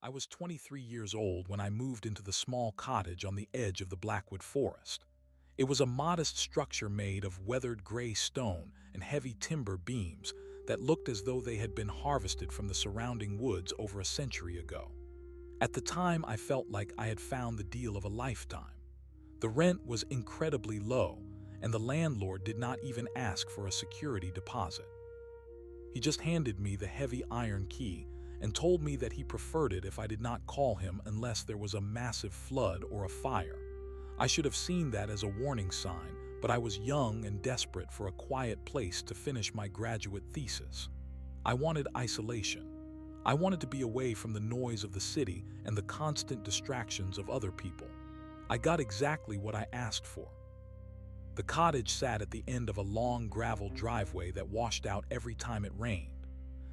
I was 23 years old when I moved into the small cottage on the edge of the Blackwood Forest. It was a modest structure made of weathered gray stone and heavy timber beams that looked as though they had been harvested from the surrounding woods over a century ago. At the time, I felt like I had found the deal of a lifetime. The rent was incredibly low, and the landlord did not even ask for a security deposit. He just handed me the heavy iron key and told me that he preferred it if I did not call him unless there was a massive flood or a fire. I should have seen that as a warning sign, but I was young and desperate for a quiet place to finish my graduate thesis. I wanted isolation. I wanted to be away from the noise of the city and the constant distractions of other people. I got exactly what I asked for. The cottage sat at the end of a long gravel driveway that washed out every time it rained.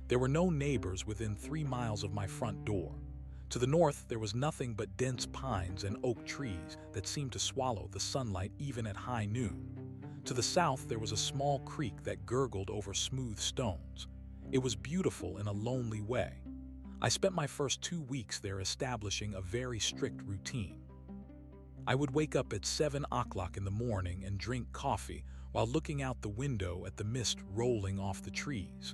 There were no neighbors within 3 miles of my front door. To the north, there was nothing but dense pines and oak trees that seemed to swallow the sunlight even at high noon. To the south, there was a small creek that gurgled over smooth stones. It was beautiful in a lonely way. I spent my first 2 weeks there establishing a very strict routine. I would wake up at 7 o'clock in the morning and drink coffee while looking out the window at the mist rolling off the trees.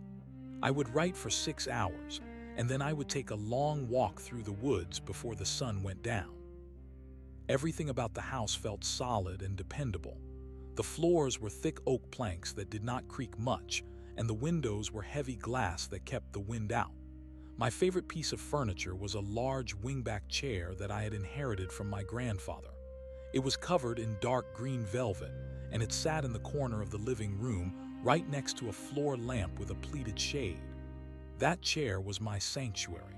I would write for 6 hours, and then I would take a long walk through the woods before the sun went down. Everything about the house felt solid and dependable. The floors were thick oak planks that did not creak much, and the windows were heavy glass that kept the wind out. My favorite piece of furniture was a large wingback chair that I had inherited from my grandfather. It was covered in dark green velvet, and it sat in the corner of the living room right next to a floor lamp with a pleated shade. That chair was my sanctuary.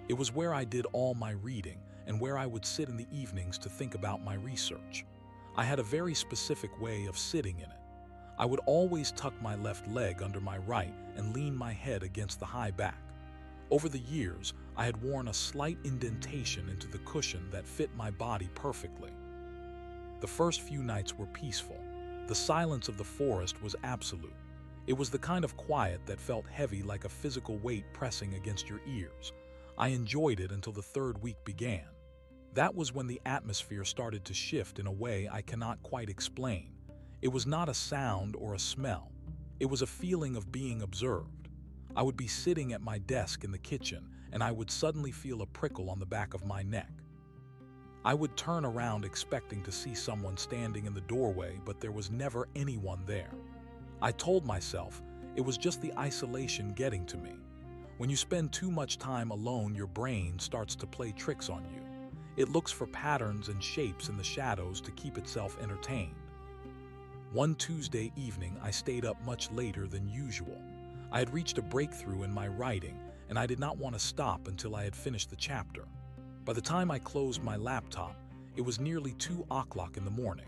It was where I did all my reading and where I would sit in the evenings to think about my research. I had a very specific way of sitting in it. I would always tuck my left leg under my right and lean my head against the high back. Over the years, I had worn a slight indentation into the cushion that fit my body perfectly. The first few nights were peaceful. The silence of the forest was absolute. It was the kind of quiet that felt heavy like a physical weight pressing against your ears. I enjoyed it until the 3rd week began. That was when the atmosphere started to shift in a way I cannot quite explain. It was not a sound or a smell. It was a feeling of being observed. I would be sitting at my desk in the kitchen, and I would suddenly feel a prickle on the back of my neck. I would turn around expecting to see someone standing in the doorway, but there was never anyone there. I told myself it was just the isolation getting to me. When you spend too much time alone, your brain starts to play tricks on you. It looks for patterns and shapes in the shadows to keep itself entertained. One Tuesday evening, I stayed up much later than usual. I had reached a breakthrough in my writing, and I did not want to stop until I had finished the chapter. By the time I closed my laptop, it was nearly 2 o'clock in the morning.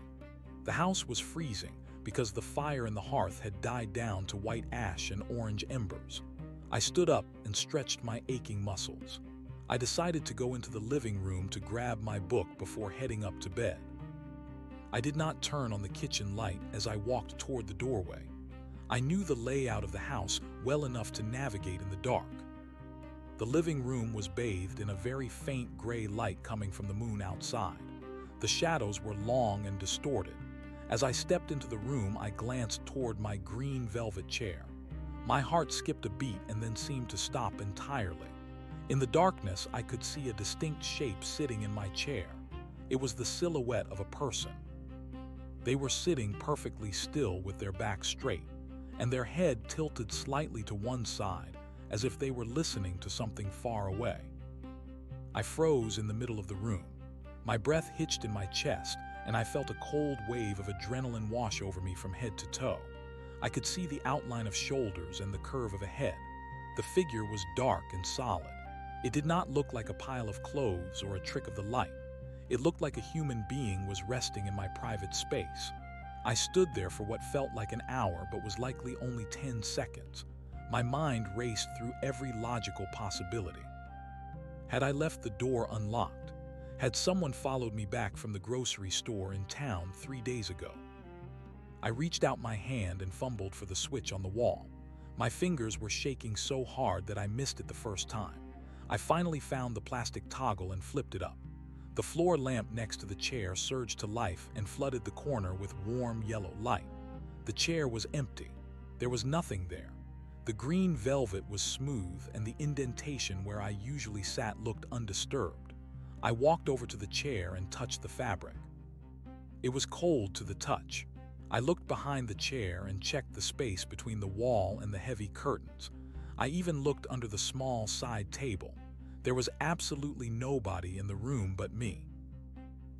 The house was freezing because the fire in the hearth had died down to white ash and orange embers. I stood up and stretched my aching muscles. I decided to go into the living room to grab my book before heading up to bed. I did not turn on the kitchen light as I walked toward the doorway. I knew the layout of the house well enough to navigate in the dark. The living room was bathed in a very faint gray light coming from the moon outside. The shadows were long and distorted. As I stepped into the room, I glanced toward my green velvet chair. My heart skipped a beat and then seemed to stop entirely. In the darkness, I could see a distinct shape sitting in my chair. It was the silhouette of a person. They were sitting perfectly still with their back straight, and their head tilted slightly to one side, as if they were listening to something far away. I froze in the middle of the room. My breath hitched in my chest, and I felt a cold wave of adrenaline wash over me from head to toe. I could see the outline of shoulders and the curve of a head. The figure was dark and solid. It did not look like a pile of clothes or a trick of the light. It looked like a human being was resting in my private space. I stood there for what felt like an hour but was likely only 10 seconds. My mind raced through every logical possibility. Had I left the door unlocked? Had someone followed me back from the grocery store in town 3 days ago? I reached out my hand and fumbled for the switch on the wall. My fingers were shaking so hard that I missed it the first time. I finally found the plastic toggle and flipped it up. The floor lamp next to the chair surged to life and flooded the corner with warm yellow light. The chair was empty. There was nothing there. The green velvet was smooth and the indentation where I usually sat looked undisturbed. I walked over to the chair and touched the fabric. It was cold to the touch. I looked behind the chair and checked the space between the wall and the heavy curtains. I even looked under the small side table. There was absolutely nobody in the room but me.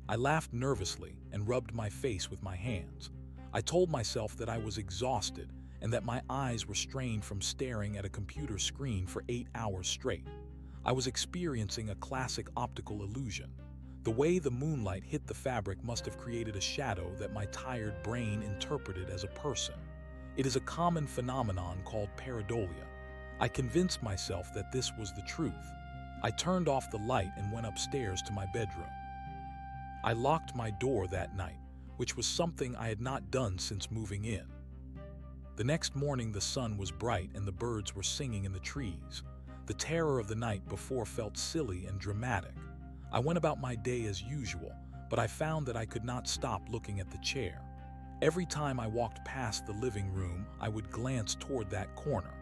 I laughed nervously and rubbed my face with my hands. I told myself that I was exhausted and that my eyes were strained from staring at a computer screen for 8 hours straight. I was experiencing a classic optical illusion. The way the moonlight hit the fabric must have created a shadow that my tired brain interpreted as a person. It is a common phenomenon called pareidolia. I convinced myself that this was the truth. I turned off the light and went upstairs to my bedroom. I locked my door that night, which was something I had not done since moving in. The next morning the sun was bright and the birds were singing in the trees. The terror of the night before felt silly and dramatic. I went about my day as usual, but I found that I could not stop looking at the chair. Every time I walked past the living room, I would glance toward that corner.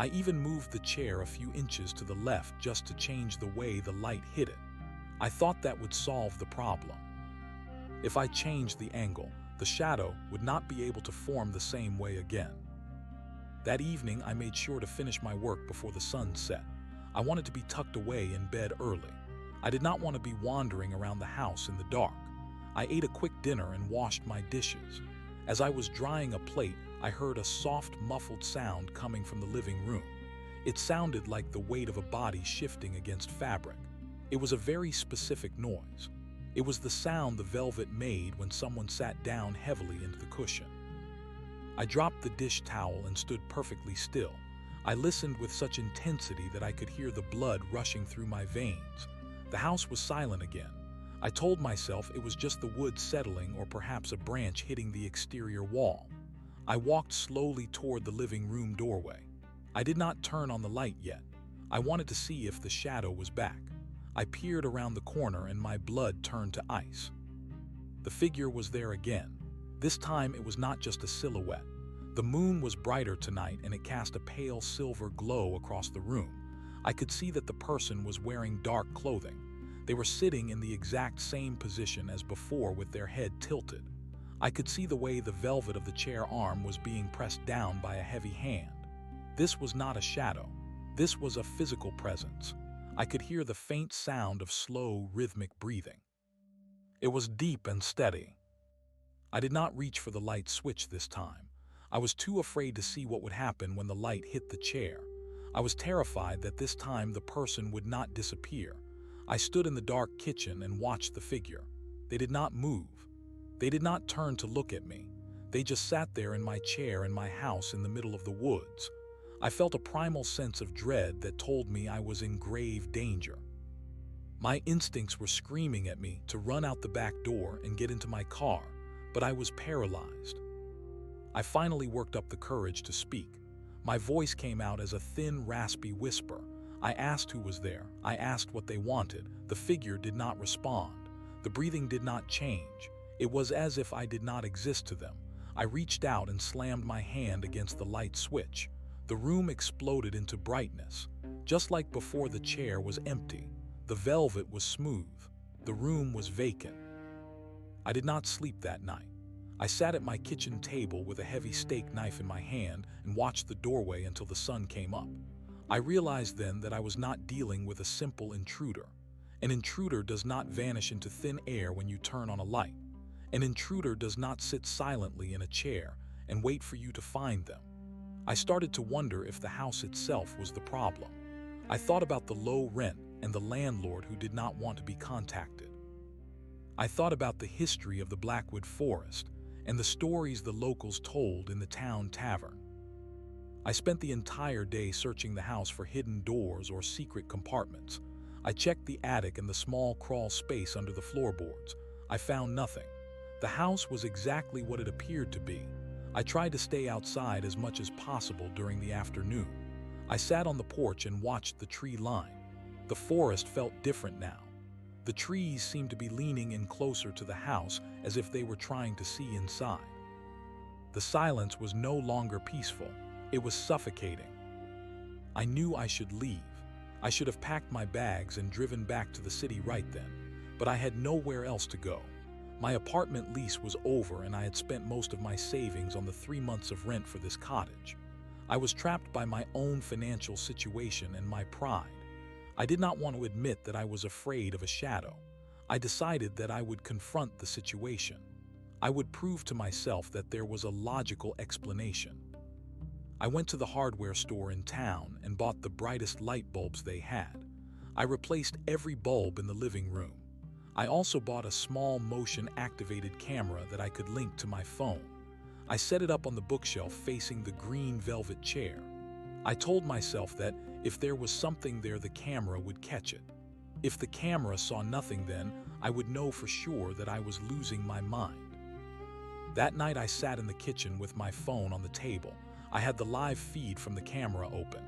I even moved the chair a few inches to the left just to change the way the light hit it. I thought that would solve the problem. If I changed the angle, the shadow would not be able to form the same way again. That evening, I made sure to finish my work before the sun set. I wanted to be tucked away in bed early. I did not want to be wandering around the house in the dark. I ate a quick dinner and washed my dishes. As I was drying a plate, I heard a soft, muffled sound coming from the living room. It sounded like the weight of a body shifting against fabric. It was a very specific noise. It was the sound the velvet made when someone sat down heavily into the cushion. I dropped the dish towel and stood perfectly still. I listened with such intensity that I could hear the blood rushing through my veins. The house was silent again. I told myself it was just the wood settling or perhaps a branch hitting the exterior wall. I walked slowly toward the living room doorway. I did not turn on the light yet. I wanted to see if the shadow was back. I peered around the corner and my blood turned to ice. The figure was there again. This time it was not just a silhouette. The moon was brighter tonight and it cast a pale silver glow across the room. I could see that the person was wearing dark clothing. They were sitting in the exact same position as before with their head tilted. I could see the way the velvet of the chair arm was being pressed down by a heavy hand. This was not a shadow. This was a physical presence. I could hear the faint sound of slow, rhythmic breathing. It was deep and steady. I did not reach for the light switch this time. I was too afraid to see what would happen when the light hit the chair. I was terrified that this time the person would not disappear. I stood in the dark kitchen and watched the figure. They did not move. They did not turn to look at me. They just sat there in my chair in my house in the middle of the woods. I felt a primal sense of dread that told me I was in grave danger. My instincts were screaming at me to run out the back door and get into my car, but I was paralyzed. I finally worked up the courage to speak. My voice came out as a thin, raspy whisper. I asked who was there. I asked what they wanted. The figure did not respond. The breathing did not change. It was as if I did not exist to them. I reached out and slammed my hand against the light switch. The room exploded into brightness. Just like before, the chair was empty. The velvet was smooth. The room was vacant. I did not sleep that night. I sat at my kitchen table with a heavy steak knife in my hand and watched the doorway until the sun came up. I realized then that I was not dealing with a simple intruder. An intruder does not vanish into thin air when you turn on a light. An intruder does not sit silently in a chair and wait for you to find them. I started to wonder if the house itself was the problem. I thought about the low rent and the landlord who did not want to be contacted. I thought about the history of the Blackwood Forest and the stories the locals told in the town tavern. I spent the entire day searching the house for hidden doors or secret compartments. I checked the attic and the small crawl space under the floorboards. I found nothing. The house was exactly what it appeared to be. I tried to stay outside as much as possible during the afternoon. I sat on the porch and watched the tree line. The forest felt different now. The trees seemed to be leaning in closer to the house as if they were trying to see inside. The silence was no longer peaceful. It was suffocating. I knew I should leave. I should have packed my bags and driven back to the city right then, but I had nowhere else to go. My apartment lease was over and I had spent most of my savings on the 3 months of rent for this cottage. I was trapped by my own financial situation and my pride. I did not want to admit that I was afraid of a shadow. I decided that I would confront the situation. I would prove to myself that there was a logical explanation. I went to the hardware store in town and bought the brightest light bulbs they had. I replaced every bulb in the living room. I also bought a small motion-activated camera that I could link to my phone. I set it up on the bookshelf facing the green velvet chair. I told myself that if there was something there, the camera would catch it. If the camera saw nothing, then I would know for sure that I was losing my mind. That night I sat in the kitchen with my phone on the table. I had the live feed from the camera open.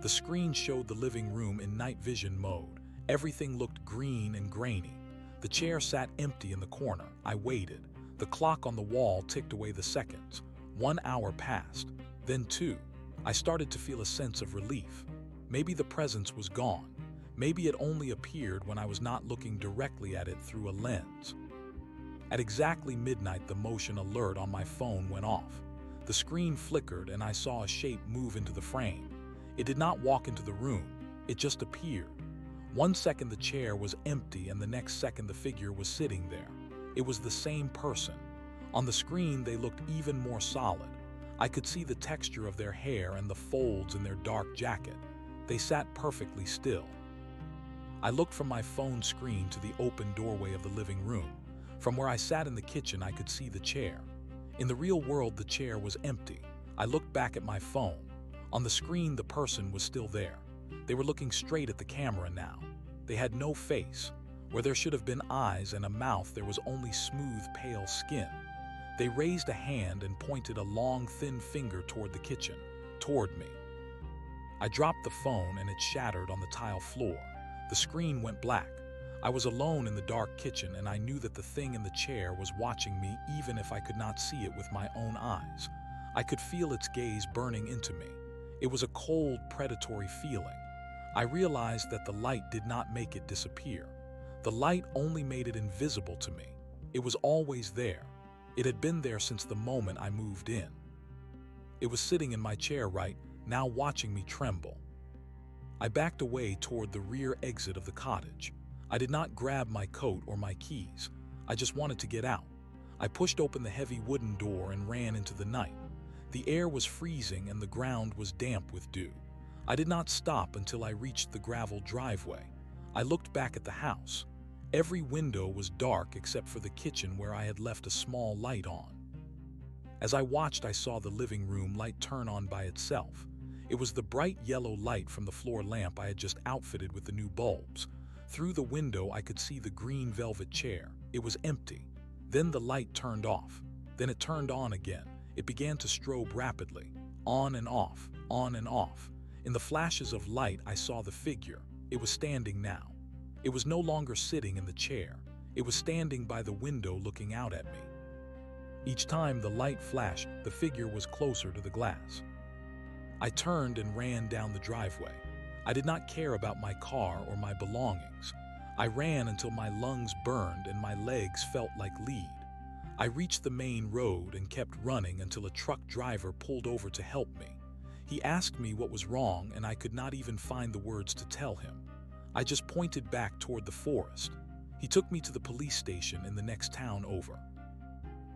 The screen showed the living room in night vision mode. Everything looked green and grainy. The chair sat empty in the corner. I waited. The clock on the wall ticked away the seconds. 1 hour passed, then 2. I started to feel a sense of relief. Maybe the presence was gone. Maybe it only appeared when I was not looking directly at it through a lens. At exactly midnight, the motion alert on my phone went off. The screen flickered and I saw a shape move into the frame. It did not walk into the room. It just appeared. 1 second the chair was empty and the next second the figure was sitting there. It was the same person. On the screen they looked even more solid. I could see the texture of their hair and the folds in their dark jacket. They sat perfectly still. I looked from my phone screen to the open doorway of the living room. From where I sat in the kitchen I could see the chair. In the real world the chair was empty. I looked back at my phone. On the screen the person was still there. They were looking straight at the camera now. They had no face. Where there should have been eyes and a mouth, there was only smooth, pale skin. They raised a hand and pointed a long, thin finger toward the kitchen, toward me. I dropped the phone and it shattered on the tile floor. The screen went black. I was alone in the dark kitchen and I knew that the thing in the chair was watching me even if I could not see it with my own eyes. I could feel its gaze burning into me. It was a cold, predatory feeling. I realized that the light did not make it disappear. The light only made it invisible to me. It was always there. It had been there since the moment I moved in. It was sitting in my chair right now, watching me tremble. I backed away toward the rear exit of the cottage. I did not grab my coat or my keys. I just wanted to get out. I pushed open the heavy wooden door and ran into the night. The air was freezing and the ground was damp with dew. I did not stop until I reached the gravel driveway. I looked back at the house. Every window was dark except for the kitchen where I had left a small light on. As I watched, I saw the living room light turn on by itself. It was the bright yellow light from the floor lamp I had just outfitted with the new bulbs. Through the window, I could see the green velvet chair. It was empty. Then the light turned off. Then it turned on again. It began to strobe rapidly, on and off, on and off. In the flashes of light, I saw the figure. It was standing now. It was no longer sitting in the chair. It was standing by the window looking out at me. Each time the light flashed, the figure was closer to the glass. I turned and ran down the driveway. I did not care about my car or my belongings. I ran until my lungs burned and my legs felt like lead. I reached the main road and kept running until a truck driver pulled over to help me. He asked me what was wrong and I could not even find the words to tell him. I just pointed back toward the forest. He took me to the police station in the next town over.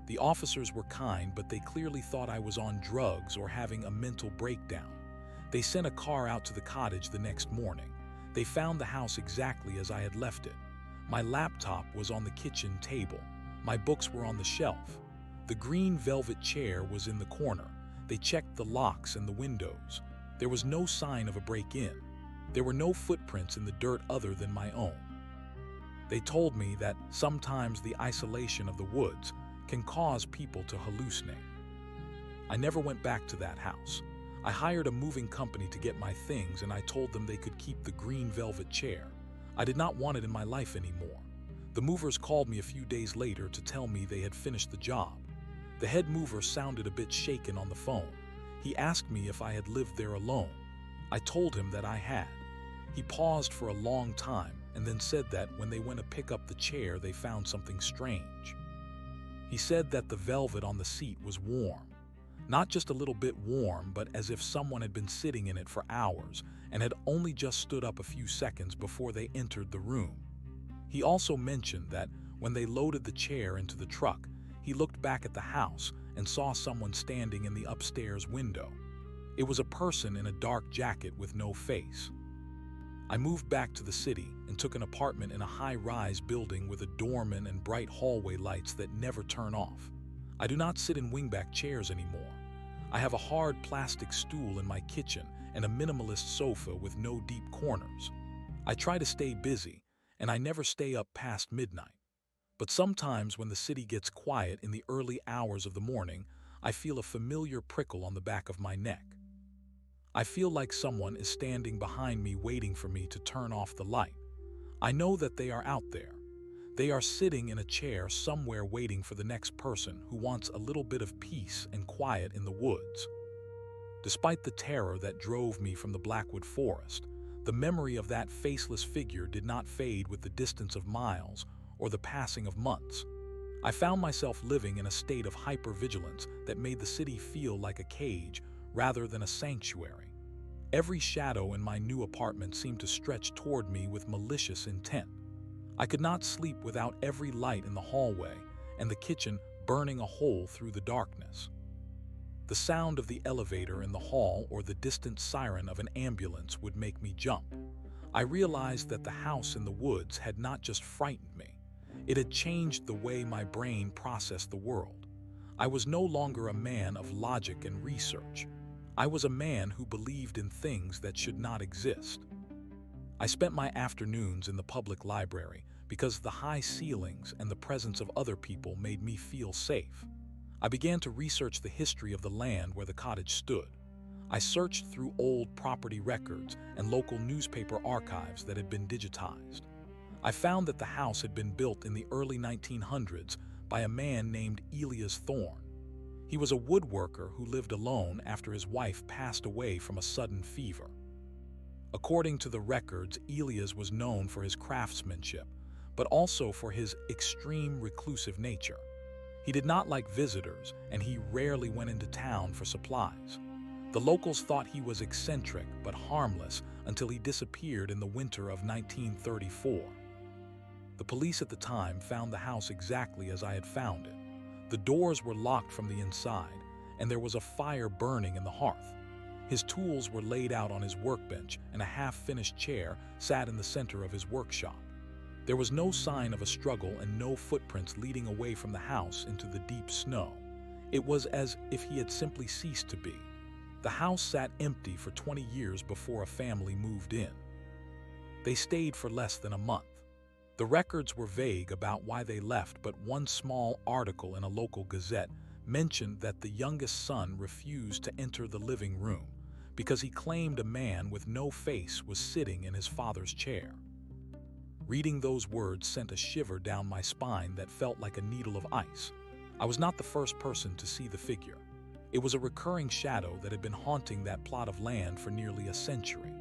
The officers were kind, but they clearly thought I was on drugs or having a mental breakdown. They sent a car out to the cottage the next morning. They found the house exactly as I had left it. My laptop was on the kitchen table. My books were on the shelf. The green velvet chair was in the corner. They checked the locks and the windows. There was no sign of a break-in. There were no footprints in the dirt other than my own. They told me that sometimes the isolation of the woods can cause people to hallucinate. I never went back to that house. I hired a moving company to get my things, and I told them they could keep the green velvet chair. I did not want it in my life anymore. The movers called me a few days later to tell me they had finished the job. The head mover sounded a bit shaken on the phone. He asked me if I had lived there alone. I told him that I had. He paused for a long time and then said that when they went to pick up the chair, they found something strange. He said that the velvet on the seat was warm. Not just a little bit warm, but as if someone had been sitting in it for hours and had only just stood up a few seconds before they entered the room. He also mentioned that when they loaded the chair into the truck, he looked back at the house and saw someone standing in the upstairs window. It was a person in a dark jacket with no face. I moved back to the city and took an apartment in a high-rise building with a doorman and bright hallway lights that never turn off. I do not sit in wingback chairs anymore. I have a hard plastic stool in my kitchen and a minimalist sofa with no deep corners. I try to stay busy, and I never stay up past midnight. But sometimes when the city gets quiet in the early hours of the morning, I feel a familiar prickle on the back of my neck. I feel like someone is standing behind me waiting for me to turn off the light. I know that they are out there. They are sitting in a chair somewhere waiting for the next person who wants a little bit of peace and quiet in the woods. Despite the terror that drove me from the Blackwood Forest, the memory of that faceless figure did not fade with the distance of miles or the passing of months. I found myself living in a state of hypervigilance that made the city feel like a cage rather than a sanctuary. Every shadow in my new apartment seemed to stretch toward me with malicious intent. I could not sleep without every light in the hallway and the kitchen burning a hole through the darkness. The sound of the elevator in the hall or the distant siren of an ambulance would make me jump. I realized that the house in the woods had not just frightened me. It had changed the way my brain processed the world. I was no longer a man of logic and research. I was a man who believed in things that should not exist. I spent my afternoons in the public library because the high ceilings and the presence of other people made me feel safe. I began to research the history of the land where the cottage stood. I searched through old property records and local newspaper archives that had been digitized. I found that the house had been built in the early 1900s by a man named Elias Thorne. He was a woodworker who lived alone after his wife passed away from a sudden fever. According to the records, Elias was known for his craftsmanship, but also for his extreme reclusive nature. He did not like visitors, and he rarely went into town for supplies. The locals thought he was eccentric but harmless until he disappeared in the winter of 1934. The police at the time found the house exactly as I had found it. The doors were locked from the inside, and there was a fire burning in the hearth. His tools were laid out on his workbench, and a half-finished chair sat in the center of his workshop. There was no sign of a struggle and no footprints leading away from the house into the deep snow. It was as if he had simply ceased to be. The house sat empty for 20 years before a family moved in. They stayed for less than a month. The records were vague about why they left, but one small article in a local gazette mentioned that the youngest son refused to enter the living room because he claimed a man with no face was sitting in his father's chair. Reading those words sent a shiver down my spine that felt like a needle of ice. I was not the first person to see the figure. It was a recurring shadow that had been haunting that plot of land for nearly a century.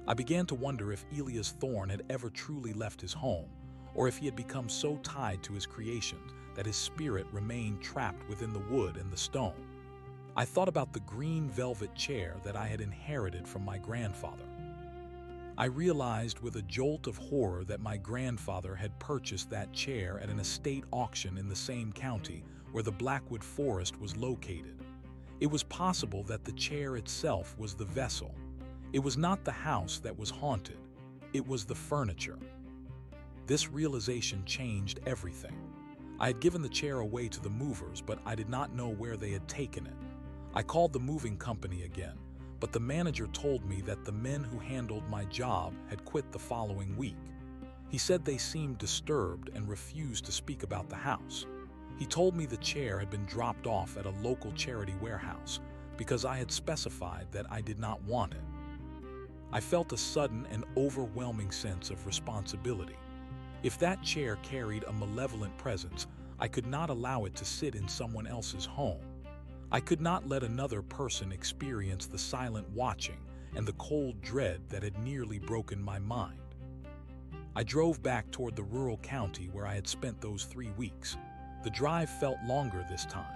I began to wonder if Elias Thorne had ever truly left his home, or if he had become so tied to his creations that his spirit remained trapped within the wood and the stone. I thought about the green velvet chair that I had inherited from my grandfather. I realized with a jolt of horror that my grandfather had purchased that chair at an estate auction in the same county where the Blackwood Forest was located. It was possible that the chair itself was the vessel. It was not the house that was haunted. It was the furniture. This realization changed everything. I had given the chair away to the movers, but I did not know where they had taken it. I called the moving company again, but the manager told me that the men who handled my job had quit the following week. He said they seemed disturbed and refused to speak about the house. He told me the chair had been dropped off at a local charity warehouse because I had specified that I did not want it. I felt a sudden and overwhelming sense of responsibility. If that chair carried a malevolent presence, I could not allow it to sit in someone else's home. I could not let another person experience the silent watching and the cold dread that had nearly broken my mind. I drove back toward the rural county where I had spent those 3 weeks. The drive felt longer this time.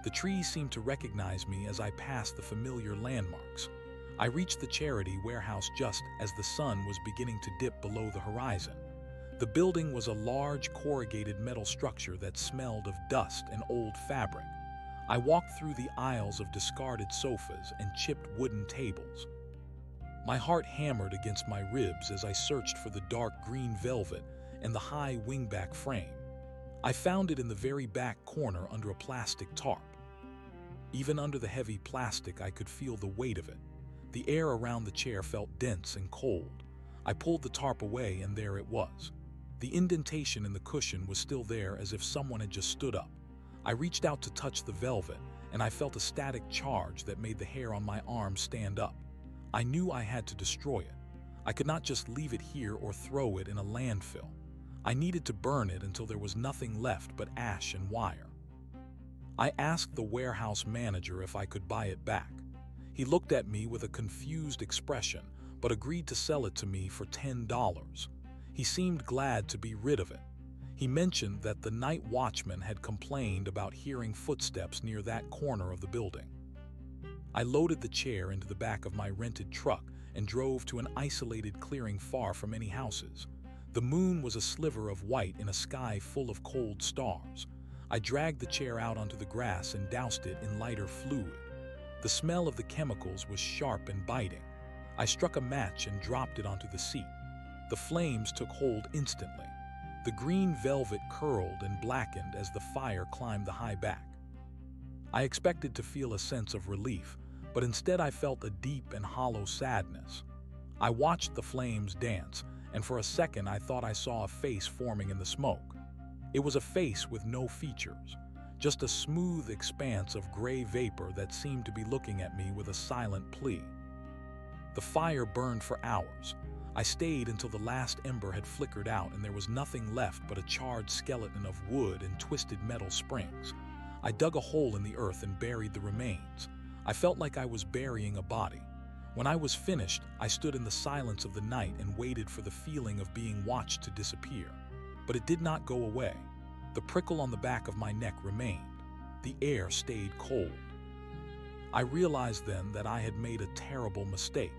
The trees seemed to recognize me as I passed the familiar landmarks. I reached the charity warehouse just as the sun was beginning to dip below the horizon. The building was a large corrugated metal structure that smelled of dust and old fabric. I walked through the aisles of discarded sofas and chipped wooden tables. My heart hammered against my ribs as I searched for the dark green velvet and the high wingback frame. I found it in the very back corner under a plastic tarp. Even under the heavy plastic, I could feel the weight of it. The air around the chair felt dense and cold. I pulled the tarp away, and there it was. The indentation in the cushion was still there, as if someone had just stood up. I reached out to touch the velvet, and I felt a static charge that made the hair on my arm stand up. I knew I had to destroy it. I could not just leave it here or throw it in a landfill. I needed to burn it until there was nothing left but ash and wire. I asked the warehouse manager if I could buy it back. He looked at me with a confused expression, but agreed to sell it to me for $10. He seemed glad to be rid of it. He mentioned that the night watchman had complained about hearing footsteps near that corner of the building. I loaded the chair into the back of my rented truck and drove to an isolated clearing far from any houses. The moon was a sliver of white in a sky full of cold stars. I dragged the chair out onto the grass and doused it in lighter fluid. The smell of the chemicals was sharp and biting. I struck a match and dropped it onto the seat. The flames took hold instantly. The green velvet curled and blackened as the fire climbed the high back. I expected to feel a sense of relief, but instead I felt a deep and hollow sadness. I watched the flames dance, and for a second I thought I saw a face forming in the smoke. It was a face with no features, just a smooth expanse of gray vapor that seemed to be looking at me with a silent plea. The fire burned for hours. I stayed until the last ember had flickered out and there was nothing left but a charred skeleton of wood and twisted metal springs. I dug a hole in the earth and buried the remains. I felt like I was burying a body. When I was finished, I stood in the silence of the night and waited for the feeling of being watched to disappear. But it did not go away. The prickle on the back of my neck remained. The air stayed cold. I realized then that I had made a terrible mistake.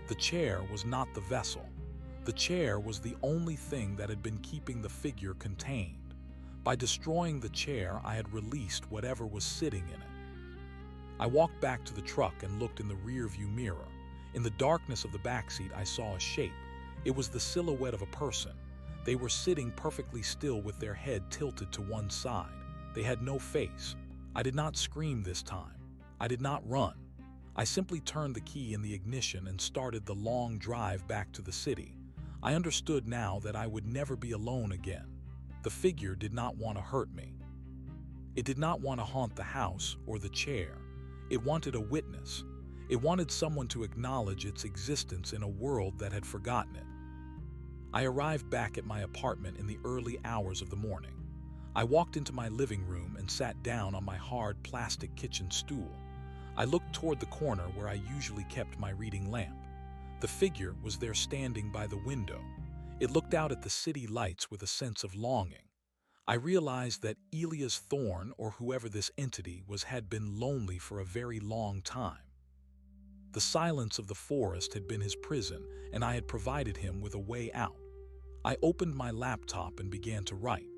The chair was not the vessel. The chair was the only thing that had been keeping the figure contained. By destroying the chair, I had released whatever was sitting in it. I walked back to the truck and looked in the rearview mirror. In the darkness of the backseat, I saw a shape. It was the silhouette of a person. They were sitting perfectly still with their head tilted to one side. They had no face. I did not scream this time. I did not run. I simply turned the key in the ignition and started the long drive back to the city. I understood now that I would never be alone again. The figure did not want to hurt me. It did not want to haunt the house or the chair. It wanted a witness. It wanted someone to acknowledge its existence in a world that had forgotten it. I arrived back at my apartment in the early hours of the morning. I walked into my living room and sat down on my hard plastic kitchen stool. I looked toward the corner where I usually kept my reading lamp. The figure was there standing by the window. It looked out at the city lights with a sense of longing. I realized that Elias Thorne, or whoever this entity was, had been lonely for a very long time. The silence of the forest had been his prison, and I had provided him with a way out. I opened my laptop and began to write.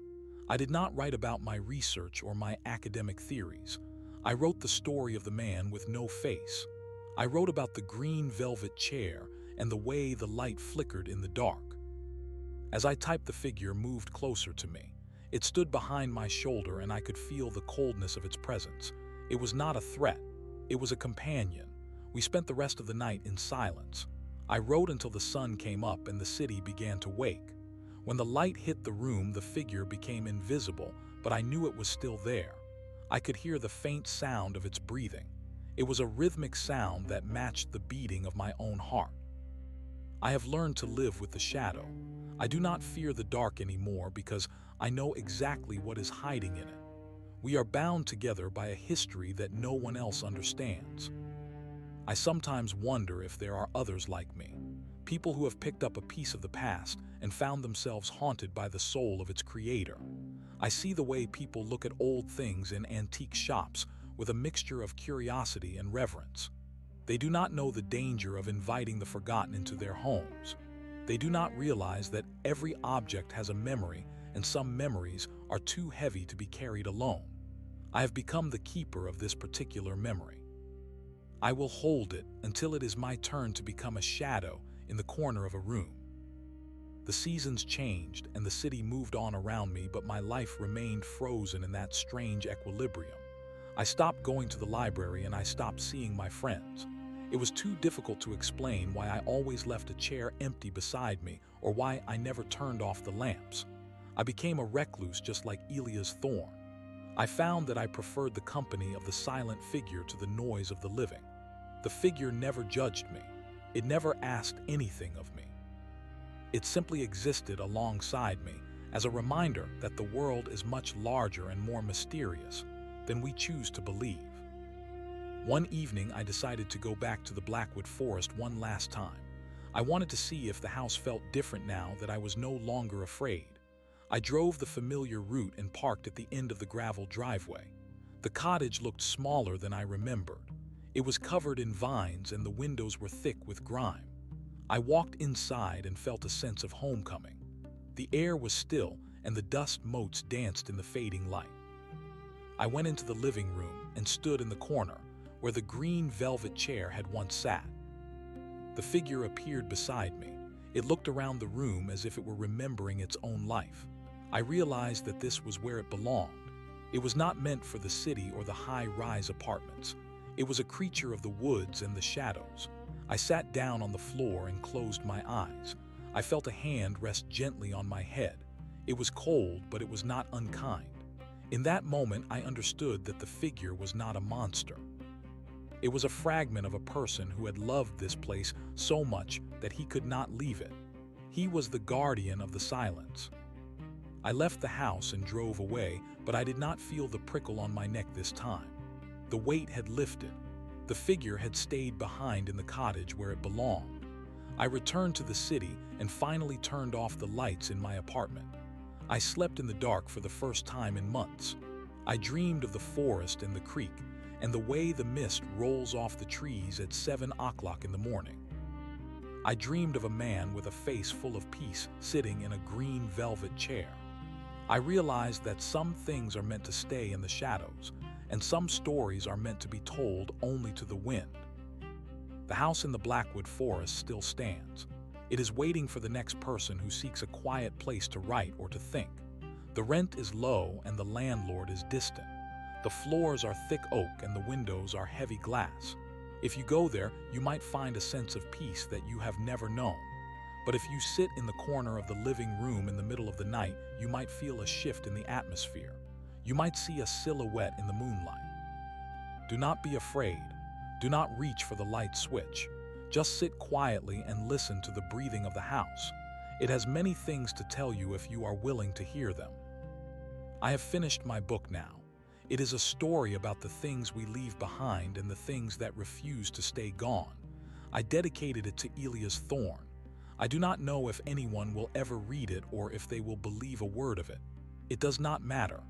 I did not write about my research or my academic theories. I wrote the story of the man with no face. I wrote about the green velvet chair and the way the light flickered in the dark. As I typed, the figure moved closer to me. It stood behind my shoulder and I could feel the coldness of its presence. It was not a threat. It was a companion. We spent the rest of the night in silence. I wrote until the sun came up and the city began to wake. When the light hit the room, the figure became invisible, but I knew it was still there. I could hear the faint sound of its breathing. It was a rhythmic sound that matched the beating of my own heart. I have learned to live with the shadow. I do not fear the dark anymore because I know exactly what is hiding in it. We are bound together by a history that no one else understands. I sometimes wonder if there are others like me, people who have picked up a piece of the past and found themselves haunted by the soul of its creator. I see the way people look at old things in antique shops with a mixture of curiosity and reverence. They do not know the danger of inviting the forgotten into their homes. They do not realize that every object has a memory, and some memories are too heavy to be carried alone. I have become the keeper of this particular memory. I will hold it until it is my turn to become a shadow in the corner of a room. The seasons changed and the city moved on around me, but my life remained frozen in that strange equilibrium. I stopped going to the library and I stopped seeing my friends. It was too difficult to explain why I always left a chair empty beside me or why I never turned off the lamps. I became a recluse just like Elia's thorn. I found that I preferred the company of the silent figure to the noise of the living. The figure never judged me. It never asked anything of me. It simply existed alongside me as a reminder that the world is much larger and more mysterious than we choose to believe. One evening, I decided to go back to the Blackwood Forest one last time. I wanted to see if the house felt different now that I was no longer afraid. I drove the familiar route and parked at the end of the gravel driveway. The cottage looked smaller than I remembered. It was covered in vines and the windows were thick with grime. I walked inside and felt a sense of homecoming. The air was still and the dust motes danced in the fading light. I went into the living room and stood in the corner where the green velvet chair had once sat. The figure appeared beside me. It looked around the room as if it were remembering its own life. I realized that this was where it belonged. It was not meant for the city or the high-rise apartments. It was a creature of the woods and the shadows. I sat down on the floor and closed my eyes. I felt a hand rest gently on my head. It was cold, but it was not unkind. In that moment, I understood that the figure was not a monster. It was a fragment of a person who had loved this place so much that he could not leave it. He was the guardian of the silence. I left the house and drove away, but I did not feel the prickle on my neck this time. The weight had lifted. The figure had stayed behind in the cottage where it belonged. I returned to the city and finally turned off the lights in my apartment. I slept in the dark for the first time in months. I dreamed of the forest and the creek, and the way the mist rolls off the trees at 7 o'clock in the morning. I dreamed of a man with a face full of peace sitting in a green velvet chair. I realized that some things are meant to stay in the shadows, and some stories are meant to be told only to the wind. The house in the Blackwood Forest still stands. It is waiting for the next person who seeks a quiet place to write or to think. The rent is low and the landlord is distant. The floors are thick oak and the windows are heavy glass. If you go there, you might find a sense of peace that you have never known. But if you sit in the corner of the living room in the middle of the night, you might feel a shift in the atmosphere. You might see a silhouette in the moonlight. Do not be afraid. Do not reach for the light switch. Just sit quietly and listen to the breathing of the house. It has many things to tell you if you are willing to hear them. I have finished my book now. It is a story about the things we leave behind and the things that refuse to stay gone. I dedicated it to Elia's thorn. I do not know if anyone will ever read it or if they will believe a word of it. It does not matter.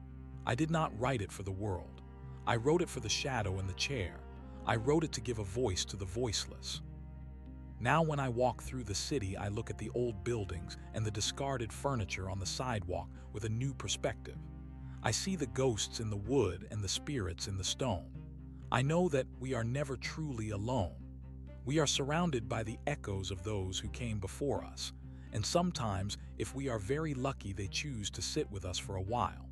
I did not write it for the world. I wrote it for the shadow in the chair. I wrote it to give a voice to the voiceless. Now when I walk through the city, I look at the old buildings and the discarded furniture on the sidewalk with a new perspective. I see the ghosts in the wood and the spirits in the stone. I know that we are never truly alone. We are surrounded by the echoes of those who came before us, and sometimes, if we are very lucky, they choose to sit with us for a while.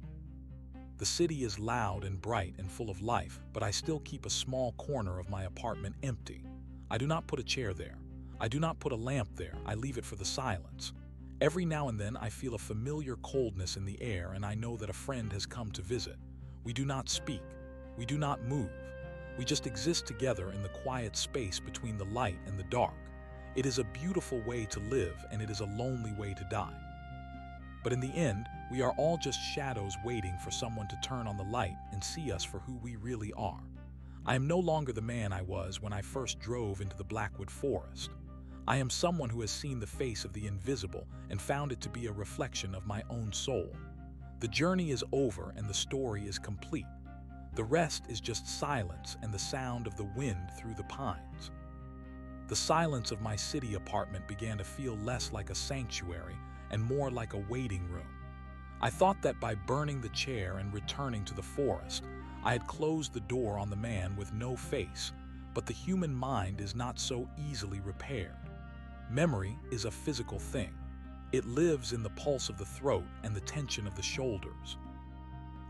The city is loud and bright and full of life, but I still keep a small corner of my apartment empty. I do not put a chair there. I do not put a lamp there. I leave it for the silence. Every now and then I feel a familiar coldness in the air and I know that a friend has come to visit. We do not speak. We do not move. We just exist together in the quiet space between the light and the dark. It is a beautiful way to live, and it is a lonely way to die. But in the end, we are all just shadows waiting for someone to turn on the light and see us for who we really are. I am no longer the man I was when I first drove into the Blackwood Forest. I am someone who has seen the face of the invisible and found it to be a reflection of my own soul. The journey is over and the story is complete. The rest is just silence and the sound of the wind through the pines. The silence of my city apartment began to feel less like a sanctuary and more like a waiting room. I thought that by burning the chair and returning to the forest, I had closed the door on the man with no face, but the human mind is not so easily repaired. Memory is a physical thing. It lives in the pulse of the throat and the tension of the shoulders.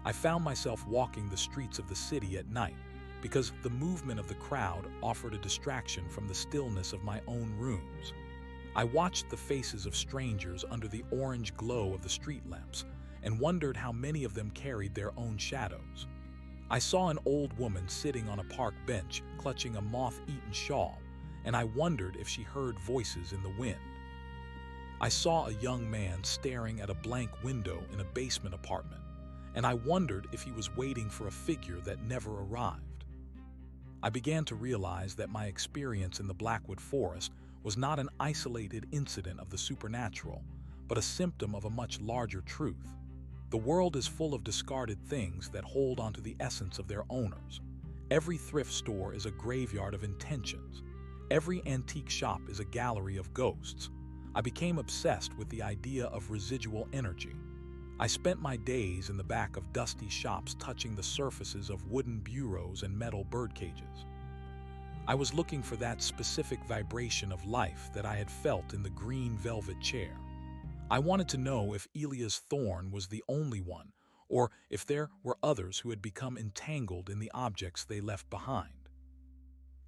I found myself walking the streets of the city at night because the movement of the crowd offered a distraction from the stillness of my own rooms. I watched the faces of strangers under the orange glow of the street lamps and wondered how many of them carried their own shadows. I saw an old woman sitting on a park bench clutching a moth-eaten shawl, and I wondered if she heard voices in the wind. I saw a young man staring at a blank window in a basement apartment, and I wondered if he was waiting for a figure that never arrived. I began to realize that my experience in the Blackwood Forest was not an isolated incident of the supernatural, but a symptom of a much larger truth. The world is full of discarded things that hold onto the essence of their owners. Every thrift store is a graveyard of intentions. Every antique shop is a gallery of ghosts. I became obsessed with the idea of residual energy. I spent my days in the back of dusty shops touching the surfaces of wooden bureaus and metal bird cages. I was looking for that specific vibration of life that I had felt in the green velvet chair. I wanted to know if Elia's thorn was the only one, or if there were others who had become entangled in the objects they left behind.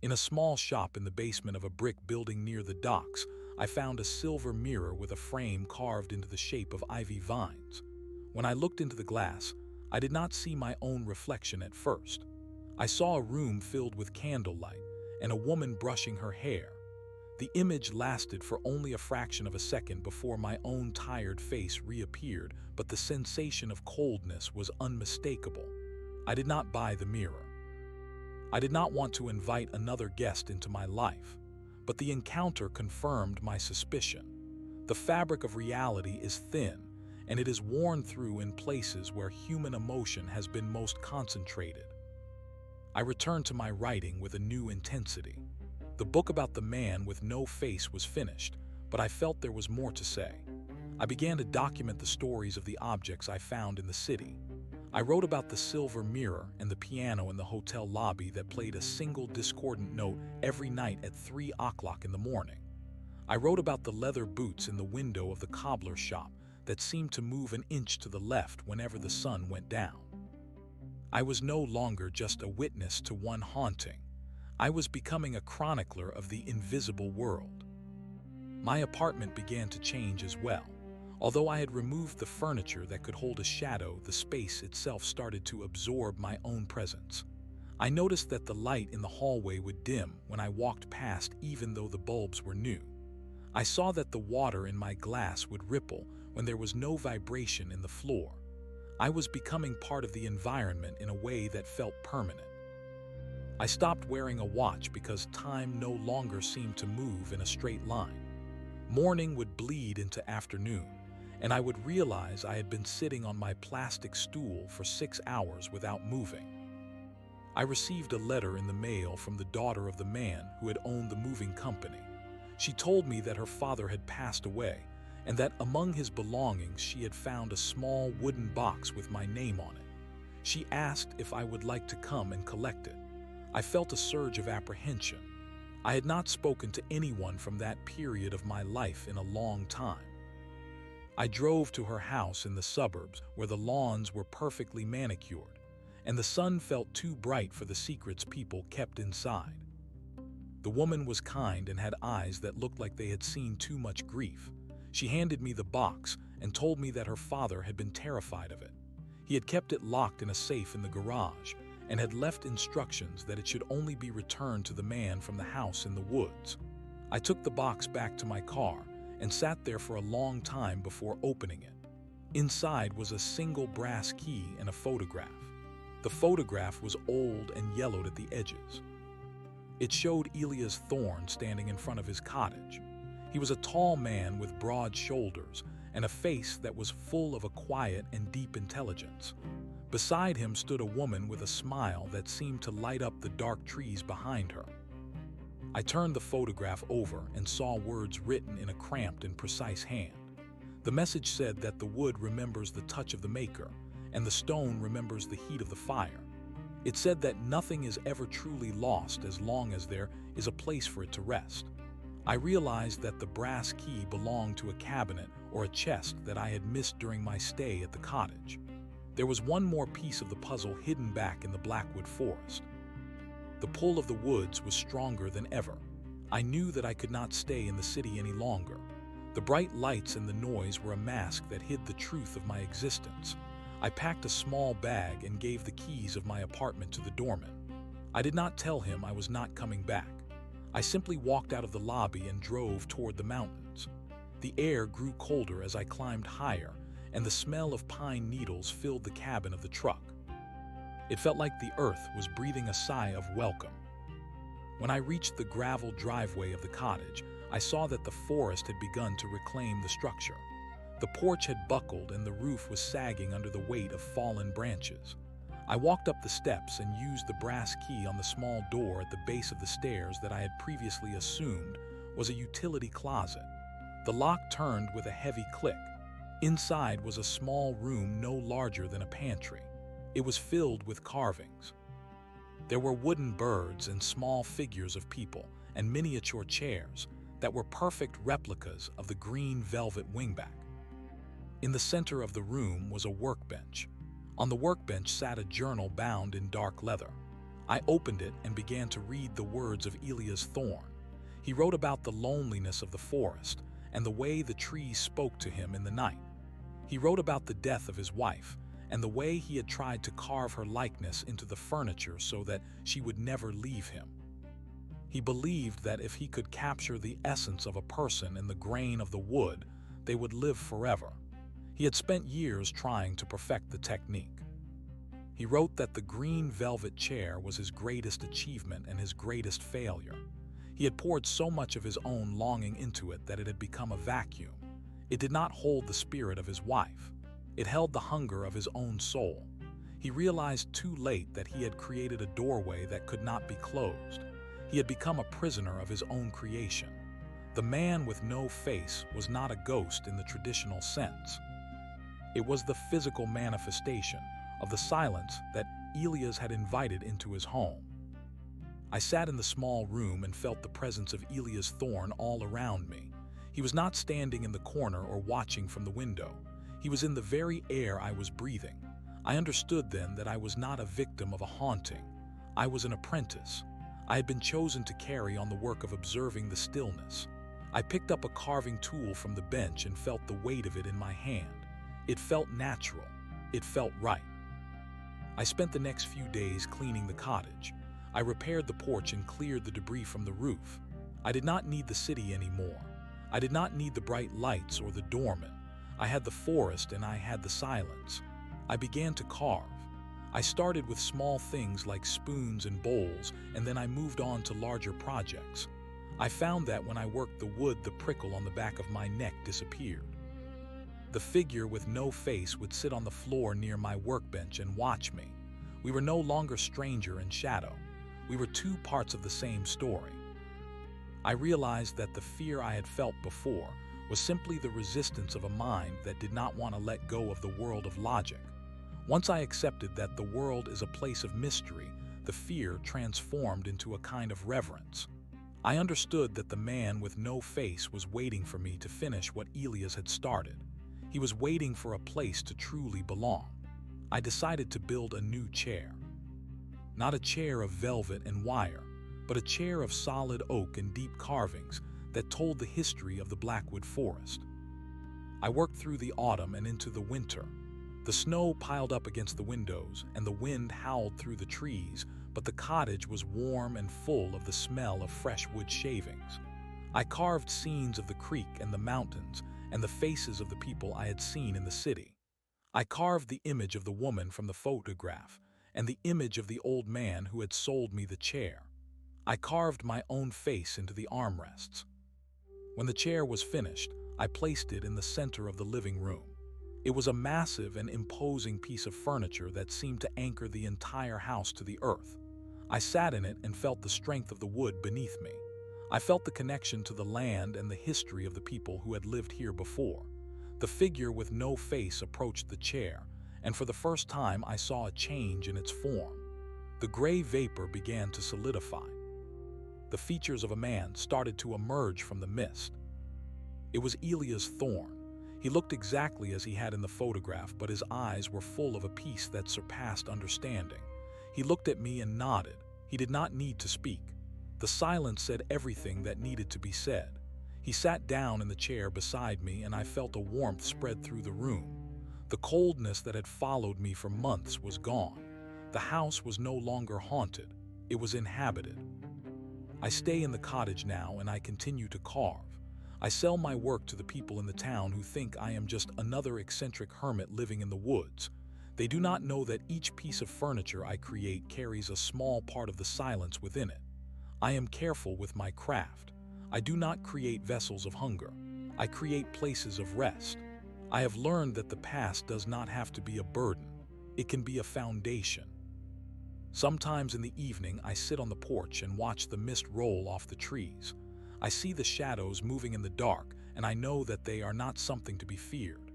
In a small shop in the basement of a brick building near the docks, I found a silver mirror with a frame carved into the shape of ivy vines. When I looked into the glass, I did not see my own reflection at first. I saw a room filled with candlelight and a woman brushing her hair. The image lasted for only a fraction of a second before my own tired face reappeared, but the sensation of coldness was unmistakable. I did not buy the mirror. I did not want to invite another guest into my life, but the encounter confirmed my suspicion. The fabric of reality is thin, and it is worn through in places where human emotion has been most concentrated. I returned to my writing with a new intensity. The book about the man with no face was finished, but I felt there was more to say. I began to document the stories of the objects I found in the city. I wrote about the silver mirror and the piano in the hotel lobby that played a single discordant note every night at 3 o'clock in the morning. I wrote about the leather boots in the window of the cobbler shop that seemed to move an inch to the left whenever the sun went down. I was no longer just a witness to one haunting. I was becoming a chronicler of the invisible world. My apartment began to change as well. Although I had removed the furniture that could hold a shadow, the space itself started to absorb my own presence. I noticed that the light in the hallway would dim when I walked past, even though the bulbs were new. I saw that the water in my glass would ripple when there was no vibration in the floor. I was becoming part of the environment in a way that felt permanent. I stopped wearing a watch because time no longer seemed to move in a straight line. Morning would bleed into afternoon, and I would realize I had been sitting on my plastic stool for 6 hours without moving. I received a letter in the mail from the daughter of the man who had owned the moving company. She told me that her father had passed away, and that among his belongings she had found a small wooden box with my name on it. She asked if I would like to come and collect it. I felt a surge of apprehension. I had not spoken to anyone from that period of my life in a long time. I drove to her house in the suburbs where the lawns were perfectly manicured, and the sun felt too bright for the secrets people kept inside. The woman was kind and had eyes that looked like they had seen too much grief. She handed me the box and told me that her father had been terrified of it. He had kept it locked in a safe in the garage, and had left instructions that it should only be returned to the man from the house in the woods. I took the box back to my car and sat there for a long time before opening it. Inside was a single brass key and a photograph. The photograph was old and yellowed at the edges. It showed Elias Thorne standing in front of his cottage. He was a tall man with broad shoulders and a face that was full of a quiet and deep intelligence. Beside him stood a woman with a smile that seemed to light up the dark trees behind her. I turned the photograph over and saw words written in a cramped and precise hand. The message said that the wood remembers the touch of the maker, and the stone remembers the heat of the fire. It said that nothing is ever truly lost as long as there is a place for it to rest. I realized that the brass key belonged to a cabinet or a chest that I had missed during my stay at the cottage. There was one more piece of the puzzle hidden back in the Blackwood forest. The pull of the woods was stronger than ever. I knew that I could not stay in the city any longer. The bright lights and the noise were a mask that hid the truth of my existence. I packed a small bag and gave the keys of my apartment to the doorman. I did not tell him I was not coming back. I simply walked out of the lobby and drove toward the mountains. The air grew colder as I climbed higher, and the smell of pine needles filled the cabin of the truck. It felt like the earth was breathing a sigh of welcome. When I reached the gravel driveway of the cottage, I saw that the forest had begun to reclaim the structure. The porch had buckled and the roof was sagging under the weight of fallen branches. I walked up the steps and used the brass key on the small door at the base of the stairs that I had previously assumed was a utility closet. The lock turned with a heavy click. Inside was a small room no larger than a pantry. It was filled with carvings. There were wooden birds and small figures of people and miniature chairs that were perfect replicas of the green velvet wingback. In the center of the room was a workbench. On the workbench sat a journal bound in dark leather. I opened it and began to read the words of Elias Thorne. He wrote about the loneliness of the forest and the way the trees spoke to him in the night. He wrote about the death of his wife and the way he had tried to carve her likeness into the furniture so that she would never leave him. He believed that if he could capture the essence of a person in the grain of the wood, they would live forever. He had spent years trying to perfect the technique. He wrote that the green velvet chair was his greatest achievement and his greatest failure. He had poured so much of his own longing into it that it had become a vacuum. It did not hold the spirit of his wife. It held the hunger of his own soul. He realized too late that he had created a doorway that could not be closed. He had become a prisoner of his own creation. The man with no face was not a ghost in the traditional sense. It was the physical manifestation of the silence that Elias had invited into his home. I sat in the small room and felt the presence of Elias Thorne all around me. He was not standing in the corner or watching from the window. He was in the very air I was breathing. I understood then that I was not a victim of a haunting. I was an apprentice. I had been chosen to carry on the work of observing the stillness. I picked up a carving tool from the bench and felt the weight of it in my hand. It felt natural. It felt right. I spent the next few days cleaning the cottage. I repaired the porch and cleared the debris from the roof. I did not need the city anymore. I did not need the bright lights or the doorman. I had the forest and I had the silence. I began to carve. I started with small things like spoons and bowls, and then I moved on to larger projects. I found that when I worked the wood, the prickle on the back of my neck disappeared. The figure with no face would sit on the floor near my workbench and watch me. We were no longer stranger and shadow. We were two parts of the same story. I realized that the fear I had felt before was simply the resistance of a mind that did not want to let go of the world of logic. Once I accepted that the world is a place of mystery, the fear transformed into a kind of reverence. I understood that the man with no face was waiting for me to finish what Elias had started. He was waiting for a place to truly belong. I decided to build a new chair. Not a chair of velvet and wire, but a chair of solid oak and deep carvings that told the history of the Blackwood forest. I worked through the autumn and into the winter. The snow piled up against the windows, and the wind howled through the trees, but the cottage was warm and full of the smell of fresh wood shavings. I carved scenes of the creek and the mountains, and the faces of the people I had seen in the city. I carved the image of the woman from the photograph, and the image of the old man who had sold me the chair. I carved my own face into the armrests. When the chair was finished, I placed it in the center of the living room. It was a massive and imposing piece of furniture that seemed to anchor the entire house to the earth. I sat in it and felt the strength of the wood beneath me. I felt the connection to the land and the history of the people who had lived here before. The figure with no face approached the chair, and for the first time I saw a change in its form. The gray vapor began to solidify. The features of a man started to emerge from the mist. It was Elias Thorne. He looked exactly as he had in the photograph, but his eyes were full of a peace that surpassed understanding. He looked at me and nodded. He did not need to speak. The silence said everything that needed to be said. He sat down in the chair beside me, and I felt a warmth spread through the room. The coldness that had followed me for months was gone. The house was no longer haunted. It was inhabited. I stay in the cottage now, and I continue to carve. I sell my work to the people in the town who think I am just another eccentric hermit living in the woods. They do not know that each piece of furniture I create carries a small part of the silence within it. I am careful with my craft. I do not create vessels of hunger. I create places of rest. I have learned that the past does not have to be a burden. It can be a foundation. Sometimes in the evening, I sit on the porch and watch the mist roll off the trees. I see the shadows moving in the dark, and I know that they are not something to be feared.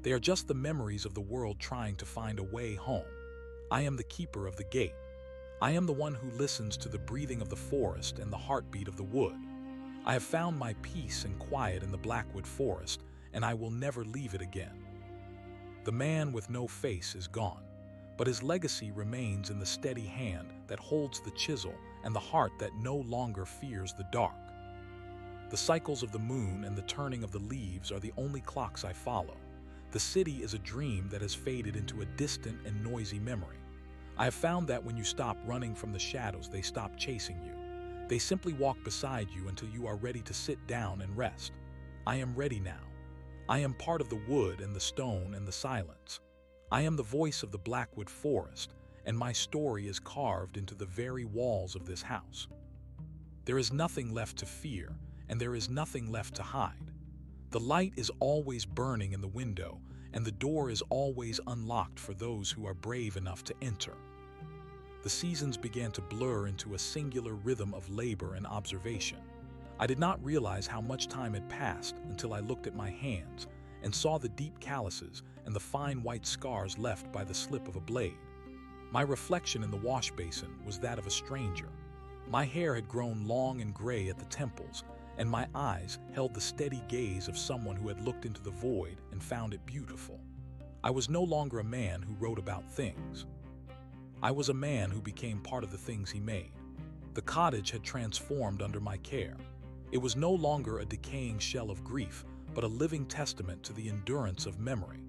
They are just the memories of the world trying to find a way home. I am the keeper of the gate. I am the one who listens to the breathing of the forest and the heartbeat of the wood. I have found my peace and quiet in the Blackwood Forest, and I will never leave it again. The man with no face is gone, but his legacy remains in the steady hand that holds the chisel and the heart that no longer fears the dark. The cycles of the moon and the turning of the leaves are the only clocks I follow. The city is a dream that has faded into a distant and noisy memory. I have found that when you stop running from the shadows, they stop chasing you. They simply walk beside you until you are ready to sit down and rest. I am ready now. I am part of the wood and the stone and the silence. I am the voice of the Blackwood Forest, and my story is carved into the very walls of this house. There is nothing left to fear, and there is nothing left to hide. The light is always burning in the window, and the door is always unlocked for those who are brave enough to enter. The seasons began to blur into a singular rhythm of labor and observation. I did not realize how much time had passed until I looked at my hands and saw the deep calluses and the fine white scars left by the slip of a blade. My reflection in the wash basin was that of a stranger. My hair had grown long and gray at the temples, and my eyes held the steady gaze of someone who had looked into the void and found it beautiful. I was no longer a man who wrote about things. I was a man who became part of the things he made. The cottage had transformed under my care. It was no longer a decaying shell of grief, but a living testament to the endurance of memory.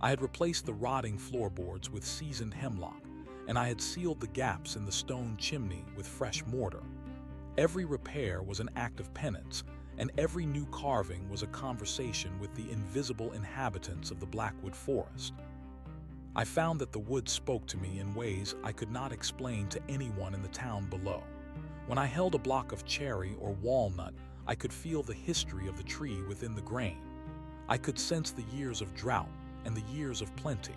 I had replaced the rotting floorboards with seasoned hemlock, and I had sealed the gaps in the stone chimney with fresh mortar. Every repair was an act of penance, and every new carving was a conversation with the invisible inhabitants of the Blackwood Forest. I found that the wood spoke to me in ways I could not explain to anyone in the town below. When I held a block of cherry or walnut, I could feel the history of the tree within the grain. I could sense the years of drought and the years of plenty.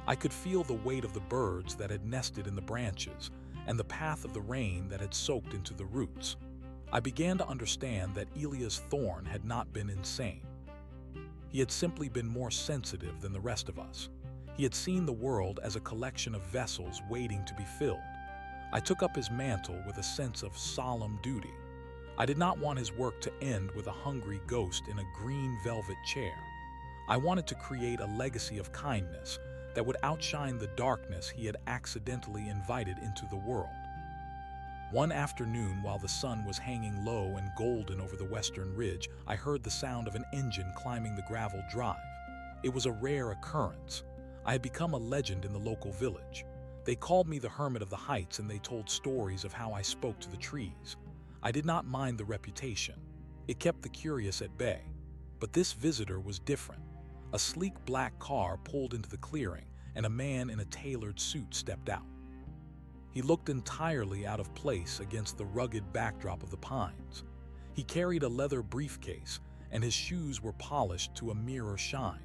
I could feel the weight of the birds that had nested in the branches and the path of the rain that had soaked into the roots. I began to understand that Elias Thorne had not been insane. He had simply been more sensitive than the rest of us. He had seen the world as a collection of vessels waiting to be filled. I took up his mantle with a sense of solemn duty. I did not want his work to end with a hungry ghost in a green velvet chair. I wanted to create a legacy of kindness that would outshine the darkness he had accidentally invited into the world. One afternoon, while the sun was hanging low and golden over the western ridge, I heard the sound of an engine climbing the gravel drive. It was a rare occurrence. I had become a legend in the local village. They called me the Hermit of the Heights, and they told stories of how I spoke to the trees. I did not mind the reputation. It kept the curious at bay. But this visitor was different. A sleek black car pulled into the clearing, and a man in a tailored suit stepped out. He looked entirely out of place against the rugged backdrop of the pines. He carried a leather briefcase, and his shoes were polished to a mirror shine.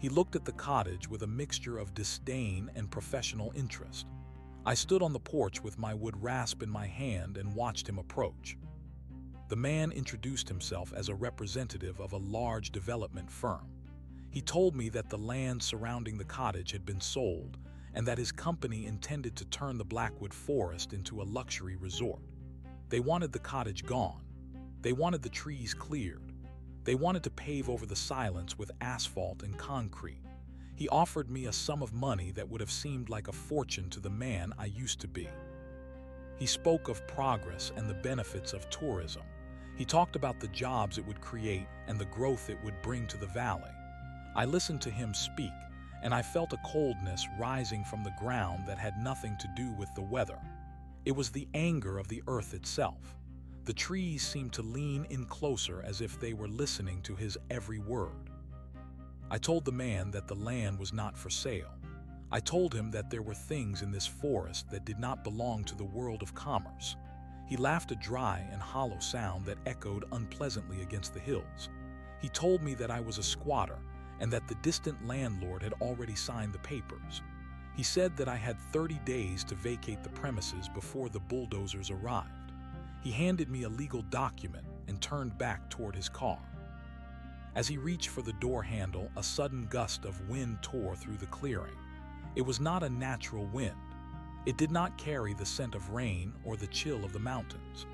He looked at the cottage with a mixture of disdain and professional interest. I stood on the porch with my wood rasp in my hand and watched him approach. The man introduced himself as a representative of a large development firm. He told me that the land surrounding the cottage had been sold and that his company intended to turn the Blackwood Forest into a luxury resort. They wanted the cottage gone. They wanted the trees cleared. They wanted to pave over the silence with asphalt and concrete. He offered me a sum of money that would have seemed like a fortune to the man I used to be. He spoke of progress and the benefits of tourism. He talked about the jobs it would create and the growth it would bring to the valley. I listened to him speak, and I felt a coldness rising from the ground that had nothing to do with the weather. It was the anger of the earth itself. The trees seemed to lean in closer as if they were listening to his every word. I told the man that the land was not for sale. I told him that there were things in this forest that did not belong to the world of commerce. He laughed, a dry and hollow sound that echoed unpleasantly against the hills. He told me that I was a squatter and that the distant landlord had already signed the papers. He said that I had 30 days to vacate the premises before the bulldozers arrived. He handed me a legal document and turned back toward his car. As he reached for the door handle, a sudden gust of wind tore through the clearing. It was not a natural wind. It did not carry the scent of rain or the chill of the mountains.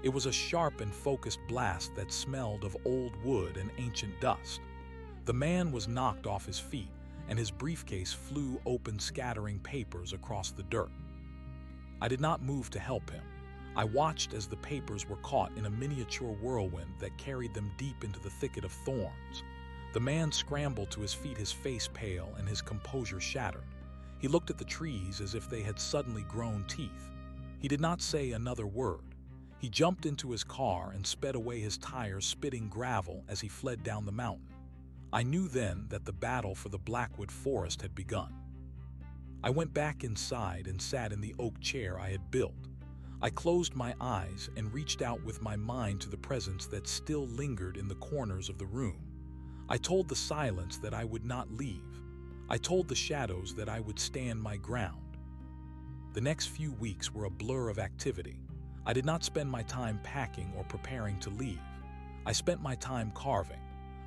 It was a sharp and focused blast that smelled of old wood and ancient dust. The man was knocked off his feet, and his briefcase flew open, scattering papers across the dirt. I did not move to help him. I watched as the papers were caught in a miniature whirlwind that carried them deep into the thicket of thorns. The man scrambled to his feet, his face pale and his composure shattered. He looked at the trees as if they had suddenly grown teeth. He did not say another word. He jumped into his car and sped away, his tires spitting gravel as he fled down the mountain. I knew then that the battle for the Blackwood Forest had begun. I went back inside and sat in the oak chair I had built. I closed my eyes and reached out with my mind to the presence that still lingered in the corners of the room. I told the silence that I would not leave. I told the shadows that I would stand my ground. The next few weeks were a blur of activity. I did not spend my time packing or preparing to leave. I spent my time carving.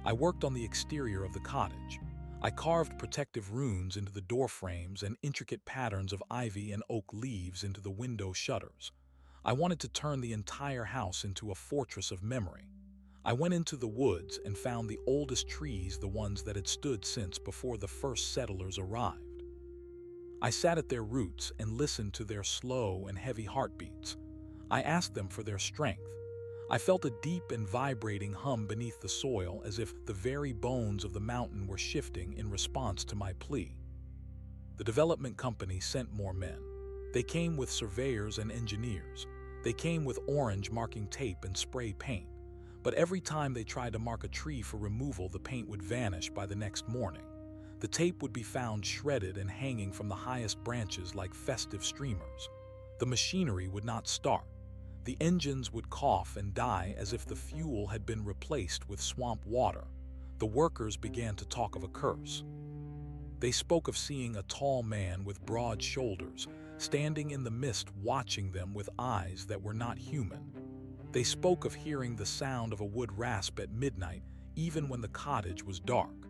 I worked on the exterior of the cottage. I carved protective runes into the door frames and intricate patterns of ivy and oak leaves into the window shutters. I wanted to turn the entire house into a fortress of memory. I went into the woods and found the oldest trees, the ones that had stood since before the first settlers arrived. I sat at their roots and listened to their slow and heavy heartbeats. I asked them for their strength. I felt a deep and vibrating hum beneath the soil, as if the very bones of the mountain were shifting in response to my plea. The development company sent more men. They came with surveyors and engineers. They came with orange marking tape and spray paint. But every time they tried to mark a tree for removal, the paint would vanish by the next morning. The tape would be found shredded and hanging from the highest branches like festive streamers. The machinery would not start. The engines would cough and die as if the fuel had been replaced with swamp water. The workers began to talk of a curse. They spoke of seeing a tall man with broad shoulders, standing in the mist, watching them with eyes that were not human. They spoke of hearing the sound of a wood rasp at midnight, even when the cottage was dark.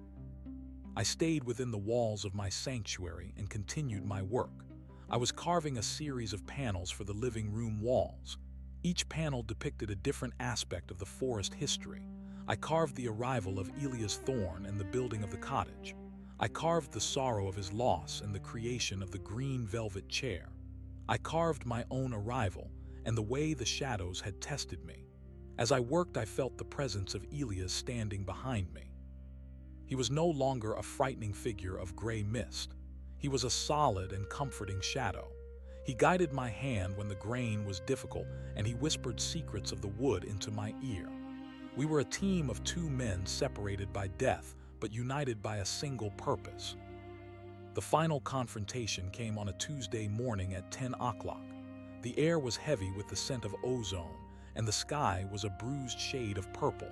I stayed within the walls of my sanctuary and continued my work. I was carving a series of panels for the living room walls. Each panel depicted a different aspect of the forest history. I carved the arrival of Elias Thorne and the building of the cottage. I carved the sorrow of his loss and the creation of the green velvet chair. I carved my own arrival and the way the shadows had tested me. As I worked, I felt the presence of Elias standing behind me. He was no longer a frightening figure of gray mist. He was a solid and comforting shadow. He guided my hand when the grain was difficult, and he whispered secrets of the wood into my ear. We were a team of two men separated by death, but united by a single purpose. The final confrontation came on a Tuesday morning at 10 o'clock. The air was heavy with the scent of ozone, and the sky was a bruised shade of purple.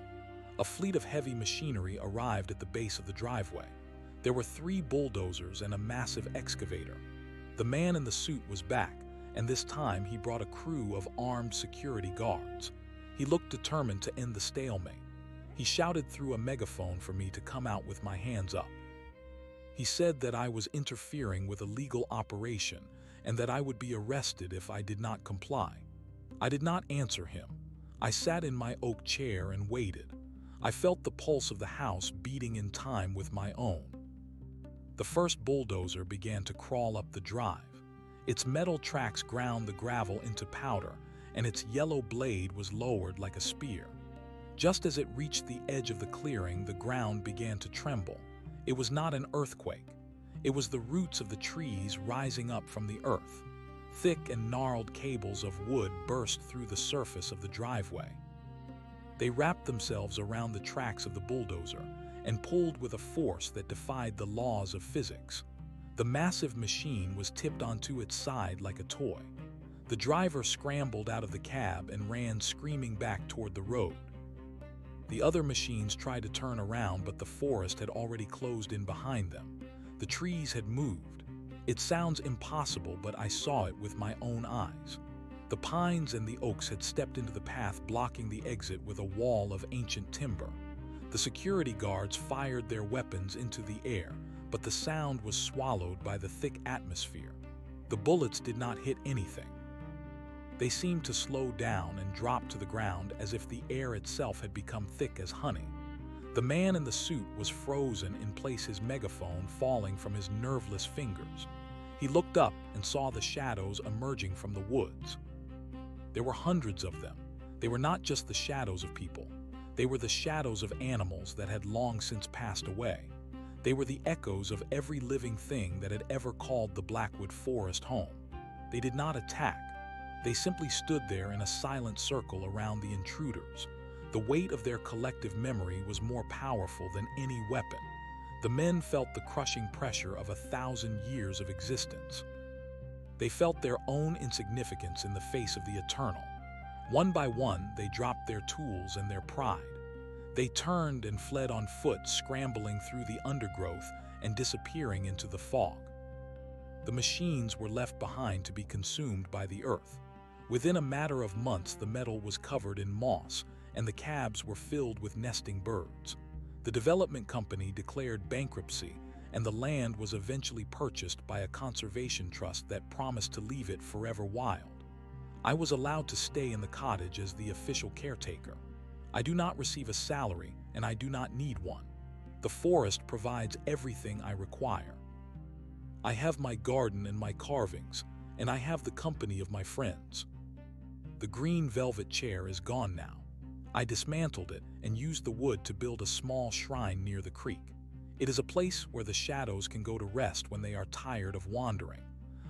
A fleet of heavy machinery arrived at the base of the driveway. There were 3 bulldozers and a massive excavator. The man in the suit was back, and this time he brought a crew of armed security guards. He looked determined to end the stalemate. He shouted through a megaphone for me to come out with my hands up. He said that I was interfering with a legal operation and that I would be arrested if I did not comply. I did not answer him. I sat in my oak chair and waited. I felt the pulse of the house beating in time with my own. The first bulldozer began to crawl up the drive. Its metal tracks ground the gravel into powder, and its yellow blade was lowered like a spear. Just as it reached the edge of the clearing, the ground began to tremble. It was not an earthquake. It was the roots of the trees rising up from the earth. Thick and gnarled cables of wood burst through the surface of the driveway. They wrapped themselves around the tracks of the bulldozer and pulled with a force that defied the laws of physics. The massive machine was tipped onto its side like a toy. The driver scrambled out of the cab and ran screaming back toward the road. The other machines tried to turn around, but the forest had already closed in behind them. The trees had moved. It sounds impossible, but I saw it with my own eyes. The pines and the oaks had stepped into the path, blocking the exit with a wall of ancient timber. The security guards fired their weapons into the air, but the sound was swallowed by the thick atmosphere. The bullets did not hit anything. They seemed to slow down and drop to the ground as if the air itself had become thick as honey. The man in the suit was frozen in place, his megaphone falling from his nerveless fingers. He looked up and saw the shadows emerging from the woods. There were hundreds of them. They were not just the shadows of people. They were the shadows of animals that had long since passed away. They were the echoes of every living thing that had ever called the Blackwood Forest home. They did not attack. They simply stood there in a silent circle around the intruders. The weight of their collective memory was more powerful than any weapon. The men felt the crushing pressure of 1,000 years of existence. They felt their own insignificance in the face of the eternal. One by one, they dropped their tools and their pride. They turned and fled on foot, scrambling through the undergrowth and disappearing into the fog. The machines were left behind to be consumed by the earth. Within a matter of months, the metal was covered in moss, and the cabs were filled with nesting birds. The development company declared bankruptcy, and the land was eventually purchased by a conservation trust that promised to leave it forever wild. I was allowed to stay in the cottage as the official caretaker. I do not receive a salary, and I do not need one. The forest provides everything I require. I have my garden and my carvings, and I have the company of my friends. The green velvet chair is gone now. I dismantled it and used the wood to build a small shrine near the creek. It is a place where the shadows can go to rest when they are tired of wandering.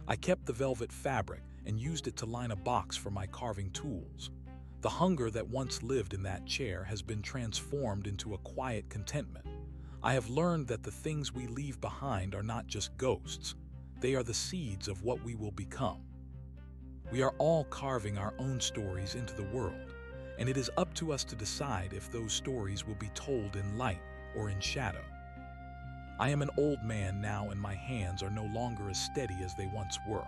I kept the velvet fabric and used it to line a box for my carving tools. The hunger that once lived in that chair has been transformed into a quiet contentment. I have learned that the things we leave behind are not just ghosts. They are the seeds of what we will become. We are all carving our own stories into the world, and it is up to us to decide if those stories will be told in light or in shadow. I am an old man now, and my hands are no longer as steady as they once were.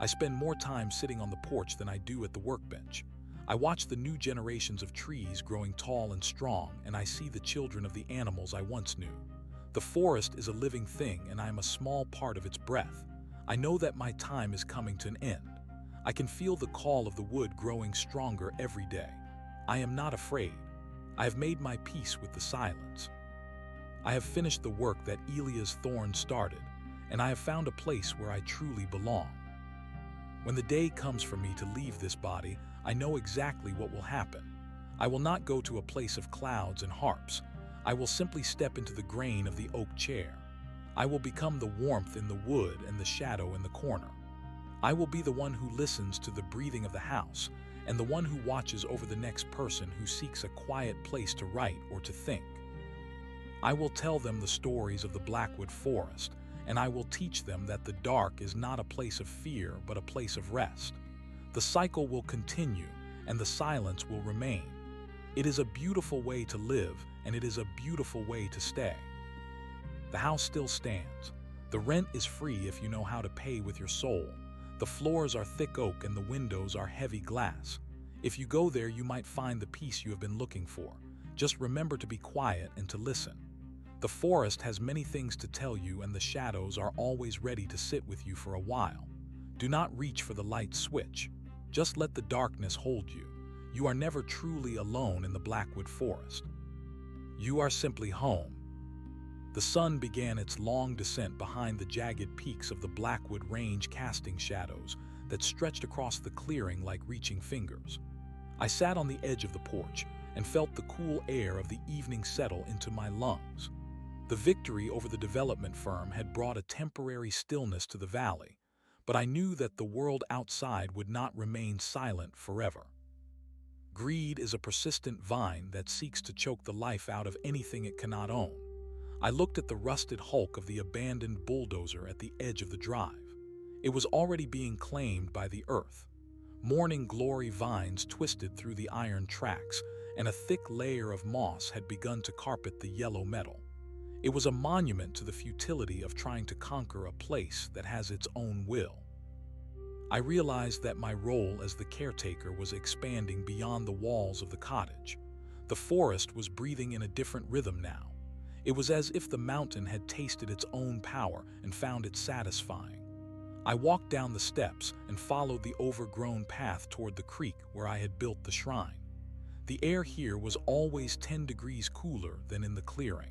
I spend more time sitting on the porch than I do at the workbench. I watch the new generations of trees growing tall and strong, and I see the children of the animals I once knew. The forest is a living thing, and I am a small part of its breath. I know that my time is coming to an end. I can feel the call of the wood growing stronger every day. I am not afraid. I have made my peace with the silence. I have finished the work that Elia's thorn started, and I have found a place where I truly belong. When the day comes for me to leave this body, I know exactly what will happen. I will not go to a place of clouds and harps. I will simply step into the grain of the oak chair. I will become the warmth in the wood and the shadow in the corner. I will be the one who listens to the breathing of the house and the one who watches over the next person who seeks a quiet place to write or to think. I will tell them the stories of the Blackwood Forest, and I will teach them that the dark is not a place of fear but a place of rest. The cycle will continue, and the silence will remain. It is a beautiful way to live, and it is a beautiful way to stay. The house still stands. The rent is free if you know how to pay with your soul. The floors are thick oak and the windows are heavy glass. If you go there, you might find the peace you have been looking for. Just remember to be quiet and to listen. The forest has many things to tell you, and the shadows are always ready to sit with you for a while. Do not reach for the light switch. Just let the darkness hold you. You are never truly alone in the Blackwood Forest. You are simply home. The sun began its long descent behind the jagged peaks of the Blackwood Range, casting shadows that stretched across the clearing like reaching fingers. I sat on the edge of the porch and felt the cool air of the evening settle into my lungs. The victory over the development firm had brought a temporary stillness to the valley, but I knew that the world outside would not remain silent forever. Greed is a persistent vine that seeks to choke the life out of anything it cannot own. I looked at the rusted hulk of the abandoned bulldozer at the edge of the drive. It was already being claimed by the earth. Morning glory vines twisted through the iron tracks, and a thick layer of moss had begun to carpet the yellow metal. It was a monument to the futility of trying to conquer a place that has its own will. I realized that my role as the caretaker was expanding beyond the walls of the cottage. The forest was breathing in a different rhythm now. It was as if the mountain had tasted its own power and found it satisfying. I walked down the steps and followed the overgrown path toward the creek where I had built the shrine. The air here was always 10 degrees cooler than in the clearing.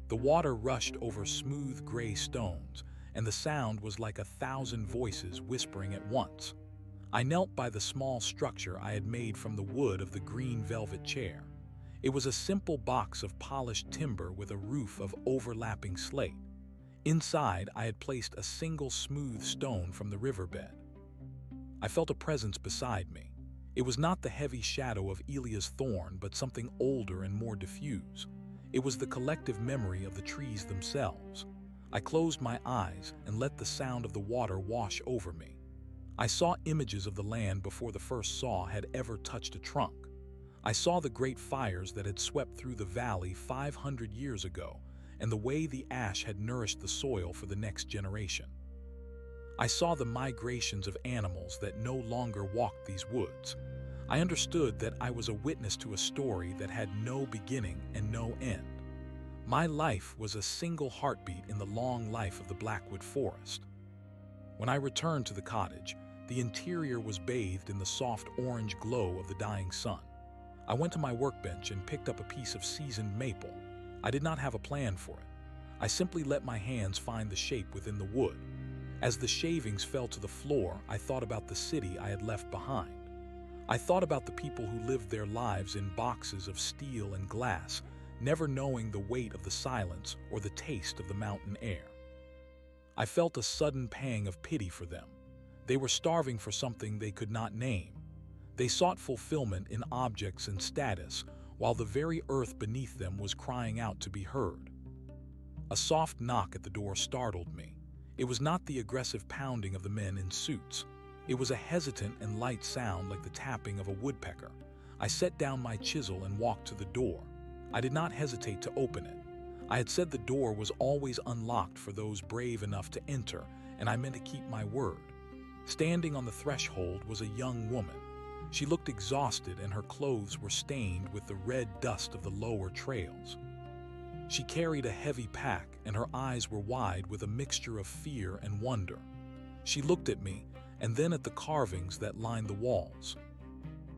The water rushed over smooth gray stones, and the sound was like 1,000 voices whispering at once. I knelt by the small structure I had made from the wood of the green velvet chair. It was a simple box of polished timber with a roof of overlapping slate. Inside, I had placed a single smooth stone from the riverbed. I felt a presence beside me. It was not the heavy shadow of Elia's thorn, but something older and more diffuse. It was the collective memory of the trees themselves. I closed my eyes and let the sound of the water wash over me. I saw images of the land before the first saw had ever touched a trunk. I saw the great fires that had swept through the valley 500 years ago, and the way the ash had nourished the soil for the next generation. I saw the migrations of animals that no longer walked these woods. I understood that I was a witness to a story that had no beginning and no end. My life was a single heartbeat in the long life of the Blackwood Forest. When I returned to the cottage, the interior was bathed in the soft orange glow of the dying sun. I went to my workbench and picked up a piece of seasoned maple. I did not have a plan for it. I simply let my hands find the shape within the wood. As the shavings fell to the floor, I thought about the city I had left behind. I thought about the people who lived their lives in boxes of steel and glass, never knowing the weight of the silence or the taste of the mountain air. I felt a sudden pang of pity for them. They were starving for something they could not name. They sought fulfillment in objects and status, while the very earth beneath them was crying out to be heard. A soft knock at the door startled me. It was not the aggressive pounding of the men in suits. It was a hesitant and light sound like the tapping of a woodpecker. I set down my chisel and walked to the door. I did not hesitate to open it. I had said the door was always unlocked for those brave enough to enter, and I meant to keep my word. Standing on the threshold was a young woman. She looked exhausted, and her clothes were stained with the red dust of the lower trails. She carried a heavy pack, and her eyes were wide with a mixture of fear and wonder. She looked at me, and then at the carvings that lined the walls.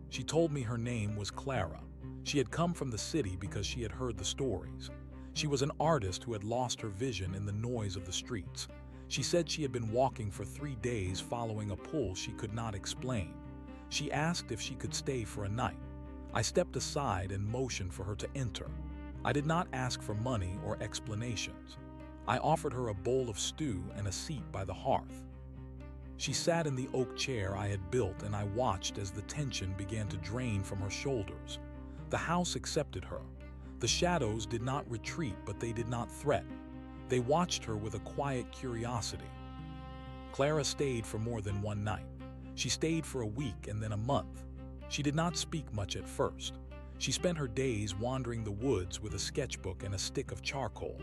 She told me her name was Clara. She had come from the city because she had heard the stories. She was an artist who had lost her vision in the noise of the streets. She said she had been walking for 3 days following a pull she could not explain. She asked if she could stay for a night. I stepped aside and motioned for her to enter. I did not ask for money or explanations. I offered her a bowl of stew and a seat by the hearth. She sat in the oak chair I had built, and I watched as the tension began to drain from her shoulders. The house accepted her. The shadows did not retreat, but they did not threaten. They watched her with a quiet curiosity. Clara stayed for more than one night. She stayed for a week and then a month. She did not speak much at first. She spent her days wandering the woods with a sketchbook and a stick of charcoal.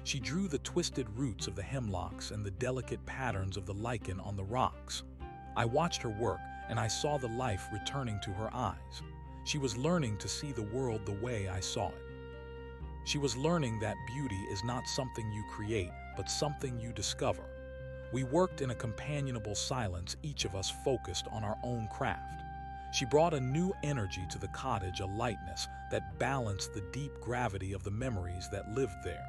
She drew the twisted roots of the hemlocks and the delicate patterns of the lichen on the rocks. I watched her work, and I saw the life returning to her eyes. She was learning to see the world the way I saw it. She was learning that beauty is not something you create, but something you discover. We worked in a companionable silence, each of us focused on our own craft. She brought a new energy to the cottage, a lightness that balanced the deep gravity of the memories that lived there.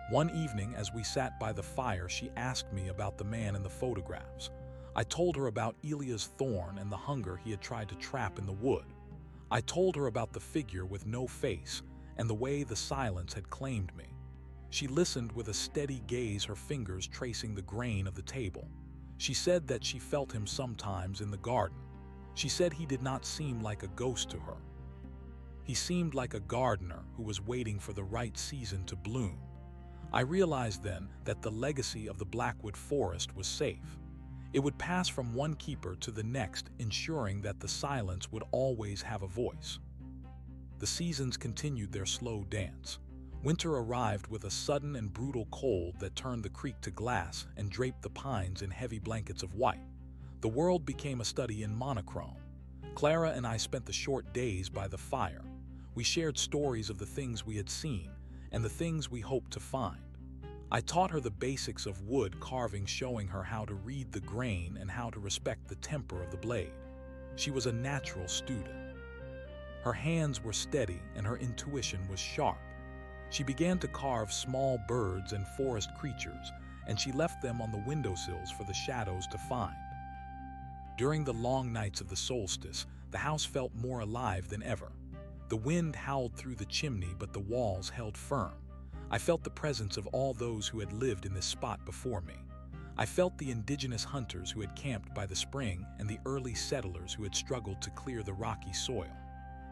One evening, as we sat by the fire, she asked me about the man in the photographs. I told her about Elia's thorn and the hunger he had tried to trap in the wood. I told her about the figure with no face and the way the silence had claimed me. She listened with a steady gaze, her fingers tracing the grain of the table. She said that she felt him sometimes in the garden. She said he did not seem like a ghost to her. He seemed like a gardener who was waiting for the right season to bloom. I realized then that the legacy of the Blackwood Forest was safe. It would pass from one keeper to the next, ensuring that the silence would always have a voice. The seasons continued their slow dance. Winter arrived with a sudden and brutal cold that turned the creek to glass and draped the pines in heavy blankets of white. The world became a study in monochrome. Clara and I spent the short days by the fire. We shared stories of the things we had seen and the things we hoped to find. I taught her the basics of wood carving, showing her how to read the grain and how to respect the temper of the blade. She was a natural student. Her hands were steady and her intuition was sharp. She began to carve small birds and forest creatures, and she left them on the windowsills for the shadows to find. During the long nights of the solstice, the house felt more alive than ever. The wind howled through the chimney, but the walls held firm. I felt the presence of all those who had lived in this spot before me. I felt the indigenous hunters who had camped by the spring and the early settlers who had struggled to clear the rocky soil.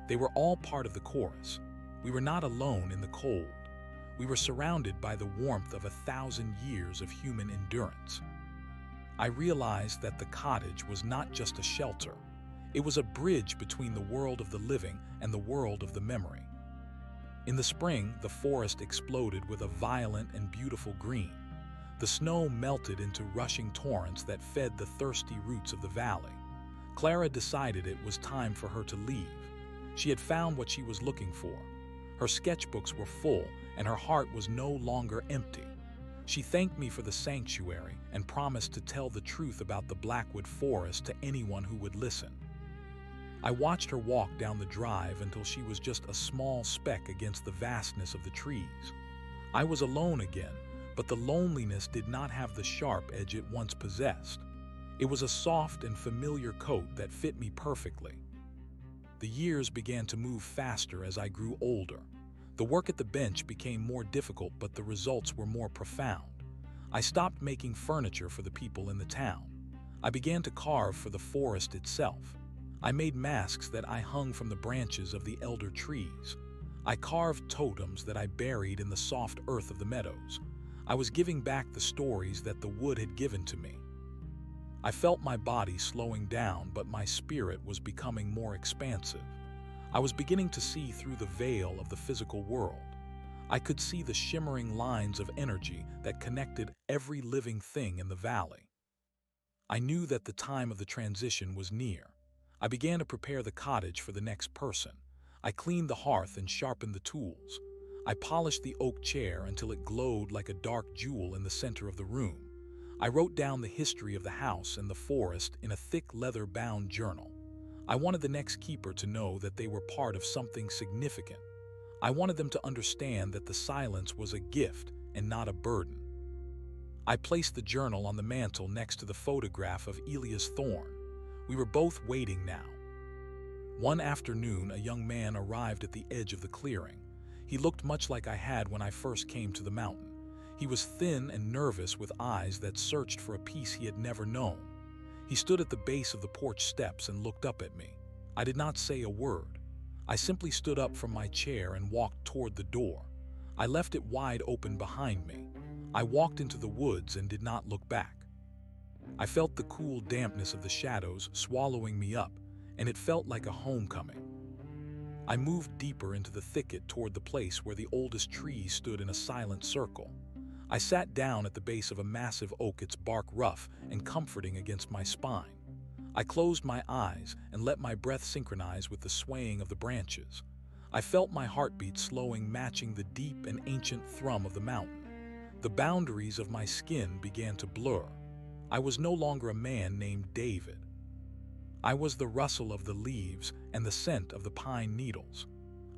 They were all part of the chorus. We were not alone in the cold. We were surrounded by the warmth of 1,000 years of human endurance. I realized that the cottage was not just a shelter. It was a bridge between the world of the living and the world of the memory. In the spring, the forest exploded with a violent and beautiful green. The snow melted into rushing torrents that fed the thirsty roots of the valley. Clara decided it was time for her to leave. She had found what she was looking for. Her sketchbooks were full, and her heart was no longer empty. She thanked me for the sanctuary and promised to tell the truth about the Blackwood Forest to anyone who would listen. I watched her walk down the drive until she was just a small speck against the vastness of the trees. I was alone again, but the loneliness did not have the sharp edge it once possessed. It was a soft and familiar coat that fit me perfectly. The years began to move faster as I grew older. The work at the bench became more difficult, but the results were more profound. I stopped making furniture for the people in the town. I began to carve for the forest itself. I made masks that I hung from the branches of the elder trees. I carved totems that I buried in the soft earth of the meadows. I was giving back the stories that the wood had given to me. I felt my body slowing down, but my spirit was becoming more expansive. I was beginning to see through the veil of the physical world. I could see the shimmering lines of energy that connected every living thing in the valley. I knew that the time of the transition was near. I began to prepare the cottage for the next person. I cleaned the hearth and sharpened the tools. I polished the oak chair until it glowed like a dark jewel in the center of the room. I wrote down the history of the house and the forest in a thick leather-bound journal. I wanted the next keeper to know that they were part of something significant. I wanted them to understand that the silence was a gift and not a burden. I placed the journal on the mantel next to the photograph of Elia's thorn. We were both waiting now. One afternoon, a young man arrived at the edge of the clearing. He looked much like I had when I first came to the mountain. He was thin and nervous with eyes that searched for a peace he had never known. He stood at the base of the porch steps and looked up at me. I did not say a word. I simply stood up from my chair and walked toward the door. I left it wide open behind me. I walked into the woods and did not look back. I felt the cool dampness of the shadows swallowing me up, and it felt like a homecoming. I moved deeper into the thicket toward the place where the oldest trees stood in a silent circle. I sat down at the base of a massive oak, its bark rough and comforting against my spine. I closed my eyes and let my breath synchronize with the swaying of the branches. I felt my heartbeat slowing, matching the deep and ancient thrum of the mountain. The boundaries of my skin began to blur. I was no longer a man named David. I was the rustle of the leaves and the scent of the pine needles.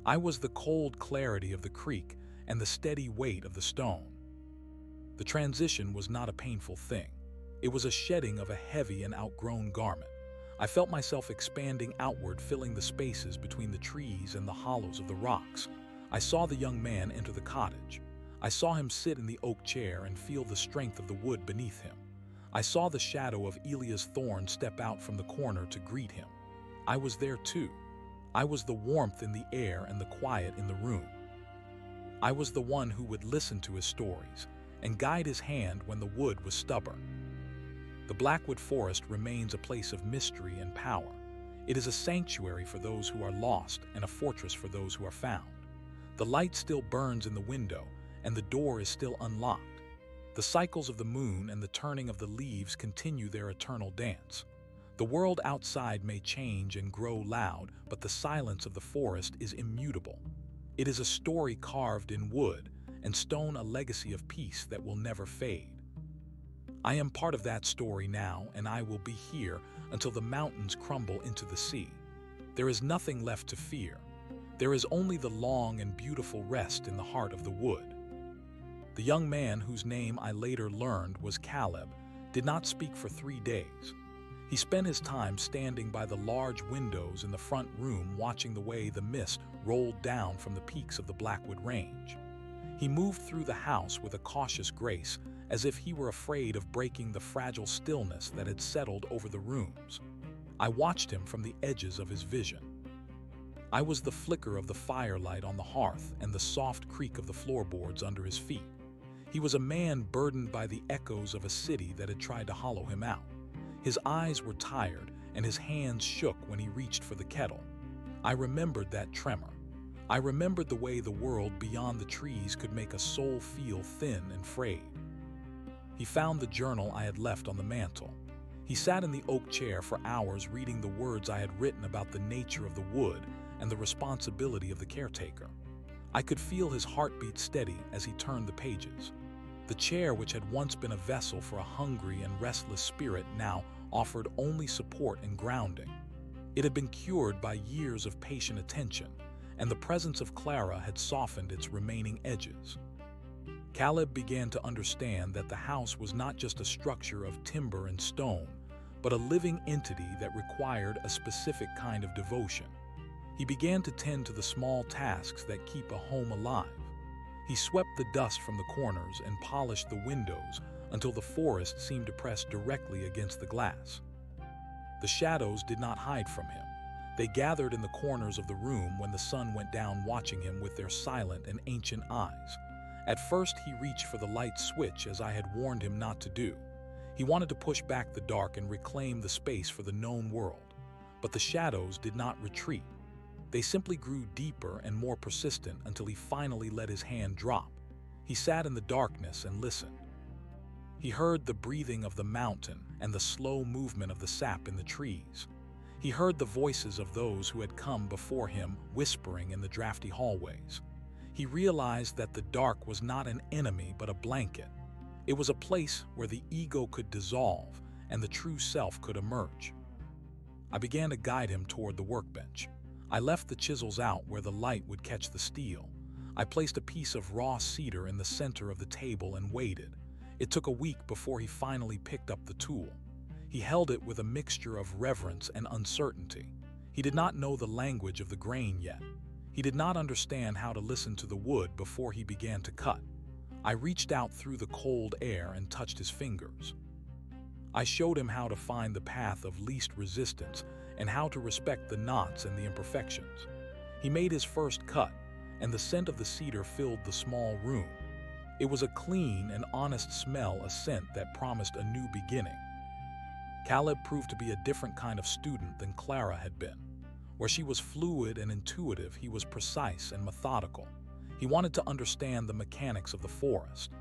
I was the cold clarity of the creek and the steady weight of the stone. The transition was not a painful thing. It was a shedding of a heavy and outgrown garment. I felt myself expanding outward, filling the spaces between the trees and the hollows of the rocks. I saw the young man enter the cottage. I saw him sit in the oak chair and feel the strength of the wood beneath him. I saw the shadow of Elia's thorn step out from the corner to greet him. I was there too. I was the warmth in the air and the quiet in the room. I was the one who would listen to his stories and guide his hand when the wood was stubborn. The Blackwood Forest remains a place of mystery and power. It is a sanctuary for those who are lost and a fortress for those who are found. The light still burns in the window, and the door is still unlocked. The cycles of the moon and the turning of the leaves continue their eternal dance. The world outside may change and grow loud, but the silence of the forest is immutable. It is a story carved in wood and stone, a legacy of peace that will never fade. I am part of that story now, and I will be here until the mountains crumble into the sea. There is nothing left to fear. There is only the long and beautiful rest in the heart of the wood. The young man, whose name I later learned was Caleb, did not speak for 3 days. He spent his time standing by the large windows in the front room, watching the way the mist rolled down from the peaks of the Blackwood Range. He moved through the house with a cautious grace, as if he were afraid of breaking the fragile stillness that had settled over the rooms. I watched him from the edges of his vision. I was the flicker of the firelight on the hearth and the soft creak of the floorboards under his feet. He was a man burdened by the echoes of a city that had tried to hollow him out. His eyes were tired, and his hands shook when he reached for the kettle. I remembered that tremor. I remembered the way the world beyond the trees could make a soul feel thin and frayed. He found the journal I had left on the mantel. He sat in the oak chair for hours, reading the words I had written about the nature of the wood and the responsibility of the caretaker. I could feel his heartbeat steady as he turned the pages. The chair, which had once been a vessel for a hungry and restless spirit, now offered only support and grounding. It had been cured by years of patient attention, and the presence of Clara had softened its remaining edges. Caleb began to understand that the house was not just a structure of timber and stone, but a living entity that required a specific kind of devotion. He began to tend to the small tasks that keep a home alive. He swept the dust from the corners and polished the windows until the forest seemed to press directly against the glass. The shadows did not hide from him. They gathered in the corners of the room when the sun went down, watching him with their silent and ancient eyes. At first, he reached for the light switch, as I had warned him not to do. He wanted to push back the dark and reclaim the space for the known world. But the shadows did not retreat. They simply grew deeper and more persistent until he finally let his hand drop. He sat in the darkness and listened. He heard the breathing of the mountain and the slow movement of the sap in the trees. He heard the voices of those who had come before him, whispering in the drafty hallways. He realized that the dark was not an enemy but a blanket. It was a place where the ego could dissolve and the true self could emerge. I began to guide him toward the workbench. I left the chisels out where the light would catch the steel. I placed a piece of raw cedar in the center of the table and waited. It took a week before he finally picked up the tool. He held it with a mixture of reverence and uncertainty. He did not know the language of the grain yet. He did not understand how to listen to the wood before he began to cut. I reached out through the cold air and touched his fingers. I showed him how to find the path of least resistance and how to respect the knots and the imperfections. He made his first cut, and the scent of the cedar filled the small room. It was a clean and honest smell, a scent that promised a new beginning. Caleb proved to be a different kind of student than Clara had been. Where she was fluid and intuitive, he was precise and methodical. He wanted to understand the mechanics of the forest.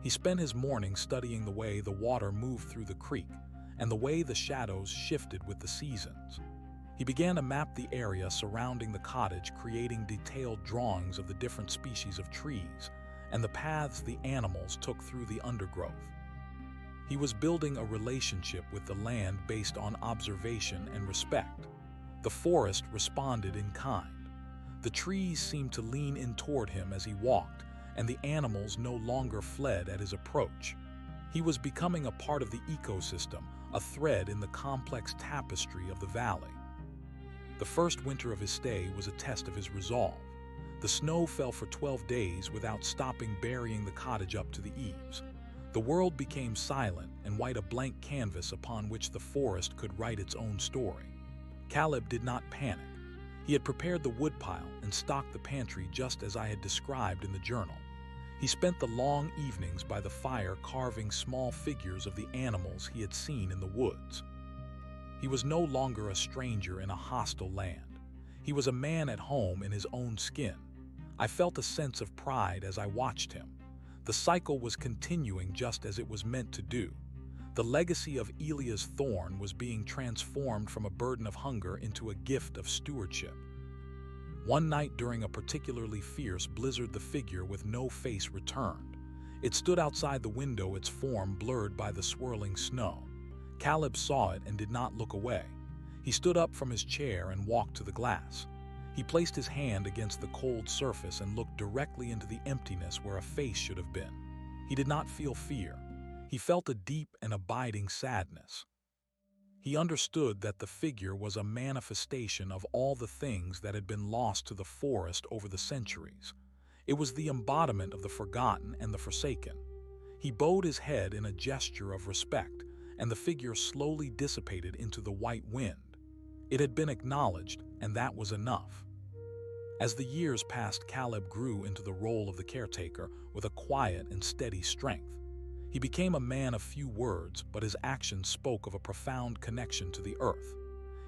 He spent his mornings studying the way the water moved through the creek and the way the shadows shifted with the seasons. He began to map the area surrounding the cottage, creating detailed drawings of the different species of trees and the paths the animals took through the undergrowth. He was building a relationship with the land based on observation and respect. The forest responded in kind. The trees seemed to lean in toward him as he walked, and the animals no longer fled at his approach. He was becoming a part of the ecosystem, a thread in the complex tapestry of the valley. The first winter of his stay was a test of his resolve. The snow fell for 12 days without stopping, burying the cottage up to the eaves. The world became silent and white, a blank canvas upon which the forest could write its own story. Caleb did not panic. He had prepared the woodpile and stocked the pantry just as I had described in the journal. He spent the long evenings by the fire carving small figures of the animals he had seen in the woods. He was no longer a stranger in a hostile land. He was a man at home in his own skin. I felt a sense of pride as I watched him. The cycle was continuing just as it was meant to do. The legacy of Elia's thorn was being transformed from a burden of hunger into a gift of stewardship. One night during a particularly fierce blizzard, the figure with no face returned. It stood outside the window, its form blurred by the swirling snow. Caleb saw it and did not look away. He stood up from his chair and walked to the glass. He placed his hand against the cold surface and looked directly into the emptiness where a face should have been. He did not feel fear. He felt a deep and abiding sadness. He understood that the figure was a manifestation of all the things that had been lost to the forest over the centuries. It was the embodiment of the forgotten and the forsaken. He bowed his head in a gesture of respect, and the figure slowly dissipated into the white wind. It had been acknowledged, and that was enough. As the years passed, Caleb grew into the role of the caretaker with a quiet and steady strength. He became a man of few words, but his actions spoke of a profound connection to the earth.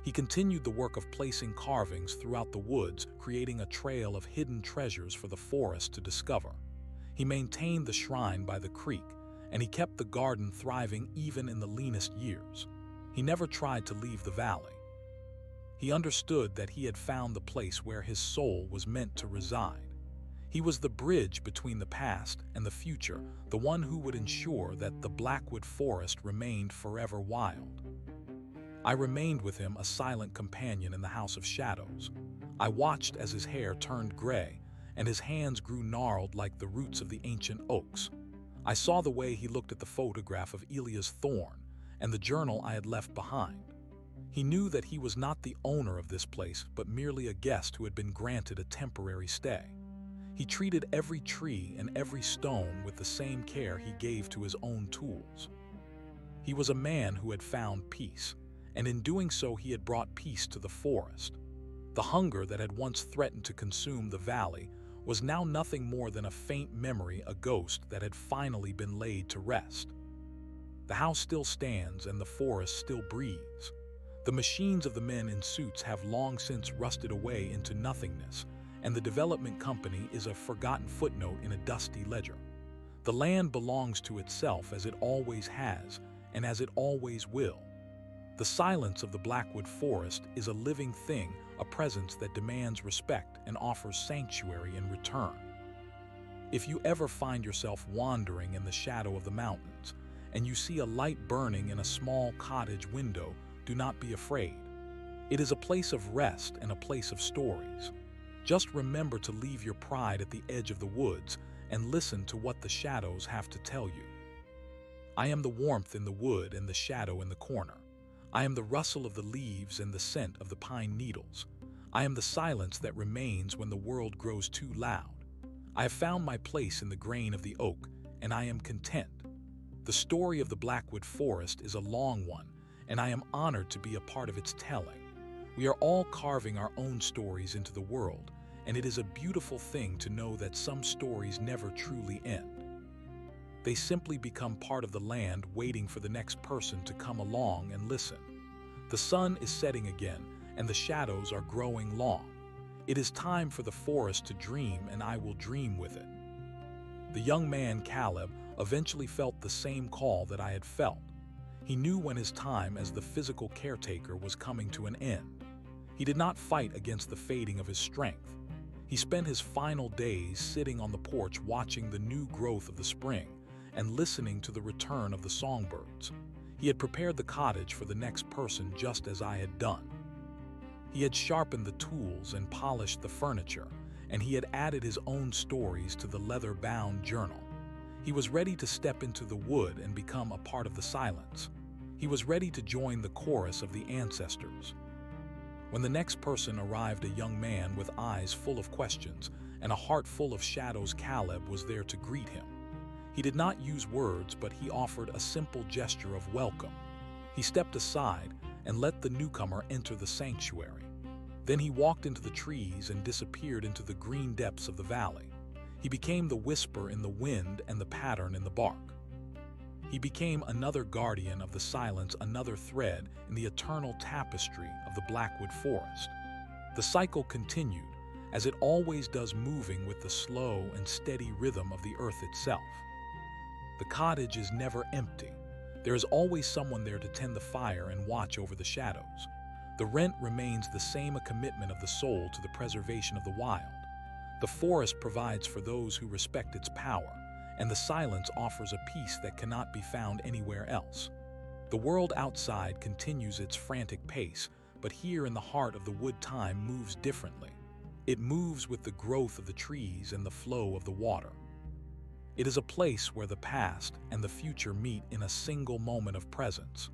He continued the work of placing carvings throughout the woods, creating a trail of hidden treasures for the forest to discover. He maintained the shrine by the creek, and he kept the garden thriving even in the leanest years. He never tried to leave the valley. He understood that he had found the place where his soul was meant to reside. He was the bridge between the past and the future, the one who would ensure that the Blackwood Forest remained forever wild. I remained with him, a silent companion in the House of Shadows. I watched as his hair turned gray and his hands grew gnarled like the roots of the ancient oaks. I saw the way he looked at the photograph of Elia's thorn and the journal I had left behind. He knew that he was not the owner of this place, but merely a guest who had been granted a temporary stay. He treated every tree and every stone with the same care he gave to his own tools. He was a man who had found peace, and in doing so he had brought peace to the forest. The hunger that had once threatened to consume the valley was now nothing more than a faint memory, a ghost that had finally been laid to rest. The house still stands and the forest still breathes. The machines of the men in suits have long since rusted away into nothingness, and the development company is a forgotten footnote in a dusty ledger. The land belongs to itself, as it always has and as it always will. The silence of the Blackwood Forest is a living thing, a presence that demands respect and offers sanctuary in return. If you ever find yourself wandering in the shadow of the mountains and you see a light burning in a small cottage window, do not be afraid. It is a place of rest and a place of stories. Just remember to leave your pride at the edge of the woods and listen to what the shadows have to tell you. I am the warmth in the wood and the shadow in the corner. I am the rustle of the leaves and the scent of the pine needles. I am the silence that remains when the world grows too loud. I have found my place in the grain of the oak, and I am content. The story of the Blackwood Forest is a long one, and I am honored to be a part of its telling. We are all carving our own stories into the world, and it is a beautiful thing to know that some stories never truly end. They simply become part of the land, waiting for the next person to come along and listen. The sun is setting again, and the shadows are growing long. It is time for the forest to dream, and I will dream with it. The young man, Caleb, eventually felt the same call that I had felt. He knew when his time as the physical caretaker was coming to an end. He did not fight against the fading of his strength. He spent his final days sitting on the porch watching the new growth of the spring and listening to the return of the songbirds. He had prepared the cottage for the next person just as I had done. He had sharpened the tools and polished the furniture, and he had added his own stories to the leather-bound journal. He was ready to step into the wood and become a part of the silence. He was ready to join the chorus of the ancestors. When the next person arrived, a young man with eyes full of questions and a heart full of shadows, Caleb was there to greet him. He did not use words, but he offered a simple gesture of welcome. He stepped aside and let the newcomer enter the sanctuary. Then he walked into the trees and disappeared into the green depths of the valley. He became the whisper in the wind and the pattern in the bark. He became another guardian of the silence, another thread in the eternal tapestry of the Blackwood Forest. The cycle continued, as it always does, moving with the slow and steady rhythm of the earth itself. The cottage is never empty. There is always someone there to tend the fire and watch over the shadows. The rent remains the same, a commitment of the soul to the preservation of the wild. The forest provides for those who respect its power, and the silence offers a peace that cannot be found anywhere else. The world outside continues its frantic pace, but here in the heart of the wood, time moves differently. It moves with the growth of the trees and the flow of the water. It is a place where the past and the future meet in a single moment of presence.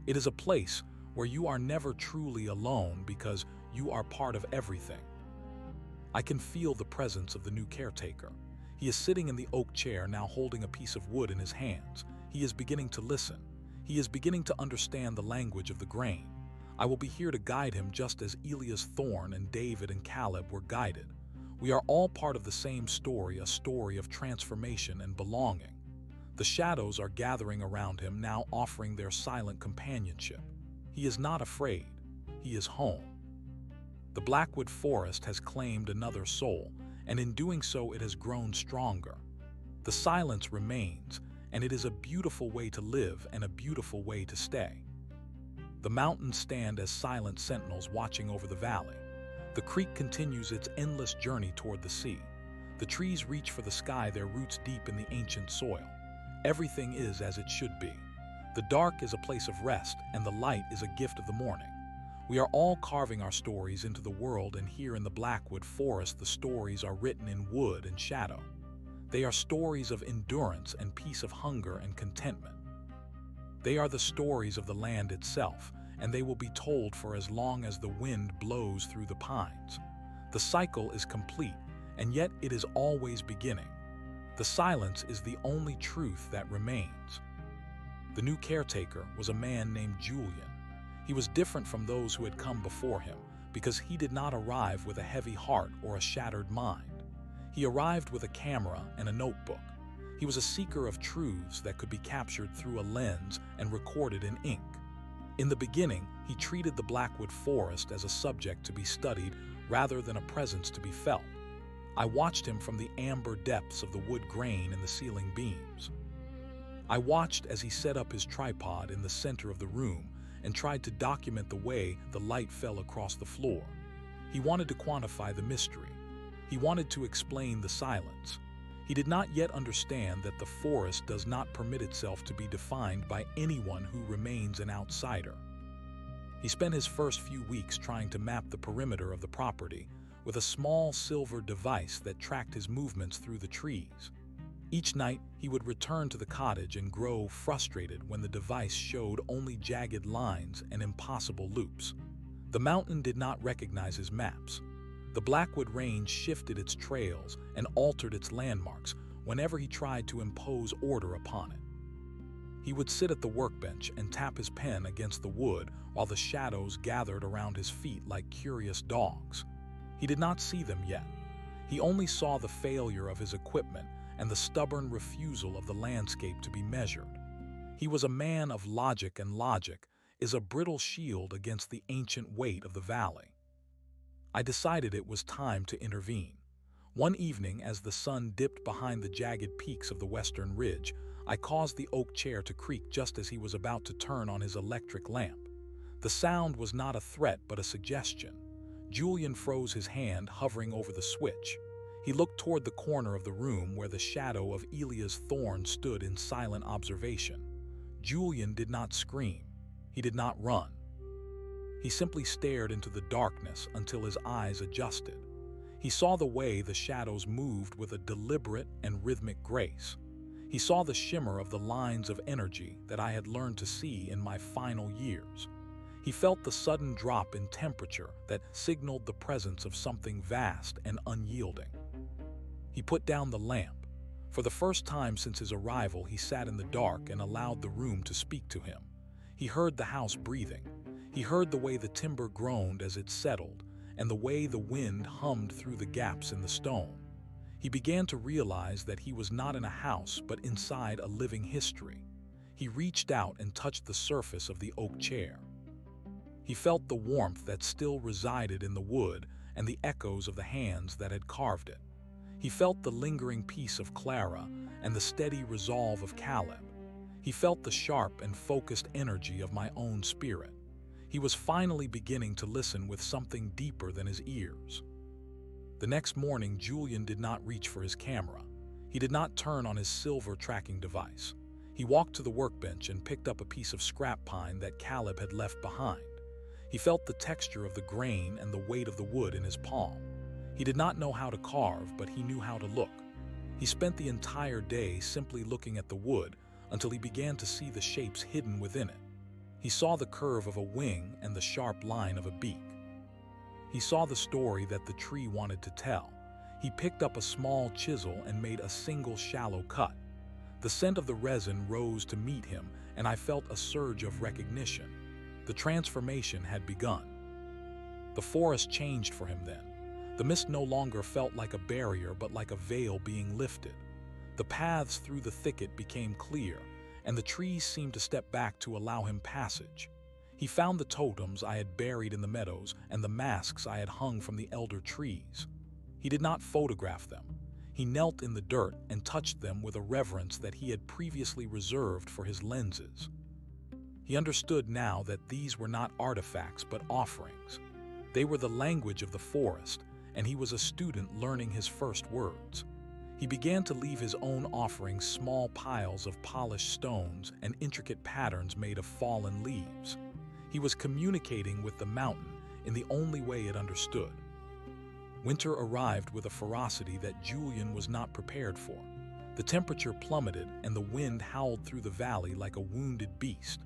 It is a place where you are never truly alone because you are part of everything. I can feel the presence of the new caretaker. He is sitting in the oak chair, now holding a piece of wood in his hands. He is beginning to listen. He is beginning to understand the language of the grain. I will be here to guide him just as Elias Thorne and David and Caleb were guided. We are all part of the same story, a story of transformation and belonging. The shadows are gathering around him, now offering their silent companionship. He is not afraid. He is home. The Blackwood Forest has claimed another soul, and in doing so it has grown stronger. The silence remains, and it is a beautiful way to live and a beautiful way to stay. The mountains stand as silent sentinels watching over the valley. The creek continues its endless journey toward the sea. The trees reach for the sky, their roots deep in the ancient soil. Everything is as it should be. The dark is a place of rest, and the light is a gift of the morning. We are all carving our stories into the world, and here in the Blackwood Forest, the stories are written in wood and shadow. They are stories of endurance and peace, of hunger and contentment. They are the stories of the land itself, and they will be told for as long as the wind blows through the pines. The cycle is complete, and yet it is always beginning. The silence is the only truth that remains. The new caretaker was a man named Julian. He was different from those who had come before him because he did not arrive with a heavy heart or a shattered mind. He arrived with a camera and a notebook. He was a seeker of truths that could be captured through a lens and recorded in ink. In the beginning, he treated the Blackwood Forest as a subject to be studied rather than a presence to be felt. I watched him from the amber depths of the wood grain in the ceiling beams. I watched as he set up his tripod in the center of the room and tried to document the way the light fell across the floor. He wanted to quantify the mystery. He wanted to explain the silence. He did not yet understand that the forest does not permit itself to be defined by anyone who remains an outsider. He spent his first few weeks trying to map the perimeter of the property with a small silver device that tracked his movements through the trees. Each night, he would return to the cottage and grow frustrated when the device showed only jagged lines and impossible loops. The mountain did not recognize his maps. The Blackwood Range shifted its trails and altered its landmarks, whenever he tried to impose order upon it. He would sit at the workbench and tap his pen against the wood while the shadows gathered around his feet like curious dogs. He did not see them yet. He only saw the failure of his equipment and the stubborn refusal of the landscape to be measured. He was a man of logic, and logic is a brittle shield against the ancient weight of the valley. I decided it was time to intervene. One evening, as the sun dipped behind the jagged peaks of the western ridge, I caused the oak chair to creak just as he was about to turn on his electric lamp. The sound was not a threat but a suggestion. Julian froze his hand, hovering over the switch. He looked toward the corner of the room where the shadow of Elia's thorn stood in silent observation. Julian did not scream. He did not run. He simply stared into the darkness until his eyes adjusted. He saw the way the shadows moved with a deliberate and rhythmic grace. He saw the shimmer of the lines of energy that I had learned to see in my final years. He felt the sudden drop in temperature that signaled the presence of something vast and unyielding. He put down the lamp. For the first time since his arrival, he sat in the dark and allowed the room to speak to him. He heard the house breathing. He heard the way the timber groaned as it settled, and the way the wind hummed through the gaps in the stone. He began to realize that he was not in a house but inside a living history. He reached out and touched the surface of the oak chair. He felt the warmth that still resided in the wood and the echoes of the hands that had carved it. He felt the lingering peace of Clara and the steady resolve of Caleb. He felt the sharp and focused energy of my own spirit. He was finally beginning to listen with something deeper than his ears. The next morning, Julian did not reach for his camera. He did not turn on his silver tracking device. He walked to the workbench and picked up a piece of scrap pine that Caleb had left behind. He felt the texture of the grain and the weight of the wood in his palm. He did not know how to carve, but he knew how to look. He spent the entire day simply looking at the wood until he began to see the shapes hidden within it. He saw the curve of a wing and the sharp line of a beak. He saw the story that the tree wanted to tell. He picked up a small chisel and made a single shallow cut. The scent of the resin rose to meet him, and I felt a surge of recognition. The transformation had begun. The forest changed for him then. The mist no longer felt like a barrier but like a veil being lifted. The paths through the thicket became clear, and the trees seemed to step back to allow him passage. He found the totems I had buried in the meadows and the masks I had hung from the elder trees. He did not photograph them. He knelt in the dirt and touched them with a reverence that he had previously reserved for his lenses. He understood now that these were not artifacts but offerings. They were the language of the forest, and he was a student learning his first words. He began to leave his own offerings small piles of polished stones and intricate patterns made of fallen leaves. He was communicating with the mountain in the only way it understood. Winter arrived with a ferocity that Julian was not prepared for. The temperature plummeted and the wind howled through the valley like a wounded beast.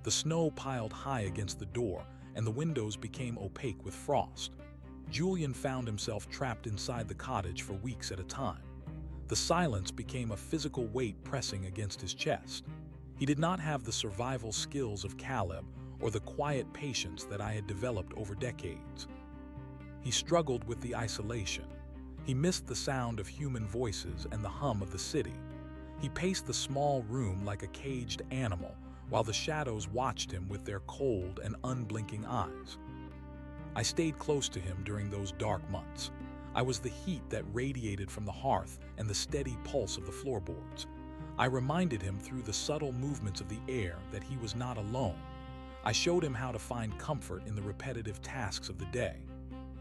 The snow piled high against the door and the windows became opaque with frost. Julian found himself trapped inside the cottage for weeks at a time. The silence became a physical weight pressing against his chest. He did not have the survival skills of Caleb or the quiet patience that I had developed over decades. He struggled with the isolation. He missed the sound of human voices and the hum of the city. He paced the small room like a caged animal, while the shadows watched him with their cold and unblinking eyes. I stayed close to him during those dark months. I was the heat that radiated from the hearth and the steady pulse of the floorboards. I reminded him through the subtle movements of the air that he was not alone. I showed him how to find comfort in the repetitive tasks of the day.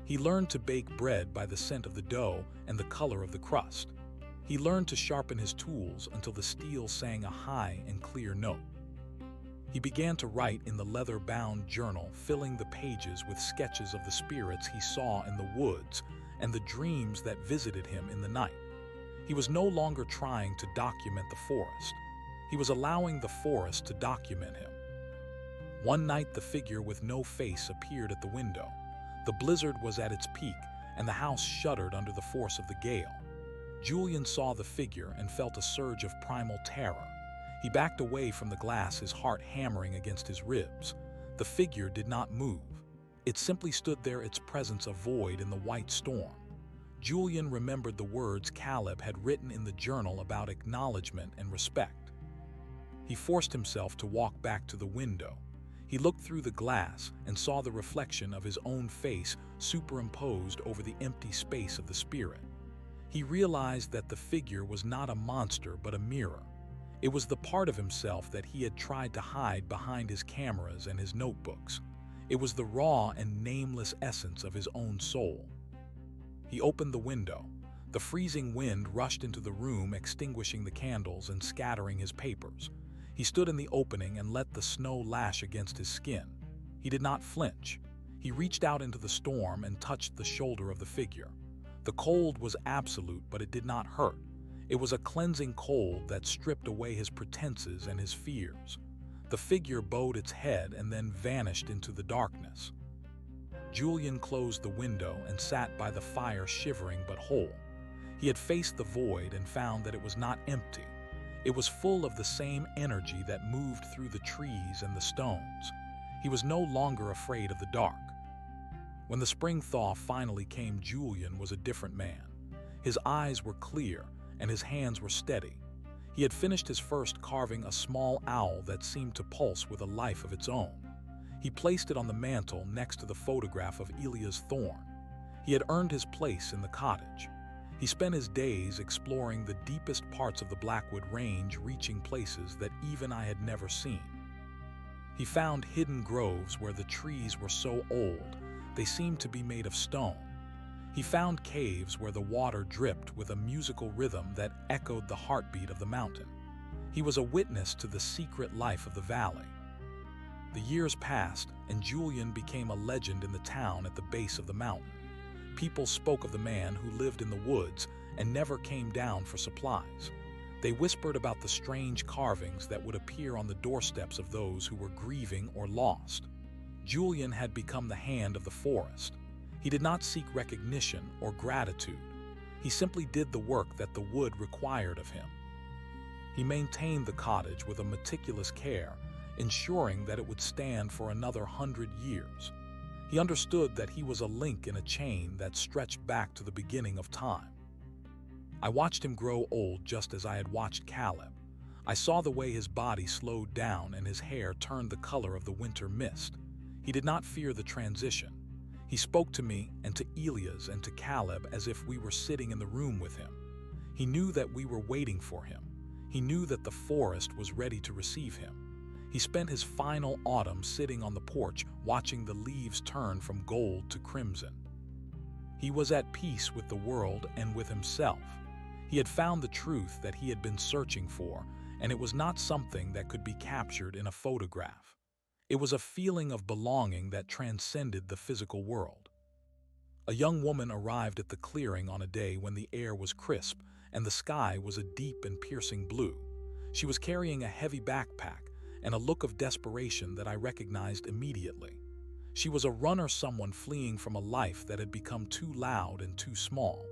He learned to bake bread by the scent of the dough and the color of the crust. He learned to sharpen his tools until the steel sang a high and clear note. He began to write in the leather-bound journal, filling the pages with sketches of the spirits he saw in the woods and the dreams that visited him in the night. He was no longer trying to document the forest. He was allowing the forest to document him. One night, the figure with no face appeared at the window. The blizzard was at its peak, and the house shuddered under the force of the gale. Julian saw the figure and felt a surge of primal terror. He backed away from the glass, his heart hammering against his ribs. The figure did not move. It simply stood there, its presence a void in the white storm. Julian remembered the words Caleb had written in the journal about acknowledgement and respect. He forced himself to walk back to the window. He looked through the glass and saw the reflection of his own face superimposed over the empty space of the spirit. He realized that the figure was not a monster but a mirror. It was the part of himself that he had tried to hide behind his cameras and his notebooks. It was the raw and nameless essence of his own soul. He opened the window. The freezing wind rushed into the room, extinguishing the candles and scattering his papers. He stood in the opening and let the snow lash against his skin. He did not flinch. He reached out into the storm and touched the shoulder of the figure. The cold was absolute, but it did not hurt. It was a cleansing cold that stripped away his pretenses and his fears. The figure bowed its head and then vanished into the darkness. Julian closed the window and sat by the fire, shivering but whole. He had faced the void and found that it was not empty. It was full of the same energy that moved through the trees and the stones. He was no longer afraid of the dark. When the spring thaw finally came, Julian was a different man. His eyes were clear and his hands were steady. He had finished his first carving, a small owl that seemed to pulse with a life of its own. He placed it on the mantel next to the photograph of Elia's thorn. He had earned his place in the cottage. He spent his days exploring the deepest parts of the Blackwood Range, reaching places that even I had never seen. He found hidden groves where the trees were so old they seemed to be made of stone. He found caves where the water dripped with a musical rhythm that echoed the heartbeat of the mountain. He was a witness to the secret life of the valley. The years passed, and Julian became a legend in the town at the base of the mountain. People spoke of the man who lived in the woods and never came down for supplies. They whispered about the strange carvings that would appear on the doorsteps of those who were grieving or lost. Julian had become the hand of the forest. He did not seek recognition or gratitude. He simply did the work that the wood required of him. He maintained the cottage with a meticulous care, ensuring that it would stand for another 100 years. He understood that he was a link in a chain that stretched back to the beginning of time. I watched him grow old just as I had watched Caleb. I saw the way his body slowed down and his hair turned the color of the winter mist. He did not fear the transition. He spoke to me and to Elias and to Caleb as if we were sitting in the room with him. He knew that we were waiting for him. He knew that the forest was ready to receive him. He spent his final autumn sitting on the porch, watching the leaves turn from gold to crimson. He was at peace with the world and with himself. He had found the truth that he had been searching for, and it was not something that could be captured in a photograph. It was a feeling of belonging that transcended the physical world. A young woman arrived at the clearing on a day when the air was crisp and the sky was a deep and piercing blue. She was carrying a heavy backpack and a look of desperation that I recognized immediately. She was a runner, someone fleeing from a life that had become too loud and too small.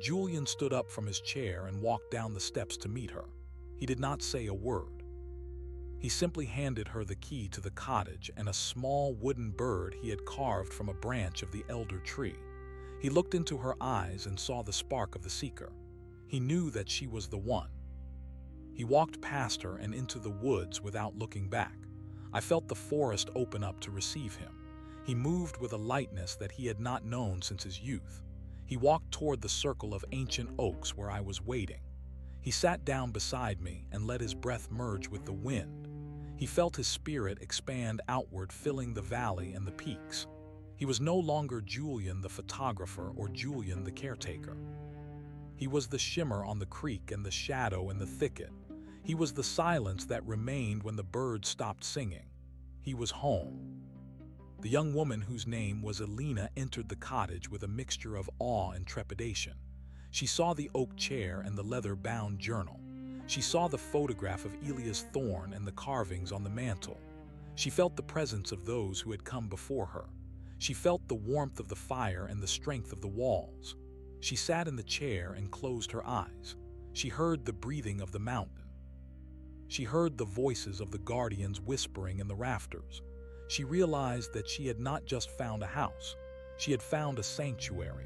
Julian stood up from his chair and walked down the steps to meet her. He did not say a word. He simply handed her the key to the cottage and a small wooden bird he had carved from a branch of the elder tree. He looked into her eyes and saw the spark of the seeker. He knew that she was the one. He walked past her and into the woods without looking back. I felt the forest open up to receive him. He moved with a lightness that he had not known since his youth. He walked toward the circle of ancient oaks where I was waiting. He sat down beside me and let his breath merge with the wind. He felt his spirit expand outward, filling the valley and the peaks. He was no longer Julian the photographer or Julian the caretaker. He was the shimmer on the creek and the shadow in the thicket. He was the silence that remained when the birds stopped singing. He was home. The young woman whose name was Elena entered the cottage with a mixture of awe and trepidation. She saw the oak chair and the leather-bound journal. She saw the photograph of Elia's thorn and the carvings on the mantel. She felt the presence of those who had come before her. She felt the warmth of the fire and the strength of the walls. She sat in the chair and closed her eyes. She heard the breathing of the mountain. She heard the voices of the guardians whispering in the rafters. She realized that she had not just found a house, she had found a sanctuary.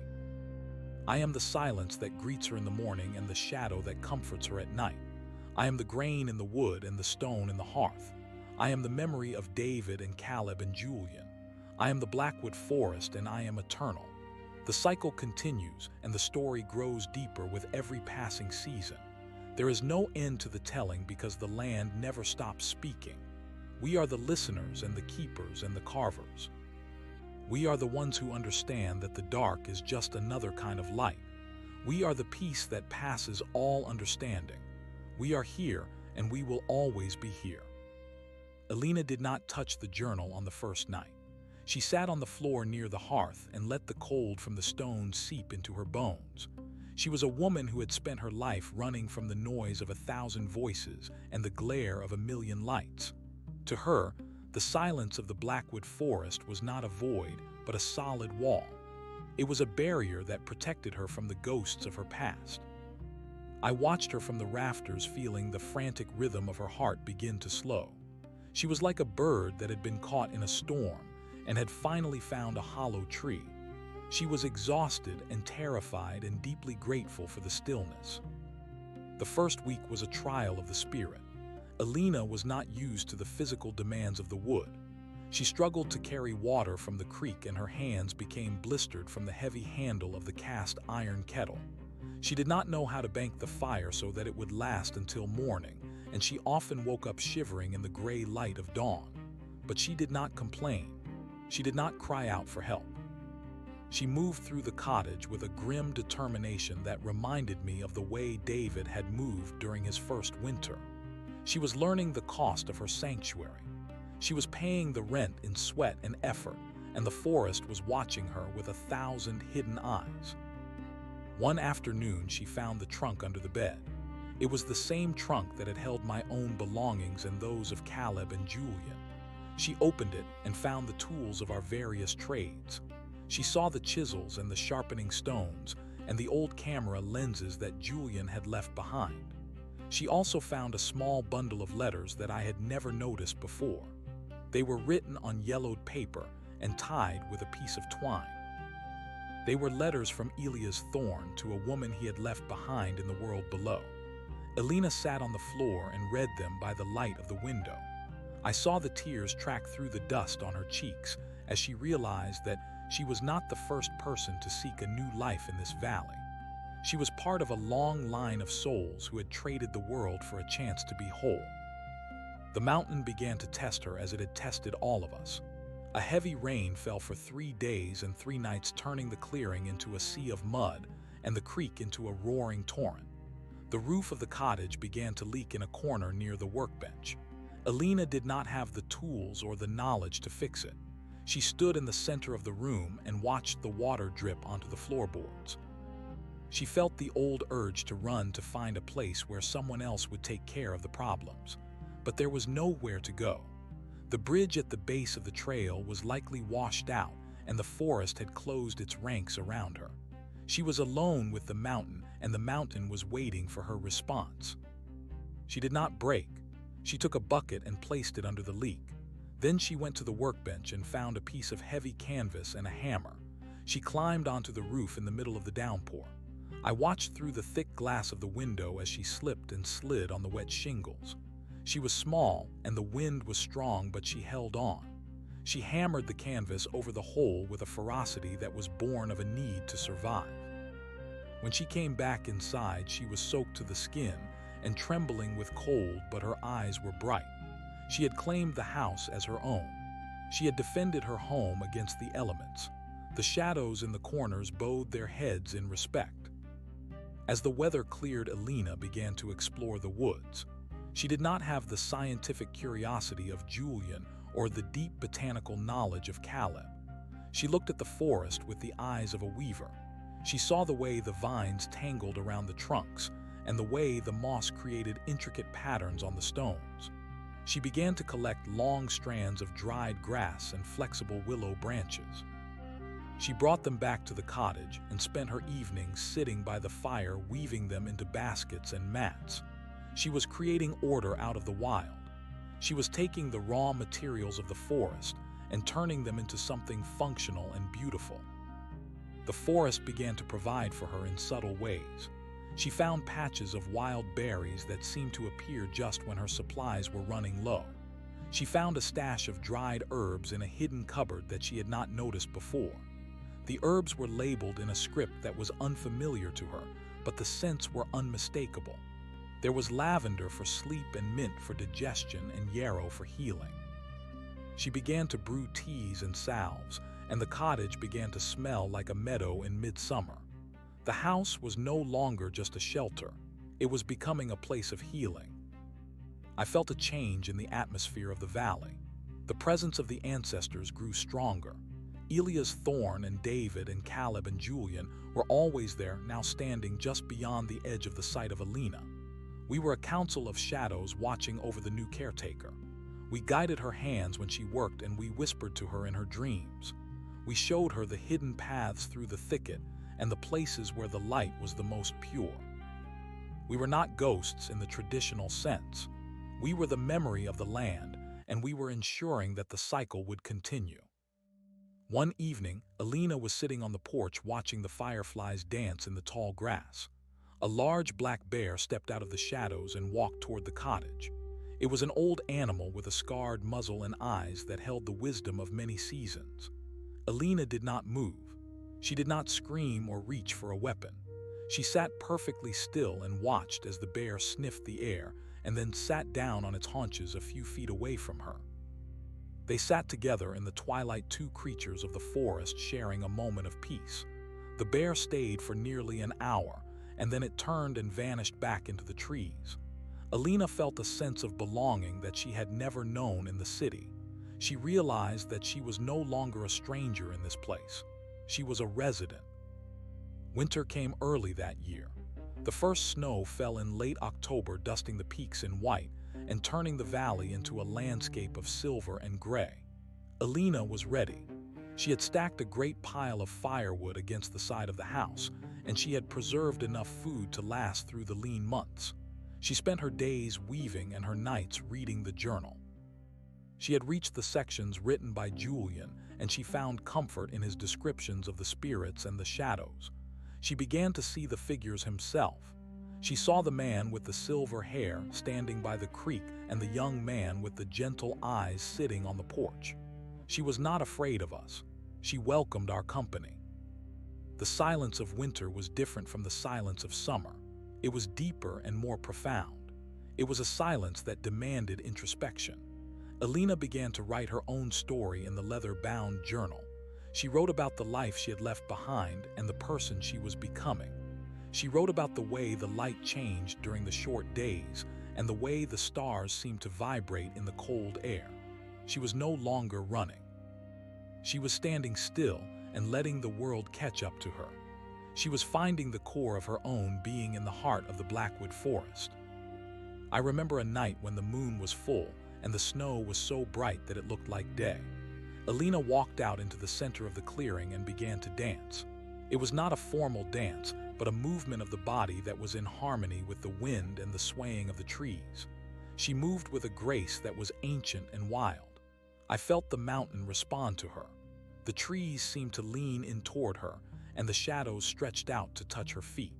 I am the silence that greets her in the morning and the shadow that comforts her at night. I am the grain in the wood and the stone in the hearth. I am the memory of David and Caleb and Julian. I am the Blackwood Forest and I am eternal. The cycle continues and the story grows deeper with every passing season. There is no end to the telling because the land never stops speaking. We are the listeners and the keepers and the carvers. We are the ones who understand that the dark is just another kind of light. We are the peace that passes all understanding. We are here and we will always be here. Alina did not touch the journal on the first night. She sat on the floor near the hearth and let the cold from the stones seep into her bones. She was a woman who had spent her life running from the noise of 1,000 voices and the glare of 1,000,000 lights. To her, the silence of the Blackwood Forest was not a void, but a solid wall. It was a barrier that protected her from the ghosts of her past. I watched her from the rafters, feeling the frantic rhythm of her heart begin to slow. She was like a bird that had been caught in a storm and had finally found a hollow tree. She was exhausted and terrified and deeply grateful for the stillness. The first week was a trial of the spirit. Alina was not used to the physical demands of the wood. She struggled to carry water from the creek and her hands became blistered from the heavy handle of the cast iron kettle. She did not know how to bank the fire so that it would last until morning, and she often woke up shivering in the gray light of dawn. But she did not complain. She did not cry out for help. She moved through the cottage with a grim determination that reminded me of the way David had moved during his first winter. She was learning the cost of her sanctuary. She was paying the rent in sweat and effort, and the forest was watching her with 1,000 hidden eyes. One afternoon, she found the trunk under the bed. It was the same trunk that had held my own belongings and those of Caleb and Julian. She opened it and found the tools of our various trades. She saw the chisels and the sharpening stones and the old camera lenses that Julian had left behind. She also found a small bundle of letters that I had never noticed before. They were written on yellowed paper and tied with a piece of twine. They were letters from Elias Thorne to a woman he had left behind in the world below. Alina sat on the floor and read them by the light of the window. I saw the tears track through the dust on her cheeks as she realized that she was not the first person to seek a new life in this valley. She was part of a long line of souls who had traded the world for a chance to be whole. The mountain began to test her as it had tested all of us. A heavy rain fell for 3 days and 3 nights, turning the clearing into a sea of mud and the creek into a roaring torrent. The roof of the cottage began to leak in a corner near the workbench. Alina did not have the tools or the knowledge to fix it. She stood in the center of the room and watched the water drip onto the floorboards. She felt the old urge to run to find a place where someone else would take care of the problems. But there was nowhere to go. The bridge at the base of the trail was likely washed out, and the forest had closed its ranks around her. She was alone with the mountain, and the mountain was waiting for her response. She did not break. She took a bucket and placed it under the leak. Then she went to the workbench and found a piece of heavy canvas and a hammer. She climbed onto the roof in the middle of the downpour. I watched through the thick glass of the window as she slipped and slid on the wet shingles. She was small and the wind was strong, but she held on. She hammered the canvas over the hole with a ferocity that was born of a need to survive. When she came back inside, she was soaked to the skin and trembling with cold, but her eyes were bright. She had claimed the house as her own. She had defended her home against the elements. The shadows in the corners bowed their heads in respect. As the weather cleared, Alina began to explore the woods. She did not have the scientific curiosity of Julian or the deep botanical knowledge of Caleb. She looked at the forest with the eyes of a weaver. She saw the way the vines tangled around the trunks and the way the moss created intricate patterns on the stones. She began to collect long strands of dried grass and flexible willow branches. She brought them back to the cottage and spent her evenings sitting by the fire weaving them into baskets and mats. She was creating order out of the wild. She was taking the raw materials of the forest and turning them into something functional and beautiful. The forest began to provide for her in subtle ways. She found patches of wild berries that seemed to appear just when her supplies were running low. She found a stash of dried herbs in a hidden cupboard that she had not noticed before. The herbs were labeled in a script that was unfamiliar to her, but the scents were unmistakable. There was lavender for sleep and mint for digestion and yarrow for healing. She began to brew teas and salves, and the cottage began to smell like a meadow in midsummer. The house was no longer just a shelter. It was becoming a place of healing. I felt a change in the atmosphere of the valley. The presence of the ancestors grew stronger. Elia's Thorn and David and Caleb and Julian were always there, now standing just beyond the edge of the sight of Alina. We were a council of shadows watching over the new caretaker. We guided her hands when she worked, and we whispered to her in her dreams. We showed her the hidden paths through the thicket and the places where the light was the most pure. We were not ghosts in the traditional sense. We were the memory of the land, and we were ensuring that the cycle would continue. One evening, Alina was sitting on the porch watching the fireflies dance in the tall grass. A large black bear stepped out of the shadows and walked toward the cottage. It was an old animal with a scarred muzzle and eyes that held the wisdom of many seasons. Alina did not move. She did not scream or reach for a weapon. She sat perfectly still and watched as the bear sniffed the air and then sat down on its haunches a few feet away from her. They sat together in the twilight, two creatures of the forest sharing a moment of peace. The bear stayed for nearly an hour, and then it turned and vanished back into the trees. Alina felt a sense of belonging that she had never known in the city. She realized that she was no longer a stranger in this place. She was a resident. Winter came early that year. The first snow fell in late October, dusting the peaks in white and turning the valley into a landscape of silver and gray. Alina was ready. She had stacked a great pile of firewood against the side of the house, and she had preserved enough food to last through the lean months. She spent her days weaving and her nights reading the journal. She had reached the sections written by Julian, and she found comfort in his descriptions of the spirits and the shadows. She began to see the figures himself. She saw the man with the silver hair standing by the creek and the young man with the gentle eyes sitting on the porch. She was not afraid of us. She welcomed our company. The silence of winter was different from the silence of summer. It was deeper and more profound. It was a silence that demanded introspection. Alina began to write her own story in the leather-bound journal. She wrote about the life she had left behind and the person she was becoming. She wrote about the way the light changed during the short days and the way the stars seemed to vibrate in the cold air. She was no longer running. She was standing still and letting the world catch up to her. She was finding the core of her own being in the heart of the Blackwood Forest. I remember a night when the moon was full and the snow was so bright that it looked like day. Alina walked out into the center of the clearing and began to dance. It was not a formal dance, but a movement of the body that was in harmony with the wind and the swaying of the trees. She moved with a grace that was ancient and wild. I felt the mountain respond to her. The trees seemed to lean in toward her, and the shadows stretched out to touch her feet.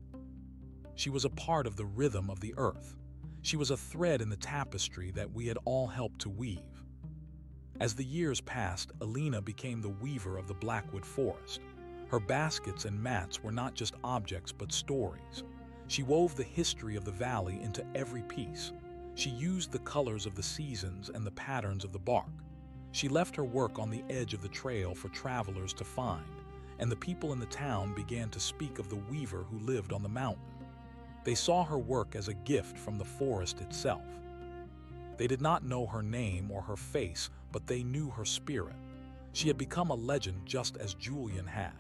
She was a part of the rhythm of the earth. She was a thread in the tapestry that we had all helped to weave. As the years passed, Alina became the weaver of the Blackwood Forest. Her baskets and mats were not just objects but stories. She wove the history of the valley into every piece. She used the colors of the seasons and the patterns of the bark. She left her work on the edge of the trail for travelers to find, and the people in the town began to speak of the weaver who lived on the mountain. They saw her work as a gift from the forest itself. They did not know her name or her face, but they knew her spirit. She had become a legend just as Julian had.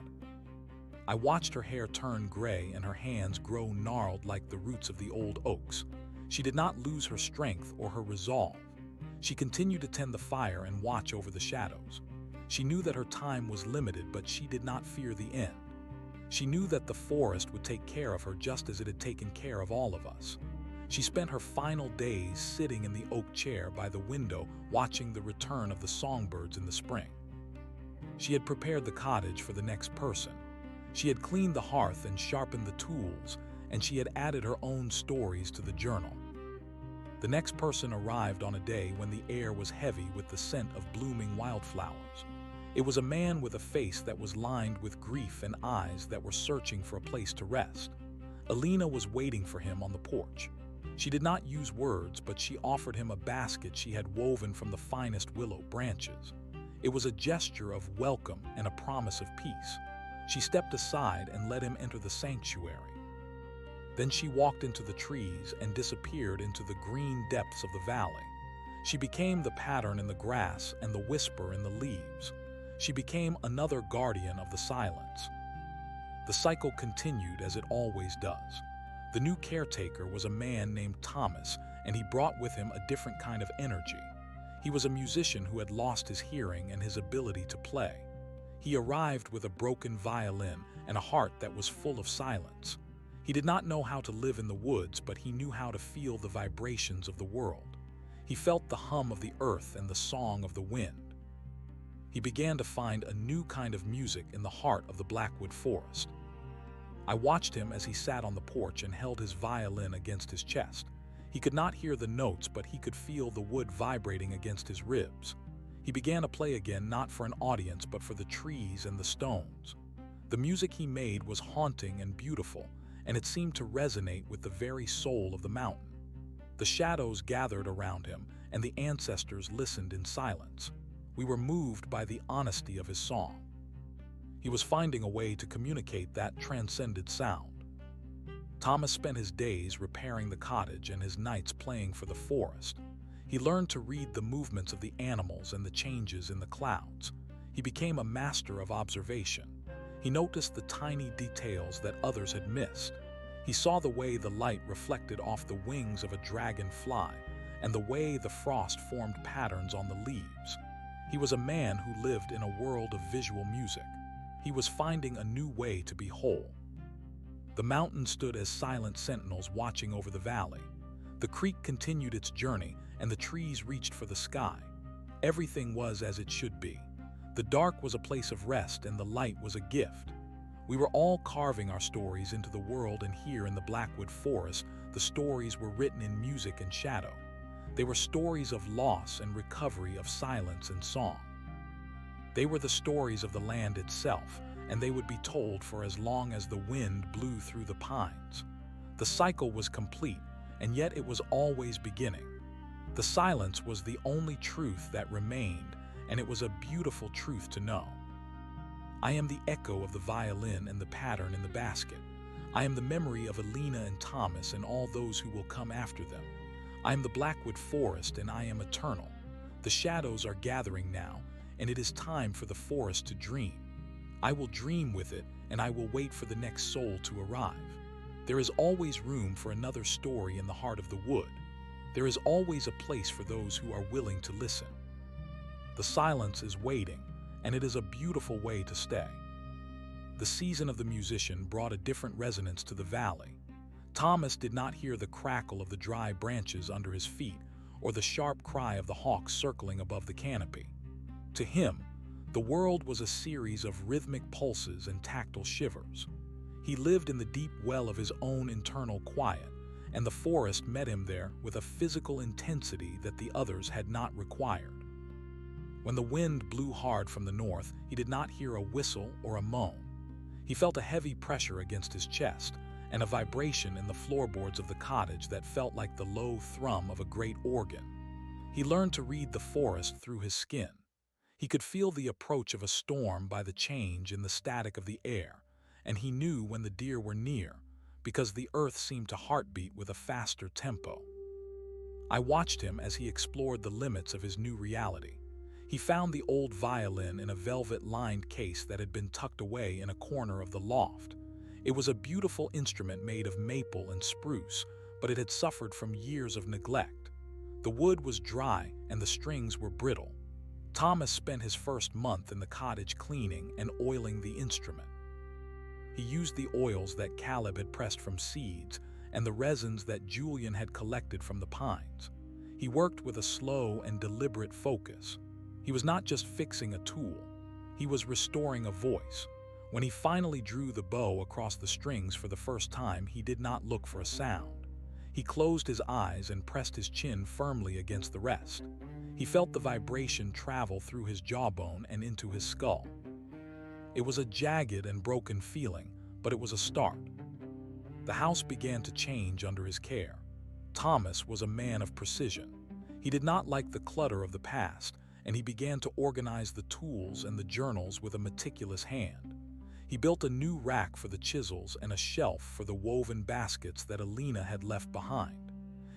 I watched her hair turn gray and her hands grow gnarled like the roots of the old oaks. She did not lose her strength or her resolve. She continued to tend the fire and watch over the shadows. She knew that her time was limited, but she did not fear the end. She knew that the forest would take care of her just as it had taken care of all of us. She spent her final days sitting in the oak chair by the window, watching the return of the songbirds in the spring. She had prepared the cottage for the next person. She had cleaned the hearth and sharpened the tools, and she had added her own stories to the journal. The next person arrived on a day when the air was heavy with the scent of blooming wildflowers. It was a man with a face that was lined with grief and eyes that were searching for a place to rest. Alina was waiting for him on the porch. She did not use words, but she offered him a basket she had woven from the finest willow branches. It was a gesture of welcome and a promise of peace. She stepped aside and let him enter the sanctuary. Then she walked into the trees and disappeared into the green depths of the valley. She became the pattern in the grass and the whisper in the leaves. She became another guardian of the silence. The cycle continued as it always does. The new caretaker was a man named Thomas, and he brought with him a different kind of energy. He was a musician who had lost his hearing and his ability to play. He arrived with a broken violin and a heart that was full of silence. He did not know how to live in the woods, but he knew how to feel the vibrations of the world. He felt the hum of the earth and the song of the wind. He began to find a new kind of music in the heart of the Blackwood forest. I watched him as he sat on the porch and held his violin against his chest. He could not hear the notes, but he could feel the wood vibrating against his ribs. He began to play again, not for an audience, but for the trees and the stones. The music he made was haunting and beautiful, and it seemed to resonate with the very soul of the mountain. The shadows gathered around him, and the ancestors listened in silence. We were moved by the honesty of his song. He was finding a way to communicate that transcended sound. Thomas spent his days repairing the cottage and his nights playing for the forest. He learned to read the movements of the animals and the changes in the clouds. He became a master of observation. He noticed the tiny details that others had missed. He saw the way the light reflected off the wings of a dragonfly and the way the frost formed patterns on the leaves. He was a man who lived in a world of visual music. He was finding a new way to be whole. The mountains stood as silent sentinels watching over the valley. The creek continued its journey, and the trees reached for the sky. Everything was as it should be. The dark was a place of rest, and the light was a gift. We were all carving our stories into the world, and here in the Blackwood forest, the stories were written in music and shadow. They were stories of loss and recovery, of silence and song. They were the stories of the land itself, and they would be told for as long as the wind blew through the pines. The cycle was complete, and yet it was always beginning. The silence was the only truth that remained, and it was a beautiful truth to know. I am the echo of the violin and the pattern in the basket. I am the memory of Alina and Thomas and all those who will come after them. I am the Blackwood forest, and I am eternal. The shadows are gathering now, and it is time for the forest to dream. I will dream with it, and I will wait for the next soul to arrive. There is always room for another story in the heart of the wood. There is always a place for those who are willing to listen. The silence is waiting, and it is a beautiful way to stay. The season of the musician brought a different resonance to the valley. Thomas did not hear the crackle of the dry branches under his feet or the sharp cry of the hawk circling above the canopy. To him, the world was a series of rhythmic pulses and tactile shivers. He lived in the deep well of his own internal quiet, and the forest met him there with a physical intensity that the others had not required. When the wind blew hard from the north, he did not hear a whistle or a moan. He felt a heavy pressure against his chest and a vibration in the floorboards of the cottage that felt like the low thrum of a great organ. He learned to read the forest through his skin. He could feel the approach of a storm by the change in the static of the air, and he knew when the deer were near, because the earth seemed to heartbeat with a faster tempo. I watched him as he explored the limits of his new reality. He found the old violin in a velvet-lined case that had been tucked away in a corner of the loft. It was a beautiful instrument made of maple and spruce, but it had suffered from years of neglect. The wood was dry and the strings were brittle. Thomas spent his first month in the cottage cleaning and oiling the instrument. He used the oils that Caleb had pressed from seeds and the resins that Julian had collected from the pines. He worked with a slow and deliberate focus. He was not just fixing a tool, he was restoring a voice. When he finally drew the bow across the strings for the first time, he did not look for a sound. He closed his eyes and pressed his chin firmly against the rest. He felt the vibration travel through his jawbone and into his skull. It was a jagged and broken feeling, but it was a start. The house began to change under his care. Thomas was a man of precision. He did not like the clutter of the past, and he began to organize the tools and the journals with a meticulous hand. He built a new rack for the chisels and a shelf for the woven baskets that Alina had left behind.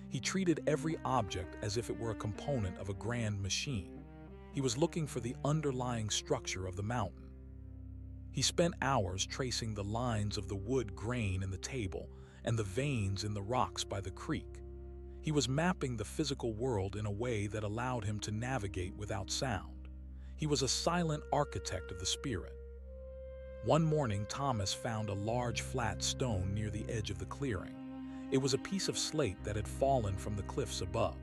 He treated every object as if it were a component of a grand machine. He was looking for the underlying structure of the mountain. He spent hours tracing the lines of the wood grain in the table and the veins in the rocks by the creek. He was mapping the physical world in a way that allowed him to navigate without sound. He was a silent architect of the spirit. One morning, Thomas found a large flat stone near the edge of the clearing. It was a piece of slate that had fallen from the cliffs above.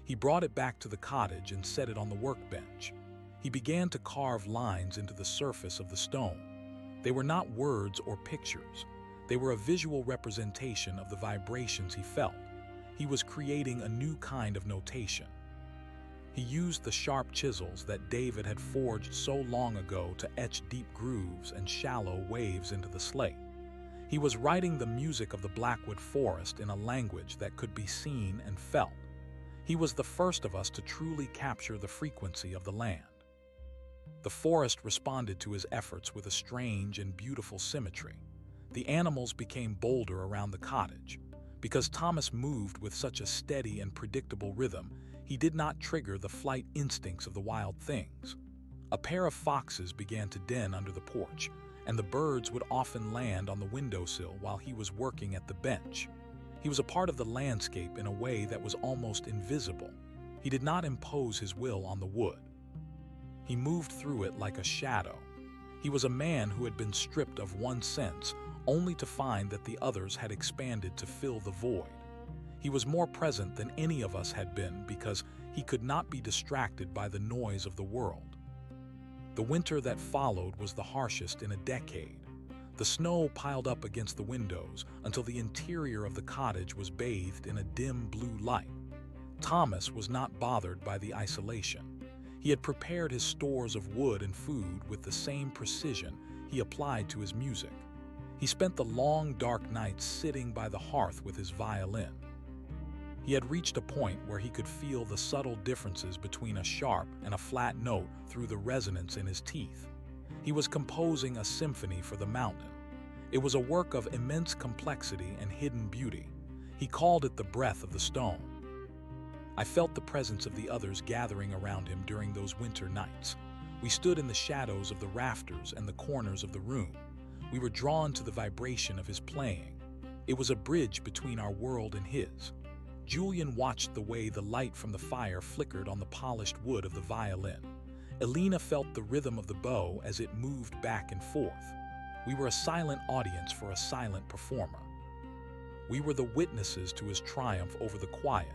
He brought it back to the cottage and set it on the workbench. He began to carve lines into the surface of the stone. They were not words or pictures. They were a visual representation of the vibrations he felt. He was creating a new kind of notation. He used the sharp chisels that David had forged so long ago to etch deep grooves and shallow waves into the slate. He was writing the music of the Blackwood Forest in a language that could be seen and felt. He was the first of us to truly capture the frequency of the land. The forest responded to his efforts with a strange and beautiful symmetry. The animals became bolder around the cottage. Because Thomas moved with such a steady and predictable rhythm, he did not trigger the flight instincts of the wild things. A pair of foxes began to den under the porch, and the birds would often land on the windowsill while he was working at the bench. He was a part of the landscape in a way that was almost invisible. He did not impose his will on the wood. He moved through it like a shadow. He was a man who had been stripped of one sense, only to find that the others had expanded to fill the void. He was more present than any of us had been because he could not be distracted by the noise of the world. The winter that followed was the harshest in a decade. The snow piled up against the windows until the interior of the cottage was bathed in a dim blue light. Thomas was not bothered by the isolation. He had prepared his stores of wood and food with the same precision he applied to his music. He spent the long, dark nights sitting by the hearth with his violin. He had reached a point where he could feel the subtle differences between a sharp and a flat note through the resonance in his teeth. He was composing a symphony for the mountain. It was a work of immense complexity and hidden beauty. He called it the breath of the stone. I felt the presence of the others gathering around him during those winter nights. We stood in the shadows of the rafters and the corners of the room. We were drawn to the vibration of his playing. It was a bridge between our world and his. Julian watched the way the light from the fire flickered on the polished wood of the violin. Alina felt the rhythm of the bow as it moved back and forth. We were a silent audience for a silent performer. We were the witnesses to his triumph over the quiet.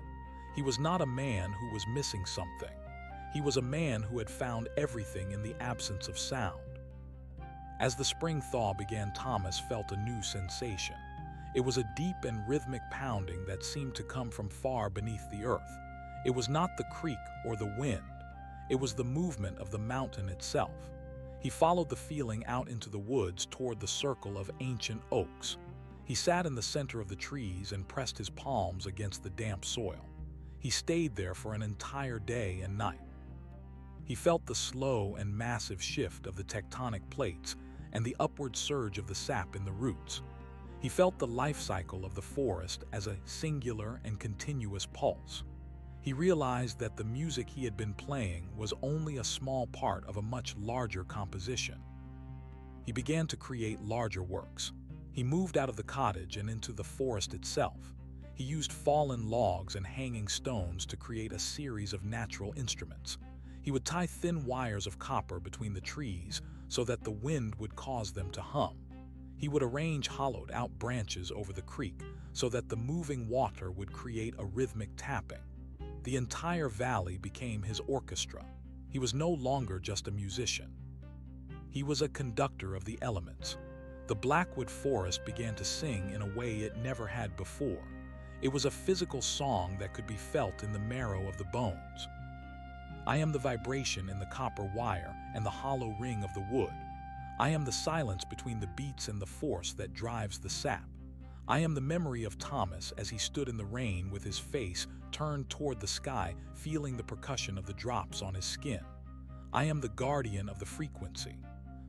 He was not a man who was missing something. He was a man who had found everything in the absence of sound. As the spring thaw began, Thomas felt a new sensation. It was a deep and rhythmic pounding that seemed to come from far beneath the earth. It was not the creak or the wind. It was the movement of the mountain itself. He followed the feeling out into the woods toward the circle of ancient oaks. He sat in the center of the trees and pressed his palms against the damp soil. He stayed there for an entire day and night. He felt the slow and massive shift of the tectonic plates and the upward surge of the sap in the roots. He felt the life cycle of the forest as a singular and continuous pulse. He realized that the music he had been playing was only a small part of a much larger composition. He began to create larger works. He moved out of the cottage and into the forest itself. He used fallen logs and hanging stones to create a series of natural instruments. He would tie thin wires of copper between the trees so that the wind would cause them to hum. He would arrange hollowed-out branches over the creek so that the moving water would create a rhythmic tapping. The entire valley became his orchestra. He was no longer just a musician. He was a conductor of the elements. The Blackwood Forest began to sing in a way it never had before. It was a physical song that could be felt in the marrow of the bones. I am the vibration in the copper wire and the hollow ring of the wood. I am the silence between the beats and the force that drives the sap. I am the memory of Thomas as he stood in the rain with his face turned toward the sky, feeling the percussion of the drops on his skin. I am the guardian of the frequency.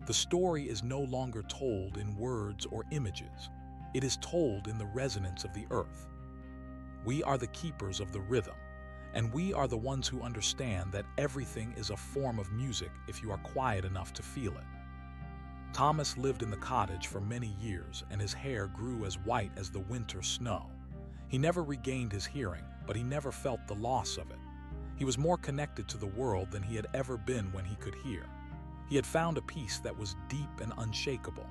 The story is no longer told in words or images. It is told in the resonance of the earth. We are the keepers of the rhythm, and we are the ones who understand that everything is a form of music if you are quiet enough to feel it. Thomas lived in the cottage for many years, and his hair grew as white as the winter snow. He never regained his hearing, but he never felt the loss of it. He was more connected to the world than he had ever been when he could hear. He had found a peace that was deep and unshakable.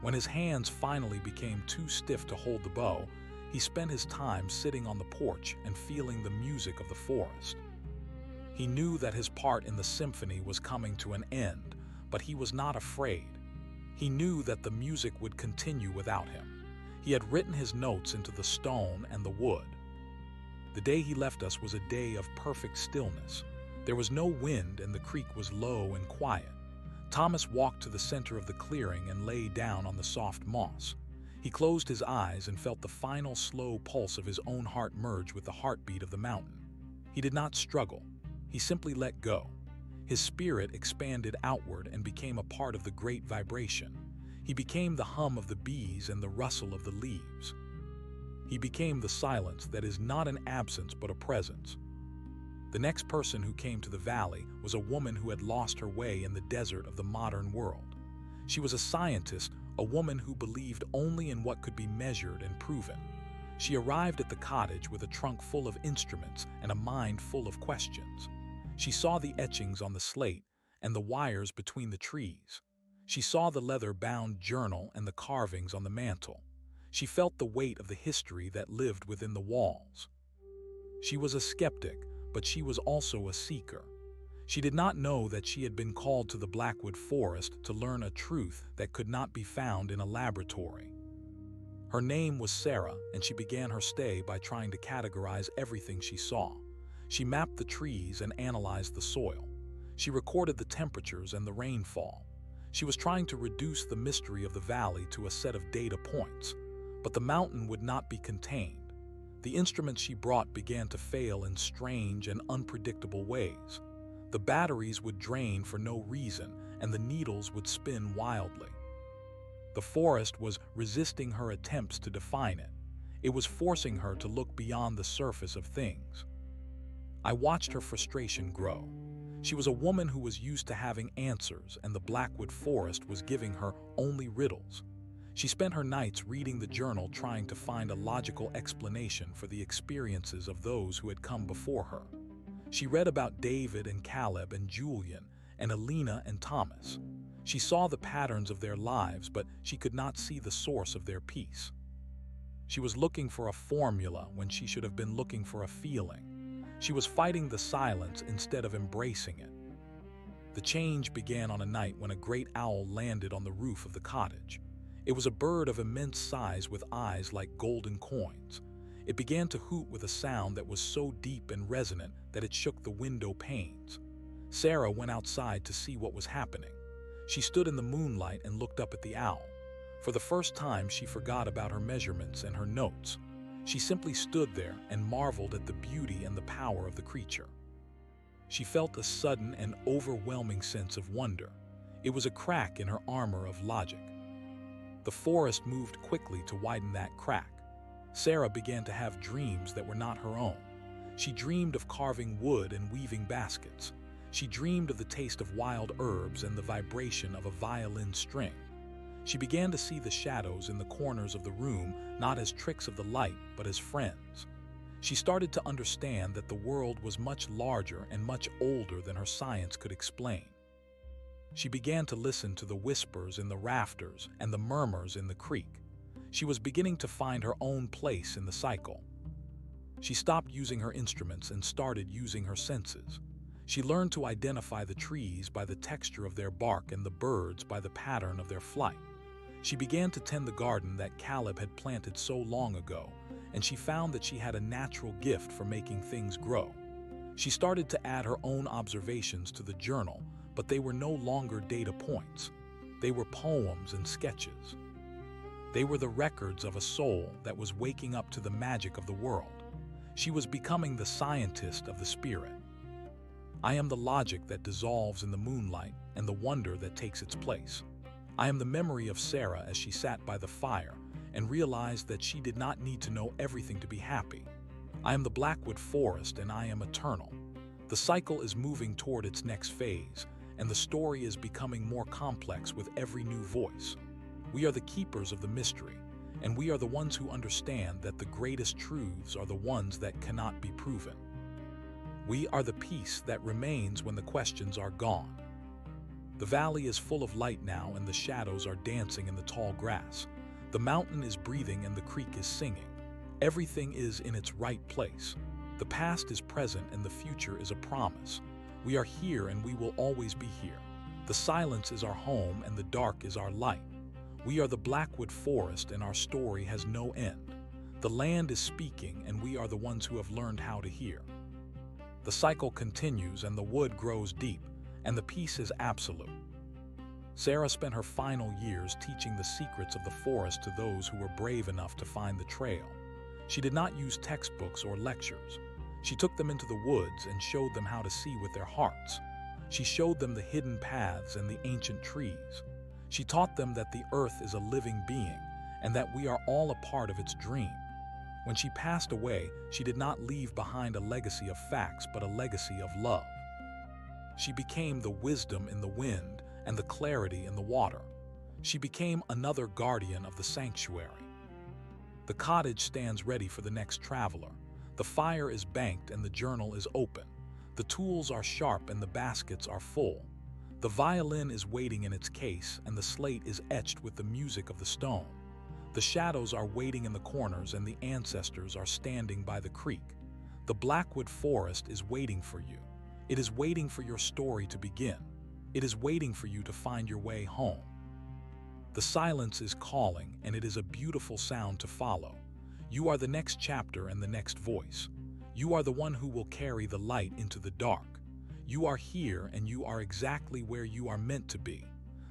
When his hands finally became too stiff to hold the bow, he spent his time sitting on the porch and feeling the music of the forest. He knew that his part in the symphony was coming to an end, but he was not afraid. He knew that the music would continue without him. He had written his notes into the stone and the wood. The day he left us was a day of perfect stillness. There was no wind and the creek was low and quiet. Thomas walked to the center of the clearing and lay down on the soft moss. He closed his eyes and felt the final slow pulse of his own heart merge with the heartbeat of the mountain. He did not struggle. He simply let go. His spirit expanded outward and became a part of the great vibration. He became the hum of the bees and the rustle of the leaves. He became the silence that is not an absence but a presence. The next person who came to the valley was a woman who had lost her way in the desert of the modern world. She was a scientist, a woman who believed only in what could be measured and proven. She arrived at the cottage with a trunk full of instruments and a mind full of questions. She saw the etchings on the slate and the wires between the trees. She saw the leather-bound journal and the carvings on the mantel. She felt the weight of the history that lived within the walls. She was a skeptic, but she was also a seeker. She did not know that she had been called to the Blackwood Forest to learn a truth that could not be found in a laboratory. Her name was Sarah, and she began her stay by trying to categorize everything she saw. She mapped the trees and analyzed the soil. She recorded the temperatures and the rainfall. She was trying to reduce the mystery of the valley to a set of data points, but the mountain would not be contained. The instruments she brought began to fail in strange and unpredictable ways. The batteries would drain for no reason, and the needles would spin wildly. The forest was resisting her attempts to define it. It was forcing her to look beyond the surface of things. I watched her frustration grow. She was a woman who was used to having answers, and the Blackwood Forest was giving her only riddles. She spent her nights reading the journal, trying to find a logical explanation for the experiences of those who had come before her. She read about David and Caleb and Julian and Alina and Thomas. She saw the patterns of their lives, but she could not see the source of their peace. She was looking for a formula when she should have been looking for a feeling. She was fighting the silence instead of embracing it. The change began on a night when a great owl landed on the roof of the cottage. It was a bird of immense size with eyes like golden coins. It began to hoot with a sound that was so deep and resonant that it shook the window panes. Sarah went outside to see what was happening. She stood in the moonlight and looked up at the owl. For the first time, she forgot about her measurements and her notes. She simply stood there and marveled at the beauty and the power of the creature. She felt a sudden and overwhelming sense of wonder. It was a crack in her armor of logic. The forest moved quickly to widen that crack. Sarah began to have dreams that were not her own. She dreamed of carving wood and weaving baskets. She dreamed of the taste of wild herbs and the vibration of a violin string. She began to see the shadows in the corners of the room not as tricks of the light, but as friends. She started to understand that the world was much larger and much older than her science could explain. She began to listen to the whispers in the rafters and the murmurs in the creek. She was beginning to find her own place in the cycle. She stopped using her instruments and started using her senses. She learned to identify the trees by the texture of their bark and the birds by the pattern of their flight. She began to tend the garden that Caleb had planted so long ago, and she found that she had a natural gift for making things grow. She started to add her own observations to the journal, but they were no longer data points. They were poems and sketches. They were the records of a soul that was waking up to the magic of the world. She was becoming the scientist of the spirit. I am the logic that dissolves in the moonlight and the wonder that takes its place. I am the memory of Sarah as she sat by the fire and realized that she did not need to know everything to be happy. I am the Blackwood Forest and I am eternal. The cycle is moving toward its next phase, and the story is becoming more complex with every new voice. We are the keepers of the mystery, and we are the ones who understand that the greatest truths are the ones that cannot be proven. We are the peace that remains when the questions are gone. The valley is full of light now, and the shadows are dancing in the tall grass. The mountain is breathing and the creek is singing. Everything is in its right place. The past is present and the future is a promise. We are here and we will always be here. The silence is our home and the dark is our light. We are the Blackwood Forest and our story has no end. The land is speaking and we are the ones who have learned how to hear. The cycle continues and the wood grows deep and the peace is absolute. Sarah spent her final years teaching the secrets of the forest to those who were brave enough to find the trail. She did not use textbooks or lectures. She took them into the woods and showed them how to see with their hearts. She showed them the hidden paths and the ancient trees. She taught them that the earth is a living being and that we are all a part of its dream. When she passed away, she did not leave behind a legacy of facts but a legacy of love. She became the wisdom in the wind and the clarity in the water. She became another guardian of the sanctuary. The cottage stands ready for the next traveler. The fire is banked and the journal is open. The tools are sharp and the baskets are full. The violin is waiting in its case and the slate is etched with the music of the stone. The shadows are waiting in the corners and the ancestors are standing by the creek. The Blackwood Forest is waiting for you. It is waiting for your story to begin. It is waiting for you to find your way home. The silence is calling, and it is a beautiful sound to follow. You are the next chapter and the next voice. You are the one who will carry the light into the dark. You are here, and you are exactly where you are meant to be.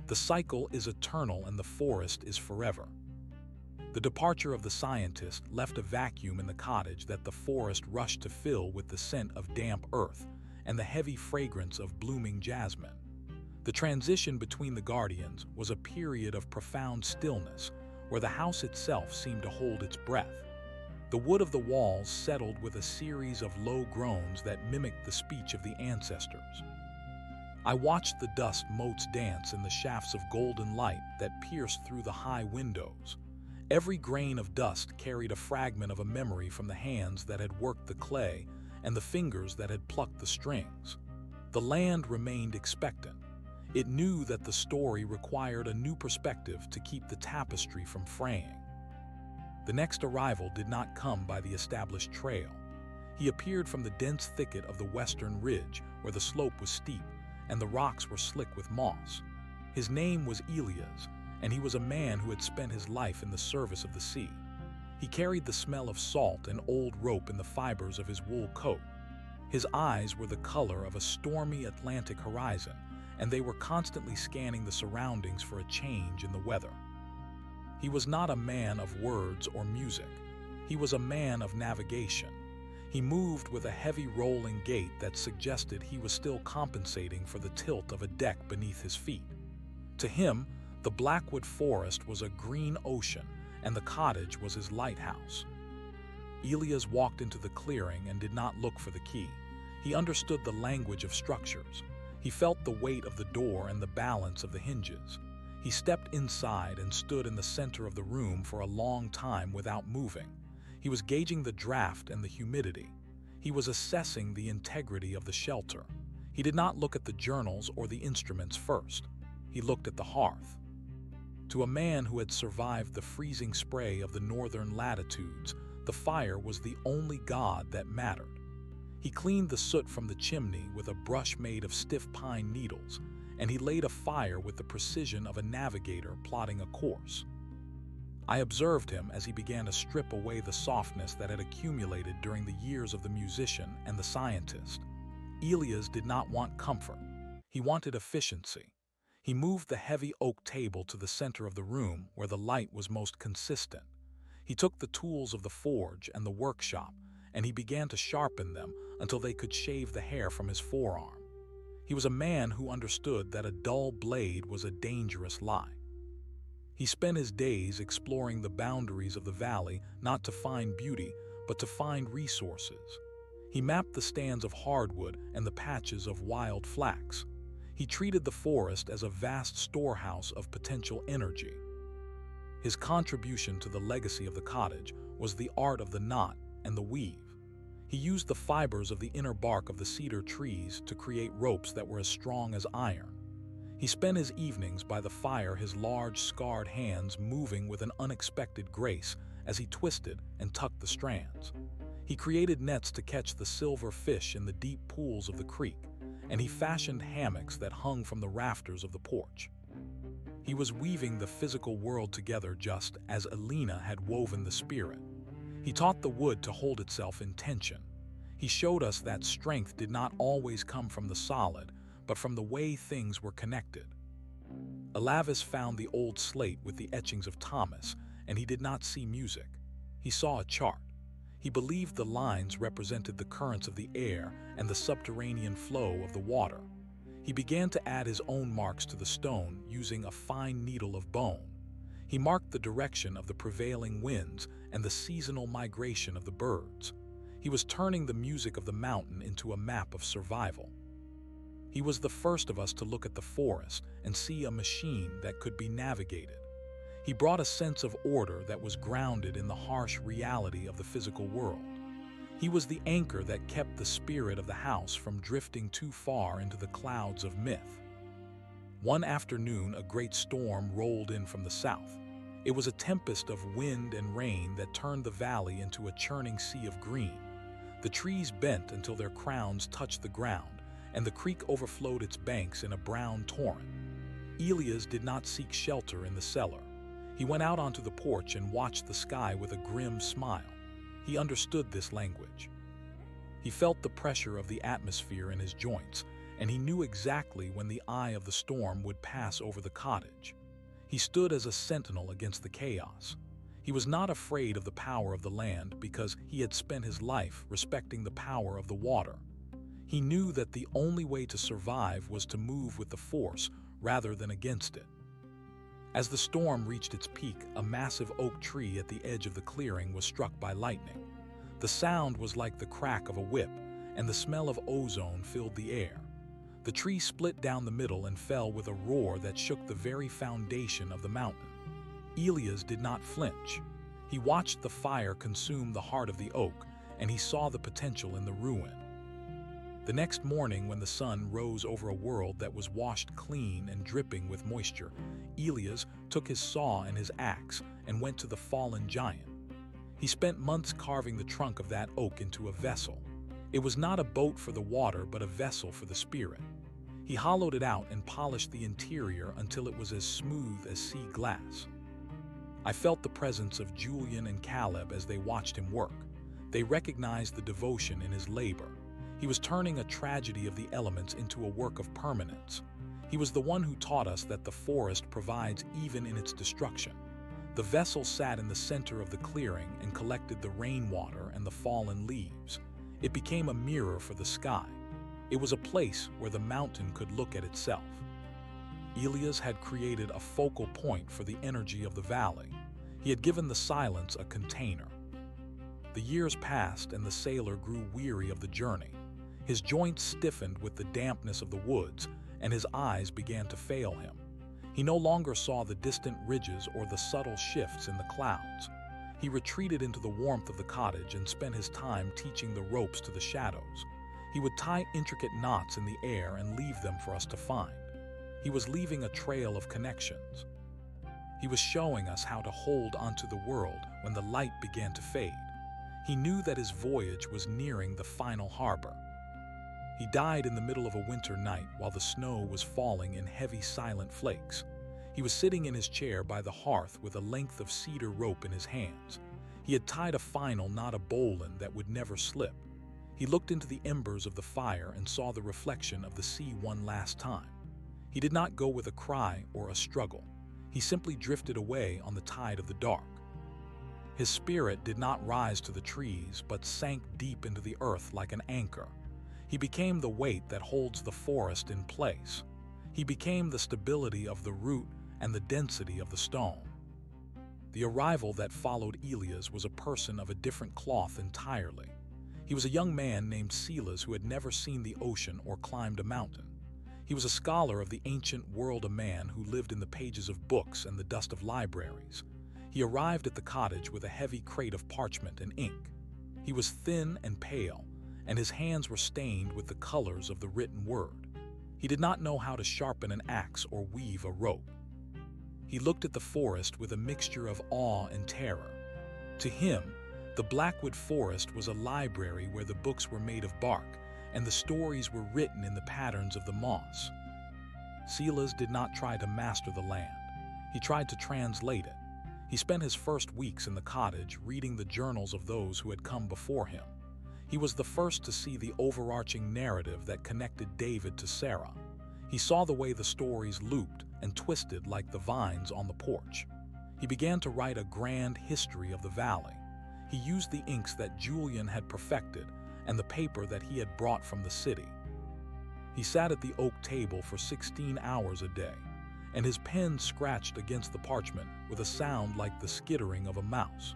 The cycle is eternal, and the forest is forever. The departure of the scientist left a vacuum in the cottage that the forest rushed to fill with the scent of damp earth and the heavy fragrance of blooming jasmine. The transition between the guardians was a period of profound stillness, where the house itself seemed to hold its breath. The wood of the walls settled with a series of low groans that mimicked the speech of the ancestors. I watched the dust motes dance in the shafts of golden light that pierced through the high windows. Every grain of dust carried a fragment of a memory from the hands that had worked the clay and the fingers that had plucked the strings. The land remained expectant. It knew that the story required a new perspective to keep the tapestry from fraying. The next arrival did not come by the established trail. He appeared from the dense thicket of the western ridge, where the slope was steep and the rocks were slick with moss. His name was Elias, and he was a man who had spent his life in the service of the sea. He carried the smell of salt and old rope in the fibers of his wool coat. His eyes were the color of a stormy Atlantic horizon, and they were constantly scanning the surroundings for a change in the weather. He was not a man of words or music. He was a man of navigation. He moved with a heavy rolling gait that suggested he was still compensating for the tilt of a deck beneath his feet. To him, the Blackwood Forest was a green ocean, and the cottage was his lighthouse. Elias walked into the clearing and did not look for the key. He understood the language of structures. He felt the weight of the door and the balance of the hinges. He stepped inside and stood in the center of the room for a long time without moving. He was gauging the draft and the humidity. He was assessing the integrity of the shelter. He did not look at the journals or the instruments first. He looked at the hearth. To a man who had survived the freezing spray of the northern latitudes, the fire was the only god that mattered. He cleaned the soot from the chimney with a brush made of stiff pine needles, and he laid a fire with the precision of a navigator plotting a course. I observed him as he began to strip away the softness that had accumulated during the years of the musician and the scientist. Elias did not want comfort. He wanted efficiency. He moved the heavy oak table to the center of the room where the light was most consistent. He took the tools of the forge and the workshop, and he began to sharpen them until they could shave the hair from his forearm. He was a man who understood that a dull blade was a dangerous lie. He spent his days exploring the boundaries of the valley, not to find beauty, but to find resources. He mapped the stands of hardwood and the patches of wild flax. He treated the forest as a vast storehouse of potential energy. His contribution to the legacy of the cottage was the art of the knot and the weave. He used the fibers of the inner bark of the cedar trees to create ropes that were as strong as iron. He spent his evenings by the fire, his large, scarred hands moving with an unexpected grace as he twisted and tucked the strands. He created nets to catch the silver fish in the deep pools of the creek, and he fashioned hammocks that hung from the rafters of the porch. He was weaving the physical world together just as Elena had woven the spirit. He taught the wood to hold itself in tension. He showed us that strength did not always come from the solid, but from the way things were connected. Alavis found the old slate with the etchings of Thomas, and he did not see music. He saw a chart. He believed the lines represented the currents of the air and the subterranean flow of the water. He began to add his own marks to the stone using a fine needle of bone. He marked the direction of the prevailing winds and the seasonal migration of the birds. He was turning the music of the mountain into a map of survival. He was the first of us to look at the forest and see a machine that could be navigated. He brought a sense of order that was grounded in the harsh reality of the physical world. He was the anchor that kept the spirit of the house from drifting too far into the clouds of myth. One afternoon, a great storm rolled in from the south. It was a tempest of wind and rain that turned the valley into a churning sea of green. The trees bent until their crowns touched the ground, and the creek overflowed its banks in a brown torrent. Elias did not seek shelter in the cellar. He went out onto the porch and watched the sky with a grim smile. He understood this language. He felt the pressure of the atmosphere in his joints, and he knew exactly when the eye of the storm would pass over the cottage. He stood as a sentinel against the chaos. He was not afraid of the power of the land because he had spent his life respecting the power of the water. He knew that the only way to survive was to move with the force rather than against it. As the storm reached its peak, a massive oak tree at the edge of the clearing was struck by lightning. The sound was like the crack of a whip, and the smell of ozone filled the air. The tree split down the middle and fell with a roar that shook the very foundation of the mountain. Elias did not flinch. He watched the fire consume the heart of the oak, and he saw the potential in the ruin. The next morning, when the sun rose over a world that was washed clean and dripping with moisture, Elias took his saw and his axe and went to the fallen giant. He spent months carving the trunk of that oak into a vessel. It was not a boat for the water, but a vessel for the spirit. He hollowed it out and polished the interior until it was as smooth as sea glass. I felt the presence of Julian and Caleb as they watched him work. They recognized the devotion in his labor. He was turning a tragedy of the elements into a work of permanence. He was the one who taught us that the forest provides even in its destruction. The vessel sat in the center of the clearing and collected the rainwater and the fallen leaves. It became a mirror for the sky. It was a place where the mountain could look at itself. Elias had created a focal point for the energy of the valley. He had given the silence a container. The years passed and the sailor grew weary of the journey. His joints stiffened with the dampness of the woods, and his eyes began to fail him. He no longer saw the distant ridges or the subtle shifts in the clouds. He retreated into the warmth of the cottage and spent his time teaching the ropes to the shadows. He would tie intricate knots in the air and leave them for us to find. He was leaving a trail of connections. He was showing us how to hold onto the world when the light began to fade. He knew that his voyage was nearing the final harbor. He died in the middle of a winter night while the snow was falling in heavy, silent flakes. He was sitting in his chair by the hearth with a length of cedar rope in his hands. He had tied a final knot of bowline that would never slip. He looked into the embers of the fire and saw the reflection of the sea one last time. He did not go with a cry or a struggle. He simply drifted away on the tide of the dark. His spirit did not rise to the trees, but sank deep into the earth like an anchor. He became the weight that holds the forest in place. He became the stability of the root and the density of the stone. The arrival that followed Elias was a person of a different cloth entirely. He was a young man named Silas who had never seen the ocean or climbed a mountain. He was a scholar of the ancient world, a man who lived in the pages of books and the dust of libraries. He arrived at the cottage with a heavy crate of parchment and ink. He was thin and pale, and his hands were stained with the colors of the written word. He did not know how to sharpen an axe or weave a rope. He looked at the forest with a mixture of awe and terror. To him, the Blackwood Forest was a library where the books were made of bark, and the stories were written in the patterns of the moss. Silas did not try to master the land. He tried to translate it. He spent his first weeks in the cottage reading the journals of those who had come before him. He was the first to see the overarching narrative that connected David to Sarah. He saw the way the stories looped and twisted like the vines on the porch. He began to write a grand history of the valley. He used the inks that Julian had perfected and the paper that he had brought from the city. He sat at the oak table for 16 hours a day, and his pen scratched against the parchment with a sound like the skittering of a mouse.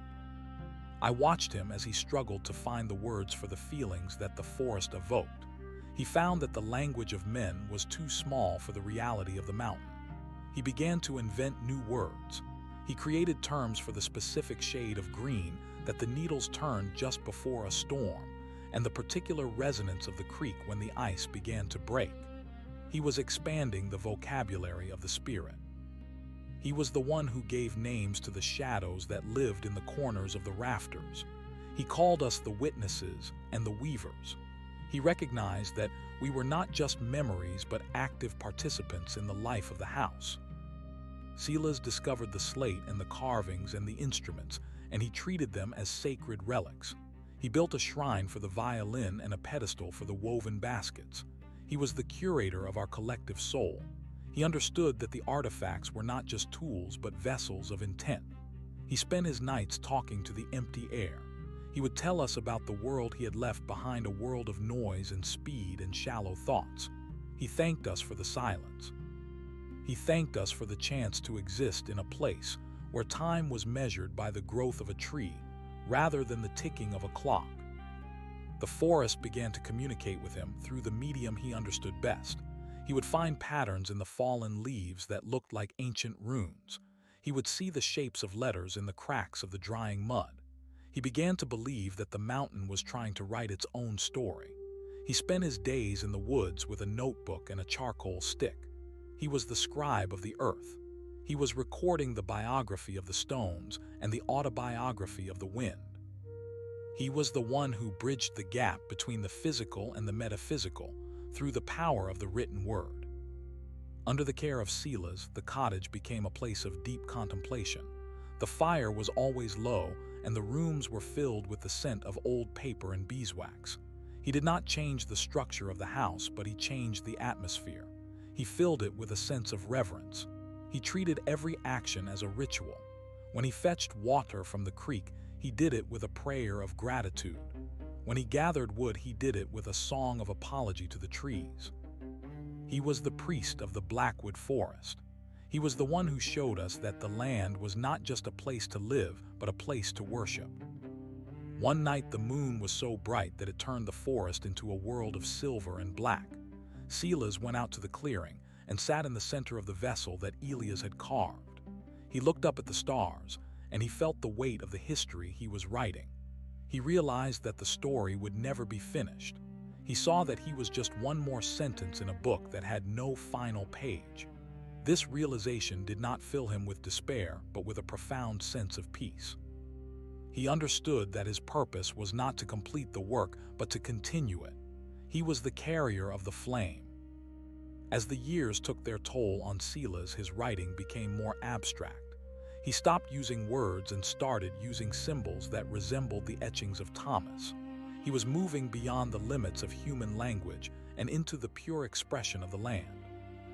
I watched him as he struggled to find the words for the feelings that the forest evoked. He found that the language of men was too small for the reality of the mountain. He began to invent new words. He created terms for the specific shade of green that the needles turned just before a storm, and the particular resonance of the creek when the ice began to break. He was expanding the vocabulary of the spirit. He was the one who gave names to the shadows that lived in the corners of the rafters. He called us the witnesses and the weavers. He recognized that we were not just memories but active participants in the life of the house. Silas discovered the slate and the carvings and the instruments, and he treated them as sacred relics. He built a shrine for the violin and a pedestal for the woven baskets. He was the curator of our collective soul. He understood that the artifacts were not just tools but vessels of intent. He spent his nights talking to the empty air. He would tell us about the world he had left behind, a world of noise and speed and shallow thoughts. He thanked us for the silence. He thanked us for the chance to exist in a place where time was measured by the growth of a tree rather than the ticking of a clock. The forest began to communicate with him through the medium he understood best. He would find patterns in the fallen leaves that looked like ancient runes. He would see the shapes of letters in the cracks of the drying mud. He began to believe that the mountain was trying to write its own story. He spent his days in the woods with a notebook and a charcoal stick. He was the scribe of the earth. He was recording the biography of the stones and the autobiography of the wind. He was the one who bridged the gap between the physical and the metaphysical through the power of the written word. Under the care of Silas, the cottage became a place of deep contemplation. The fire was always low, and the rooms were filled with the scent of old paper and beeswax. He did not change the structure of the house, but he changed the atmosphere. He filled it with a sense of reverence. He treated every action as a ritual. When he fetched water from the creek, he did it with a prayer of gratitude. When he gathered wood, he did it with a song of apology to the trees. He was the priest of the Blackwood Forest. He was the one who showed us that the land was not just a place to live, but a place to worship. One night the moon was so bright that it turned the forest into a world of silver and black. Silas went out to the clearing and sat in the center of the vessel that Elias had carved. He looked up at the stars, and he felt the weight of the history he was writing. He realized that the story would never be finished. He saw that he was just one more sentence in a book that had no final page. This realization did not fill him with despair, but with a profound sense of peace. He understood that his purpose was not to complete the work, but to continue it. He was the carrier of the flame. As the years took their toll on Silas, his writing became more abstract. He stopped using words and started using symbols that resembled the etchings of Thomas. He was moving beyond the limits of human language and into the pure expression of the land.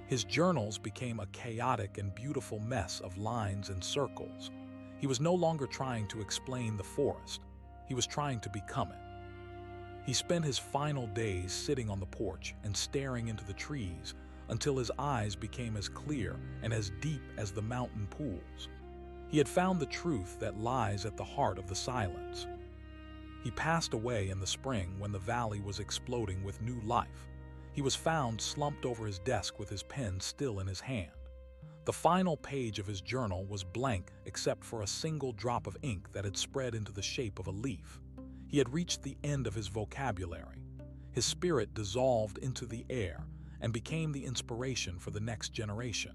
His journals became a chaotic and beautiful mess of lines and circles. He was no longer trying to explain the forest. He was trying to become it. He spent his final days sitting on the porch and staring into the trees until his eyes became as clear and as deep as the mountain pools. He had found the truth that lies at the heart of the silence. He passed away in the spring when the valley was exploding with new life. He was found slumped over his desk with his pen still in his hand. The final page of his journal was blank except for a single drop of ink that had spread into the shape of a leaf. He had reached the end of his vocabulary. His spirit dissolved into the air and became the inspiration for the next generation.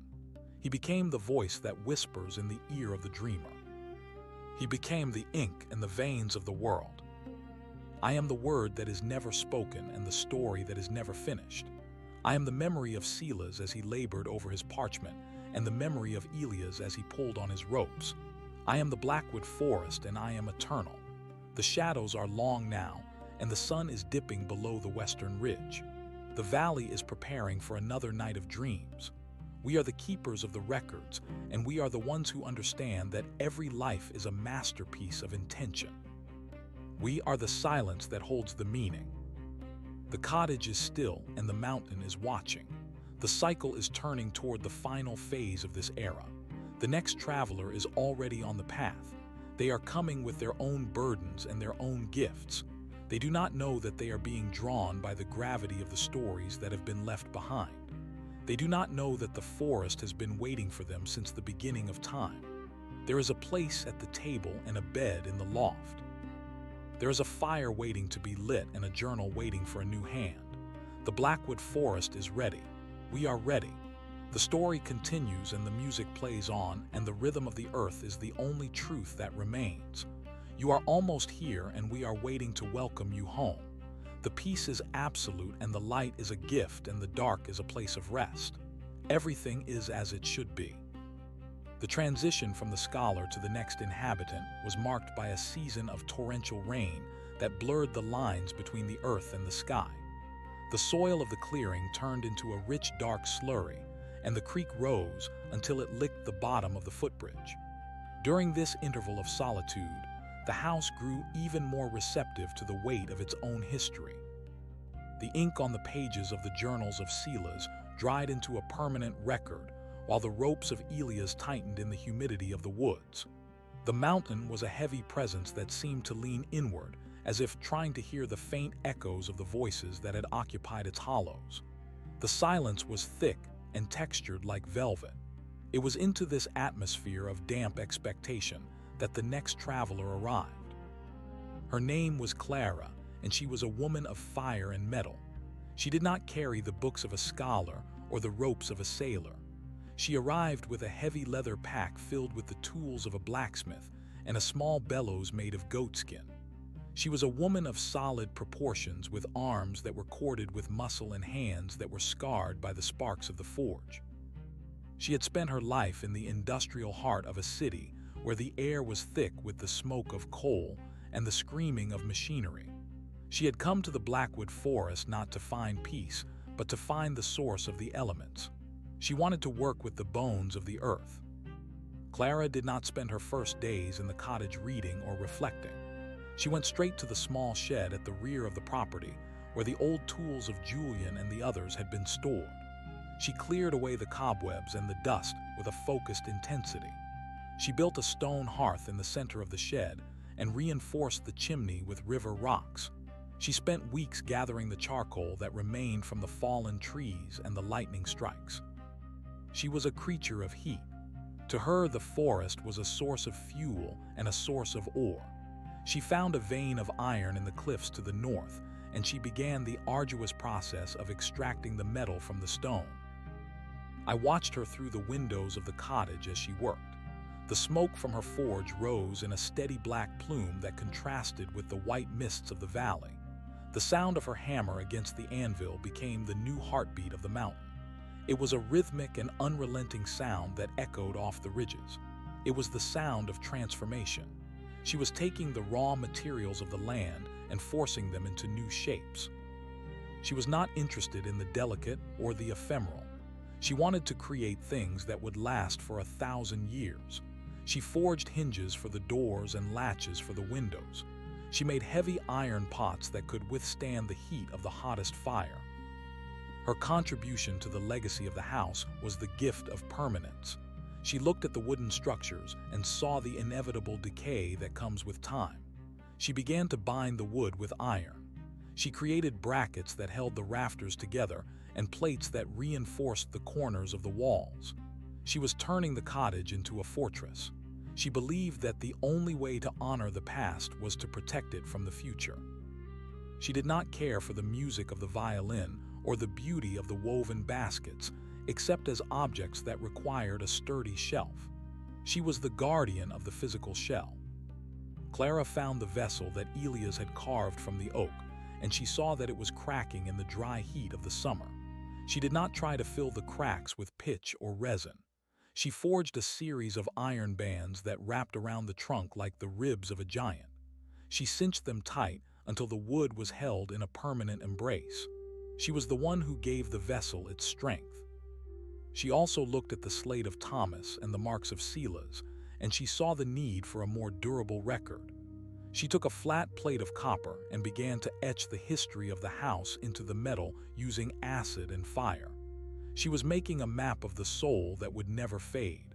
He became the voice that whispers in the ear of the dreamer. He became the ink in the veins of the world. I am the word that is never spoken and the story that is never finished. I am the memory of Silas as he labored over his parchment and the memory of Elias as he pulled on his ropes. I am the Blackwood Forest and I am eternal. The shadows are long now, and the sun is dipping below the western ridge. The valley is preparing for another night of dreams. We are the keepers of the records, and we are the ones who understand that every life is a masterpiece of intention. We are the silence that holds the meaning. The cottage is still, and the mountain is watching. The cycle is turning toward the final phase of this era. The next traveler is already on the path. They are coming with their own burdens and their own gifts. They do not know that they are being drawn by the gravity of the stories that have been left behind. They do not know that the forest has been waiting for them since the beginning of time. There is a place at the table and a bed in the loft. There is a fire waiting to be lit and a journal waiting for a new hand. The Blackwood Forest is ready. We are ready. The story continues and the music plays on, and the rhythm of the earth is the only truth that remains. You are almost here and we are waiting to welcome you home. The peace is absolute and the light is a gift and the dark is a place of rest. Everything is as it should be. The transition from the scholar to the next inhabitant was marked by a season of torrential rain that blurred the lines between the earth and the sky. The soil of the clearing turned into a rich dark slurry, and the creek rose until it licked the bottom of the footbridge. During this interval of solitude, the house grew even more receptive to the weight of its own history. The ink on the pages of the journals of Silas dried into a permanent record, while the ropes of Elias tightened in the humidity of the woods. The mountain was a heavy presence that seemed to lean inward, as if trying to hear the faint echoes of the voices that had occupied its hollows. The silence was thick and textured like velvet. It was into this atmosphere of damp expectation that the next traveler arrived. Her name was Clara, and she was a woman of fire and metal. She did not carry the books of a scholar or the ropes of a sailor. She arrived with a heavy leather pack filled with the tools of a blacksmith and a small bellows made of goatskin. She was a woman of solid proportions with arms that were corded with muscle and hands that were scarred by the sparks of the forge. She had spent her life in the industrial heart of a city where the air was thick with the smoke of coal and the screaming of machinery. She had come to the Blackwood Forest not to find peace, but to find the source of the elements. She wanted to work with the bones of the earth. Clara did not spend her first days in the cottage reading or reflecting. She went straight to the small shed at the rear of the property, where the old tools of Julian and the others had been stored. She cleared away the cobwebs and the dust with a focused intensity. She built a stone hearth in the center of the shed and reinforced the chimney with river rocks. She spent weeks gathering the charcoal that remained from the fallen trees and the lightning strikes. She was a creature of heat. To her, the forest was a source of fuel and a source of ore. She found a vein of iron in the cliffs to the north, and she began the arduous process of extracting the metal from the stone. I watched her through the windows of the cottage as she worked. The smoke from her forge rose in a steady black plume that contrasted with the white mists of the valley. The sound of her hammer against the anvil became the new heartbeat of the mountain. It was a rhythmic and unrelenting sound that echoed off the ridges. It was the sound of transformation. She was taking the raw materials of the land and forcing them into new shapes. She was not interested in the delicate or the ephemeral. She wanted to create things that would last for 1,000 years. She forged hinges for the doors and latches for the windows. She made heavy iron pots that could withstand the heat of the hottest fire. Her contribution to the legacy of the house was the gift of permanence. She looked at the wooden structures and saw the inevitable decay that comes with time. She began to bind the wood with iron. She created brackets that held the rafters together and plates that reinforced the corners of the walls. She was turning the cottage into a fortress. She believed that the only way to honor the past was to protect it from the future. She did not care for the music of the violin or the beauty of the woven baskets, except as objects that required a sturdy shelf. She was the guardian of the physical shell. Clara found the vessel that Elias had carved from the oak, and she saw that it was cracking in the dry heat of the summer. She did not try to fill the cracks with pitch or resin. She forged a series of iron bands that wrapped around the trunk like the ribs of a giant. She cinched them tight until the wood was held in a permanent embrace. She was the one who gave the vessel its strength. She also looked at the slate of Thomas and the marks of Silas, and she saw the need for a more durable record. She took a flat plate of copper and began to etch the history of the house into the metal using acid and fire. She was making a map of the soul that would never fade.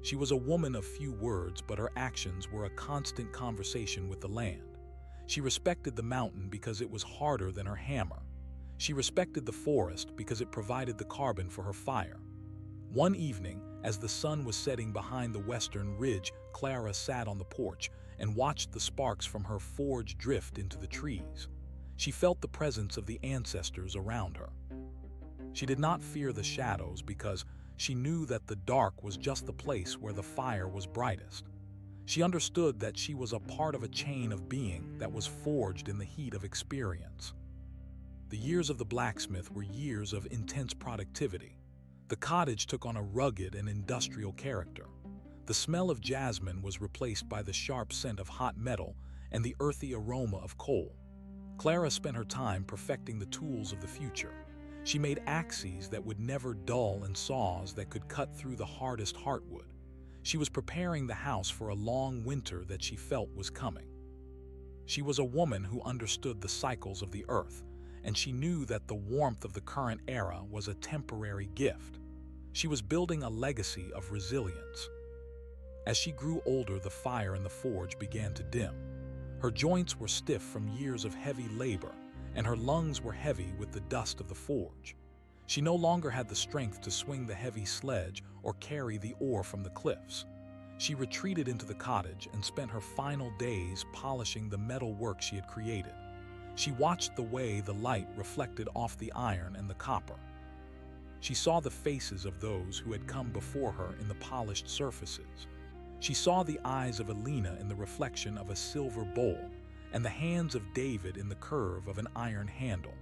She was a woman of few words, but her actions were a constant conversation with the land. She respected the mountain because it was harder than her hammer. She respected the forest because it provided the carbon for her fire. One evening, as the sun was setting behind the western ridge, Clara sat on the porch and watched the sparks from her forge drift into the trees. She felt the presence of the ancestors around her. She did not fear the shadows because she knew that the dark was just the place where the fire was brightest. She understood that she was a part of a chain of being that was forged in the heat of experience. The years of the blacksmith were years of intense productivity. The cottage took on a rugged and industrial character. The smell of jasmine was replaced by the sharp scent of hot metal and the earthy aroma of coal. Clara spent her time perfecting the tools of the future. She made axes that would never dull and saws that could cut through the hardest heartwood. She was preparing the house for a long winter that she felt was coming. She was a woman who understood the cycles of the earth, and she knew that the warmth of the current era was a temporary gift. She was building a legacy of resilience. As she grew older, the fire in the forge began to dim. Her joints were stiff from years of heavy labor, and her lungs were heavy with the dust of the forge. She no longer had the strength to swing the heavy sledge or carry the ore from the cliffs. She retreated into the cottage and spent her final days polishing the metal work she had created. She watched the way the light reflected off the iron and the copper. She saw the faces of those who had come before her in the polished surfaces. She saw the eyes of Alina in the reflection of a silver bowl, and the hands of David in the curve of an iron handle.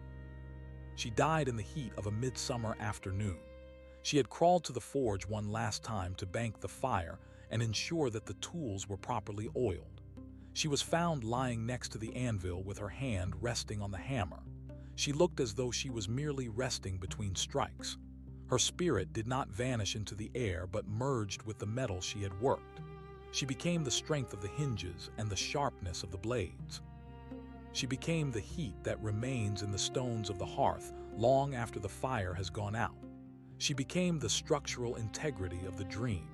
She died in the heat of a midsummer afternoon. She had crawled to the forge one last time to bank the fire and ensure that the tools were properly oiled. She was found lying next to the anvil with her hand resting on the hammer. She looked as though she was merely resting between strikes. Her spirit did not vanish into the air but merged with the metal she had worked. She became the strength of the hinges and the sharpness of the blades. She became the heat that remains in the stones of the hearth long after the fire has gone out. She became the structural integrity of the dream.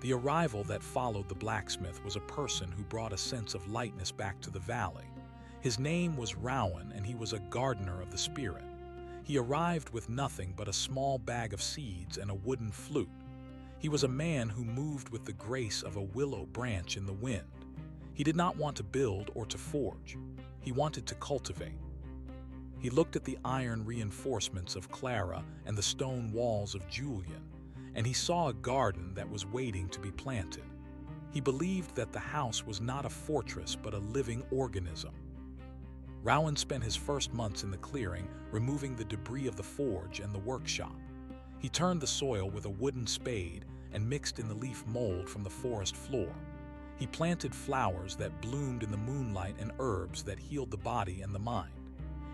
The arrival that followed the blacksmith was a person who brought a sense of lightness back to the valley. His name was Rowan, and he was a gardener of the spirit. He arrived with nothing but a small bag of seeds and a wooden flute. He was a man who moved with the grace of a willow branch in the wind. He did not want to build or to forge. He wanted to cultivate. He looked at the iron reinforcements of Clara and the stone walls of Julian, and he saw a garden that was waiting to be planted. He believed that the house was not a fortress but a living organism. Rowan spent his first months in the clearing, removing the debris of the forge and the workshop. He turned the soil with a wooden spade and mixed in the leaf mold from the forest floor. He planted flowers that bloomed in the moonlight and herbs that healed the body and the mind.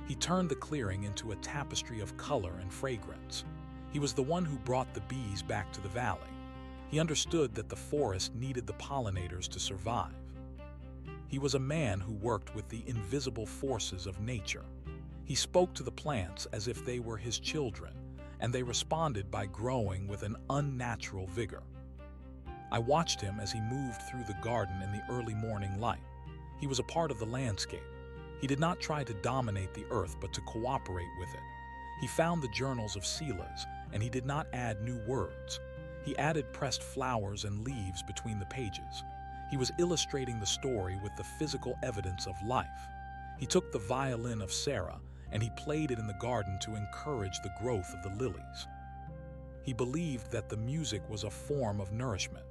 He turned the clearing into a tapestry of color and fragrance. He was the one who brought the bees back to the valley. He understood that the forest needed the pollinators to survive. He was a man who worked with the invisible forces of nature. He spoke to the plants as if they were his children, and they responded by growing with an unnatural vigor. I watched him as he moved through the garden in the early morning light. He was a part of the landscape. He did not try to dominate the earth but to cooperate with it. He found the journals of Silas, and he did not add new words. He added pressed flowers and leaves between the pages. He was illustrating the story with the physical evidence of life. He took the violin of Sarah, and he played it in the garden to encourage the growth of the lilies. He believed that the music was a form of nourishment.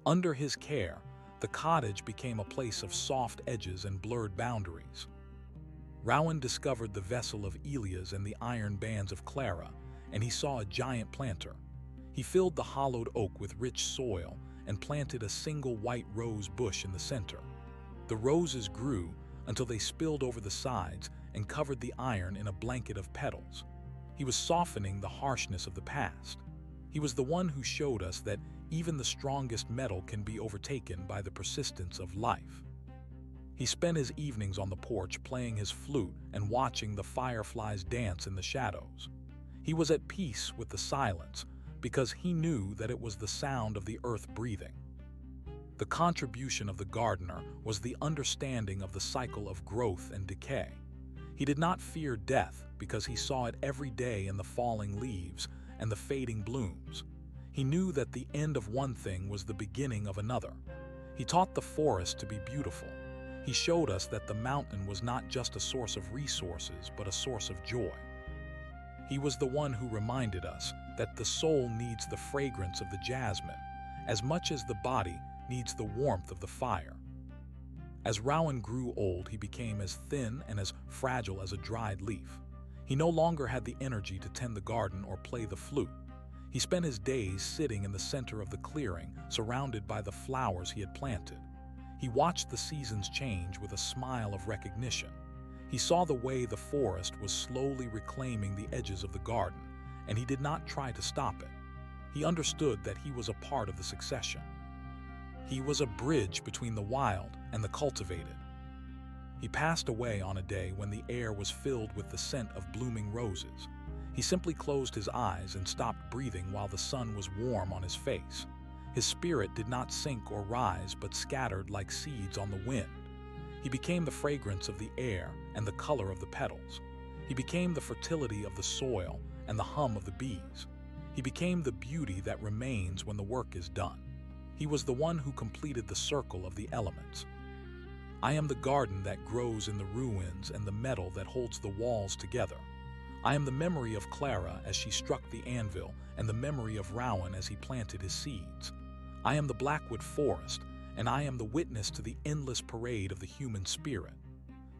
Under his care, the cottage became a place of soft edges and blurred boundaries. Rowan discovered the vessel of Elias and the iron bands of Clara, and he saw a giant planter. He filled the hollowed oak with rich soil and planted a single white rose bush in the center. The roses grew until they spilled over the sides and covered the iron in a blanket of petals. He was softening the harshness of the past. He was the one who showed us that even the strongest metal can be overtaken by the persistence of life. He spent his evenings on the porch playing his flute and watching the fireflies dance in the shadows. He was at peace with the silence because he knew that it was the sound of the earth breathing. The contribution of the gardener was the understanding of the cycle of growth and decay. He did not fear death because he saw it every day in the falling leaves and the fading blooms. He knew that the end of one thing was the beginning of another. He taught the forest to be beautiful. He showed us that the mountain was not just a source of resources, but a source of joy. He was the one who reminded us that the soul needs the fragrance of the jasmine as much as the body needs the warmth of the fire. As Rowan grew old, he became as thin and as fragile as a dried leaf. He no longer had the energy to tend the garden or play the flute. He spent his days sitting in the center of the clearing, surrounded by the flowers he had planted. He watched the seasons change with a smile of recognition. He saw the way the forest was slowly reclaiming the edges of the garden, and he did not try to stop it. He understood that he was a part of the succession. He was a bridge between the wild and the cultivated. He passed away on a day when the air was filled with the scent of blooming roses. He simply closed his eyes and stopped breathing while the sun was warm on his face. His spirit did not sink or rise, but scattered like seeds on the wind. He became the fragrance of the air and the color of the petals. He became the fertility of the soil and the hum of the bees. He became the beauty that remains when the work is done. He was the one who completed the circle of the elements. I am the garden that grows in the ruins and the metal that holds the walls together. I am the memory of Clara as she struck the anvil and the memory of Rowan as he planted his seeds. I am the Blackwood Forest, and I am the witness to the endless parade of the human spirit.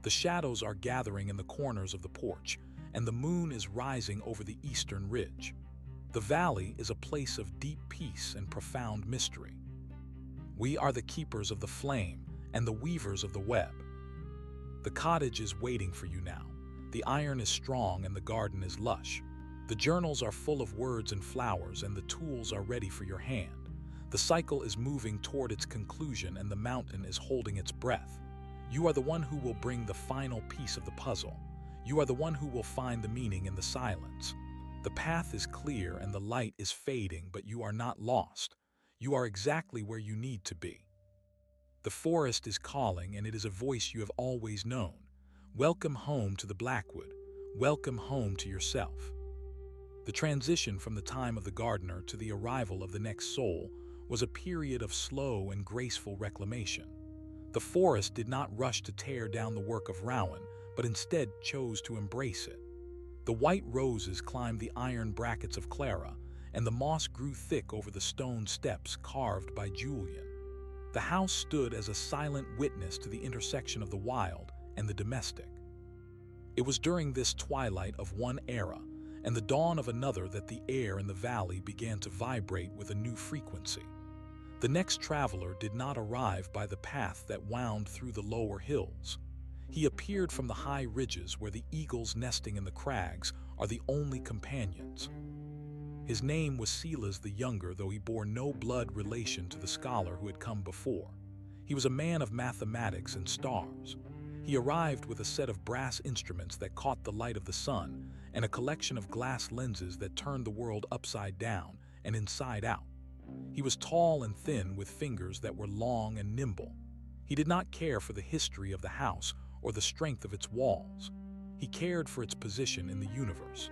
The shadows are gathering in the corners of the porch, and the moon is rising over the eastern ridge. The valley is a place of deep peace and profound mystery. We are the keepers of the flame and the weavers of the web. The cottage is waiting for you now. The iron is strong and the garden is lush. The journals are full of words and flowers, and the tools are ready for your hand. The cycle is moving toward its conclusion, and the mountain is holding its breath. You are the one who will bring the final piece of the puzzle. You are the one who will find the meaning in the silence. The path is clear and the light is fading, but you are not lost. You are exactly where you need to be. The forest is calling, and it is a voice you have always known. Welcome home to the Blackwood. Welcome home to yourself. The transition from the time of the gardener to the arrival of the next soul was a period of slow and graceful reclamation. The forest did not rush to tear down the work of Rowan, but instead chose to embrace it. The white roses climbed the iron brackets of Clara, and the moss grew thick over the stone steps carved by Julian. The house stood as a silent witness to the intersection of the wild and the domestic. It was during this twilight of one era and the dawn of another that the air in the valley began to vibrate with a new frequency. The next traveler did not arrive by the path that wound through the lower hills. He appeared from the high ridges where the eagles nesting in the crags are the only companions. His name was Silas the Younger, though he bore no blood relation to the scholar who had come before. He was a man of mathematics and stars. He arrived with a set of brass instruments that caught the light of the sun and a collection of glass lenses that turned the world upside down and inside out. He was tall and thin with fingers that were long and nimble. He did not care for the history of the house or the strength of its walls. He cared for its position in the universe.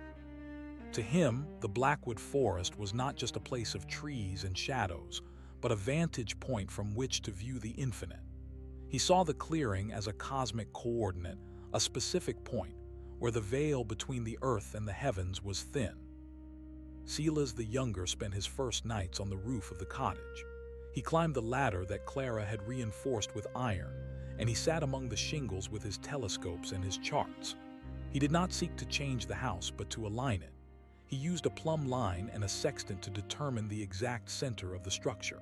To him, the Blackwood Forest was not just a place of trees and shadows, but a vantage point from which to view the infinite. He saw the clearing as a cosmic coordinate, a specific point, where the veil between the earth and the heavens was thin. Silas the Younger spent his first nights on the roof of the cottage. He climbed the ladder that Clara had reinforced with iron, and he sat among the shingles with his telescopes and his charts. He did not seek to change the house, but to align it. He used a plumb line and a sextant to determine the exact center of the structure.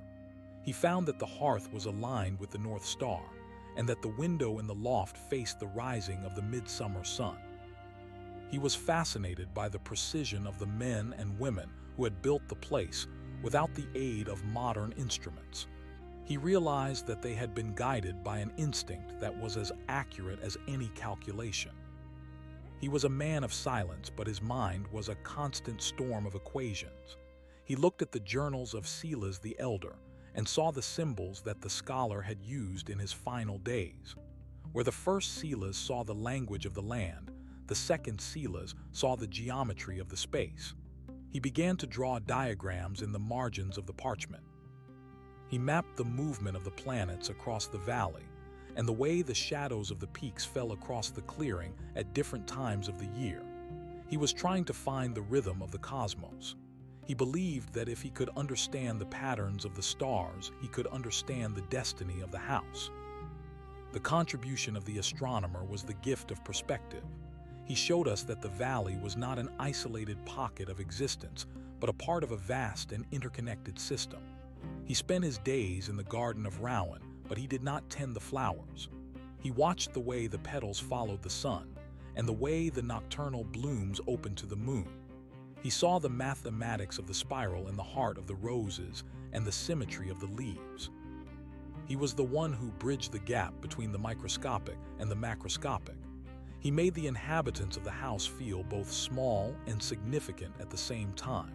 He found that the hearth was aligned with the North Star, and that the window in the loft faced the rising of the midsummer sun. He was fascinated by the precision of the men and women who had built the place without the aid of modern instruments. He realized that they had been guided by an instinct that was as accurate as any calculation. He was a man of silence, but his mind was a constant storm of equations. He looked at the journals of Silas the Elder and saw the symbols that the scholar had used in his final days. Where the first Silas saw the language of the land, the second Silas saw the geometry of the space. He began to draw diagrams in the margins of the parchment. He mapped the movement of the planets across the valley and the way the shadows of the peaks fell across the clearing at different times of the year. He was trying to find the rhythm of the cosmos. He believed that if he could understand the patterns of the stars, he could understand the destiny of the house. The contribution of the astronomer was the gift of perspective. He showed us that the valley was not an isolated pocket of existence, but a part of a vast and interconnected system. He spent his days in the garden of Rowan, but he did not tend the flowers. He watched the way the petals followed the sun, and the way the nocturnal blooms opened to the moon. He saw the mathematics of the spiral in the heart of the roses and the symmetry of the leaves. He was the one who bridged the gap between the microscopic and the macroscopic. He made the inhabitants of the house feel both small and significant at the same time.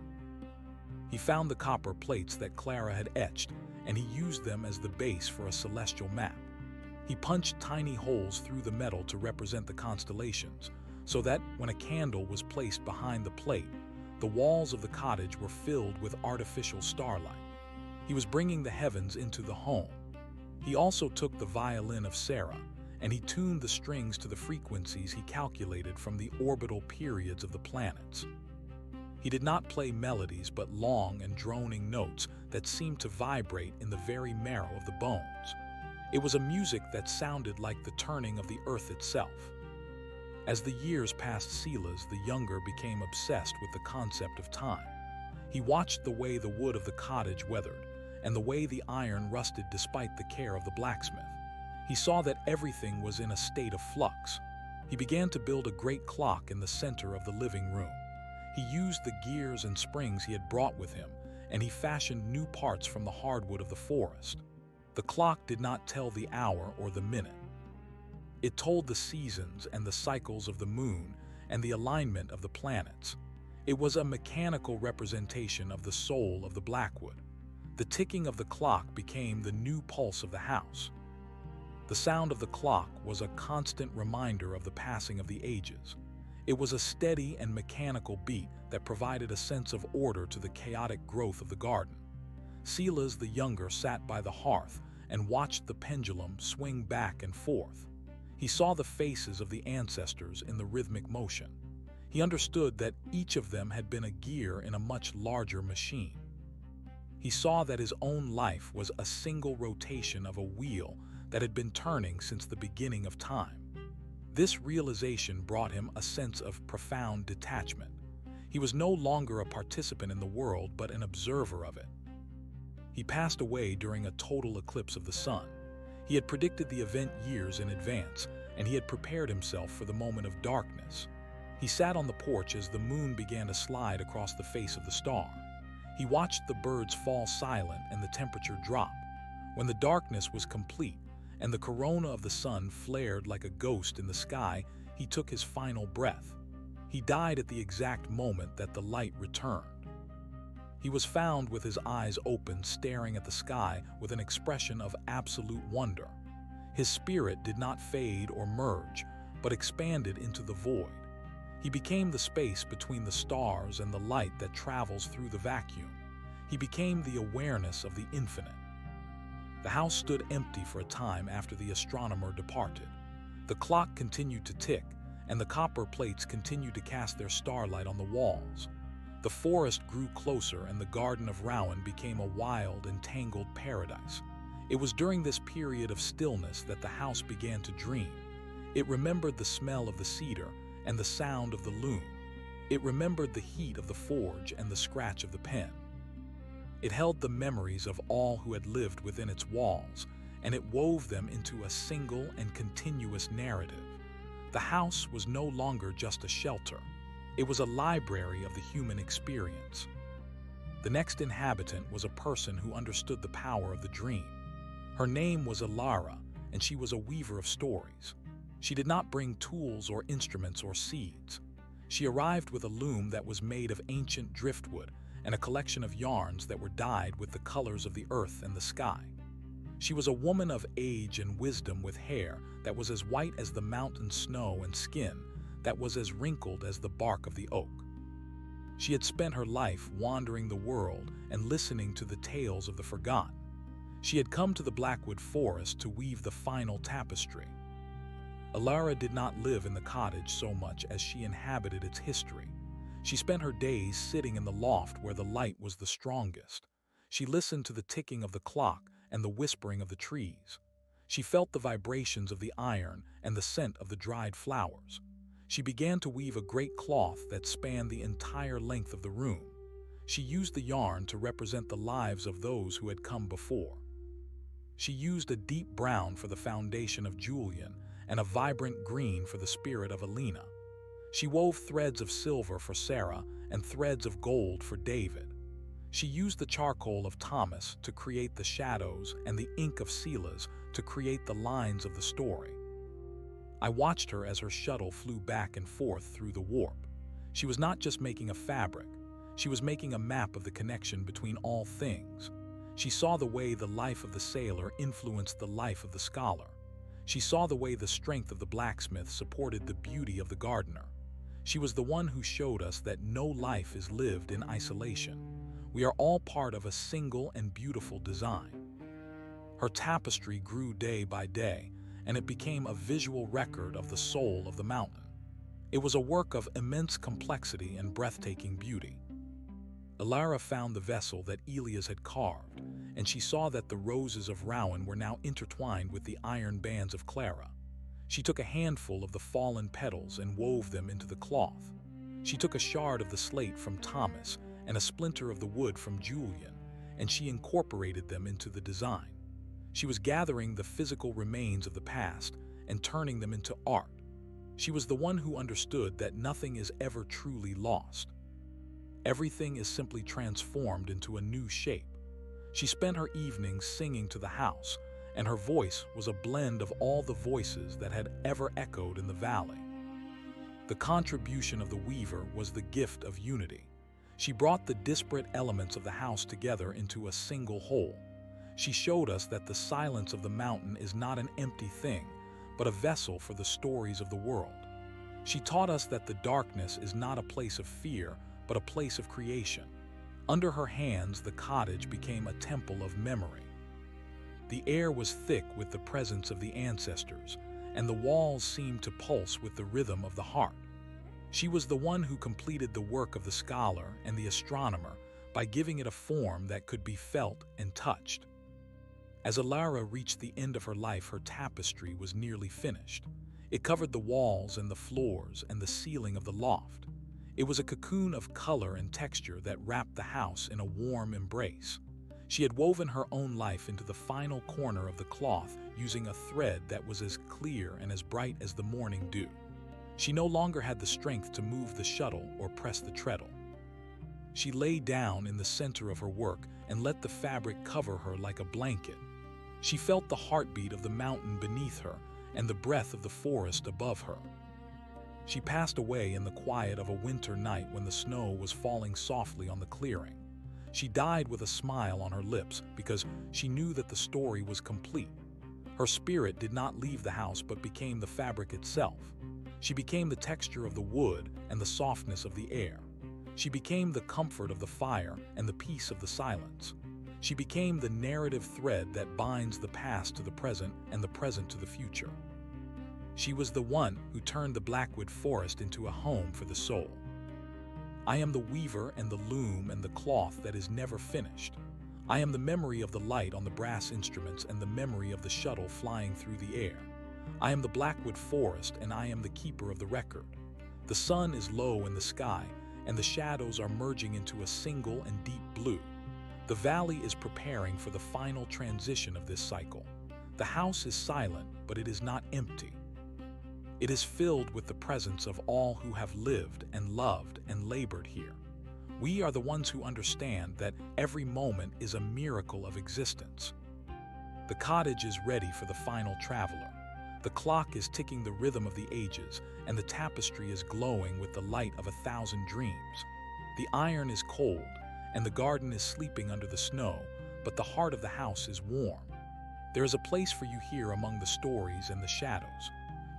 He found the copper plates that Clara had etched, and he used them as the base for a celestial map. He punched tiny holes through the metal to represent the constellations, so that when a candle was placed behind the plate, the walls of the cottage were filled with artificial starlight. He was bringing the heavens into the home. He also took the violin of Sarah, and he tuned the strings to the frequencies he calculated from the orbital periods of the planets. He did not play melodies, but long and droning notes that seemed to vibrate in the very marrow of the bones. It was a music that sounded like the turning of the earth itself. As the years passed, Silas the Younger became obsessed with the concept of time. He watched the way the wood of the cottage weathered, and the way the iron rusted despite the care of the blacksmith. He saw that everything was in a state of flux. He began to build a great clock in the center of the living room. He used the gears and springs he had brought with him, and he fashioned new parts from the hardwood of the forest. The clock did not tell the hour or the minute. It told the seasons and the cycles of the moon and the alignment of the planets. It was a mechanical representation of the soul of the Blackwood. The ticking of the clock became the new pulse of the house. The sound of the clock was a constant reminder of the passing of the ages. It was a steady and mechanical beat that provided a sense of order to the chaotic growth of the garden. Silas the younger sat by the hearth and watched the pendulum swing back and forth. He saw the faces of the ancestors in the rhythmic motion. He understood that each of them had been a gear in a much larger machine. He saw that his own life was a single rotation of a wheel that had been turning since the beginning of time. This realization brought him a sense of profound detachment. He was no longer a participant in the world, but an observer of it. He passed away during a total eclipse of the sun. He had predicted the event years in advance, and he had prepared himself for the moment of darkness. He sat on the porch as the moon began to slide across the face of the star. He watched the birds fall silent and the temperature drop. When the darkness was complete and the corona of the sun flared like a ghost in the sky, he took his final breath. He died at the exact moment that the light returned. He was found with his eyes open, staring at the sky with an expression of absolute wonder. His spirit did not fade or merge, but expanded into the void. He became the space between the stars and the light that travels through the vacuum. He became the awareness of the infinite. The house stood empty for a time after the astronomer departed. The clock continued to tick, and the copper plates continued to cast their starlight on the walls. The forest grew closer, and the Garden of Rowan became a wild and tangled paradise. It was during this period of stillness that the house began to dream. It remembered the smell of the cedar and the sound of the loom. It remembered the heat of the forge and the scratch of the pen. It held the memories of all who had lived within its walls, and it wove them into a single and continuous narrative. The house was no longer just a shelter. It was a library of the human experience. The next inhabitant was a person who understood the power of the dream. Her name was Alara, and she was a weaver of stories. She did not bring tools or instruments or seeds. She arrived with a loom that was made of ancient driftwood and a collection of yarns that were dyed with the colors of the earth and the sky. She was a woman of age and wisdom, with hair that was as white as the mountain snow and skin that was as wrinkled as the bark of the oak. She had spent her life wandering the world and listening to the tales of the forgotten. She had come to the Blackwood Forest to weave the final tapestry. Alara did not live in the cottage so much as she inhabited its history. She spent her days sitting in the loft where the light was the strongest. She listened to the ticking of the clock and the whispering of the trees. She felt the vibrations of the iron and the scent of the dried flowers. She began to weave a great cloth that spanned the entire length of the room. She used the yarn to represent the lives of those who had come before. She used a deep brown for the foundation of Julian and a vibrant green for the spirit of Alina. She wove threads of silver for Sarah and threads of gold for David. She used the charcoal of Thomas to create the shadows and the ink of Silas to create the lines of the story. I watched her as her shuttle flew back and forth through the warp. She was not just making a fabric. She was making a map of the connection between all things. She saw the way the life of the sailor influenced the life of the scholar. She saw the way the strength of the blacksmith supported the beauty of the gardener. She was the one who showed us that no life is lived in isolation. We are all part of a single and beautiful design. Her tapestry grew day by day, and it became a visual record of the soul of the mountain. It was a work of immense complexity and breathtaking beauty. Alara found the vessel that Elias had carved, and she saw that the roses of Rowan were now intertwined with the iron bands of Clara. She took a handful of the fallen petals and wove them into the cloth. She took a shard of the slate from Thomas and a splinter of the wood from Julian, and she incorporated them into the design. She was gathering the physical remains of the past and turning them into art. She was the one who understood that nothing is ever truly lost. Everything is simply transformed into a new shape. She spent her evenings singing to the house, and her voice was a blend of all the voices that had ever echoed in the valley. The contribution of the weaver was the gift of unity. She brought the disparate elements of the house together into a single whole. She showed us that the silence of the mountain is not an empty thing, but a vessel for the stories of the world. She taught us that the darkness is not a place of fear, but a place of creation. Under her hands, the cottage became a temple of memory. The air was thick with the presence of the ancestors, and the walls seemed to pulse with the rhythm of the heart. She was the one who completed the work of the scholar and the astronomer by giving it a form that could be felt and touched. As Alara reached the end of her life, her tapestry was nearly finished. It covered the walls and the floors and the ceiling of the loft. It was a cocoon of color and texture that wrapped the house in a warm embrace. She had woven her own life into the final corner of the cloth using a thread that was as clear and as bright as the morning dew. She no longer had the strength to move the shuttle or press the treadle. She lay down in the center of her work and let the fabric cover her like a blanket. She felt the heartbeat of the mountain beneath her and the breath of the forest above her. She passed away in the quiet of a winter night when the snow was falling softly on the clearing. She died with a smile on her lips because she knew that the story was complete. Her spirit did not leave the house but became the fabric itself. She became the texture of the wood and the softness of the air. She became the comfort of the fire and the peace of the silence. She became the narrative thread that binds the past to the present and the present to the future. She was the one who turned the Blackwood Forest into a home for the soul. I am the weaver and the loom and the cloth that is never finished. I am the memory of the light on the brass instruments and the memory of the shuttle flying through the air. I am the Blackwood Forest and I am the keeper of the record. The sun is low in the sky and the shadows are merging into a single and deep blue. The valley is preparing for the final transition of this cycle. The house is silent, but it is not empty. It is filled with the presence of all who have lived and loved and labored here. We are the ones who understand that every moment is a miracle of existence. The cottage is ready for the final traveler. The clock is ticking the rhythm of the ages, and the tapestry is glowing with the light of 1,000 dreams. The iron is cold, and the garden is sleeping under the snow, but the heart of the house is warm. There is a place for you here among the stories and the shadows.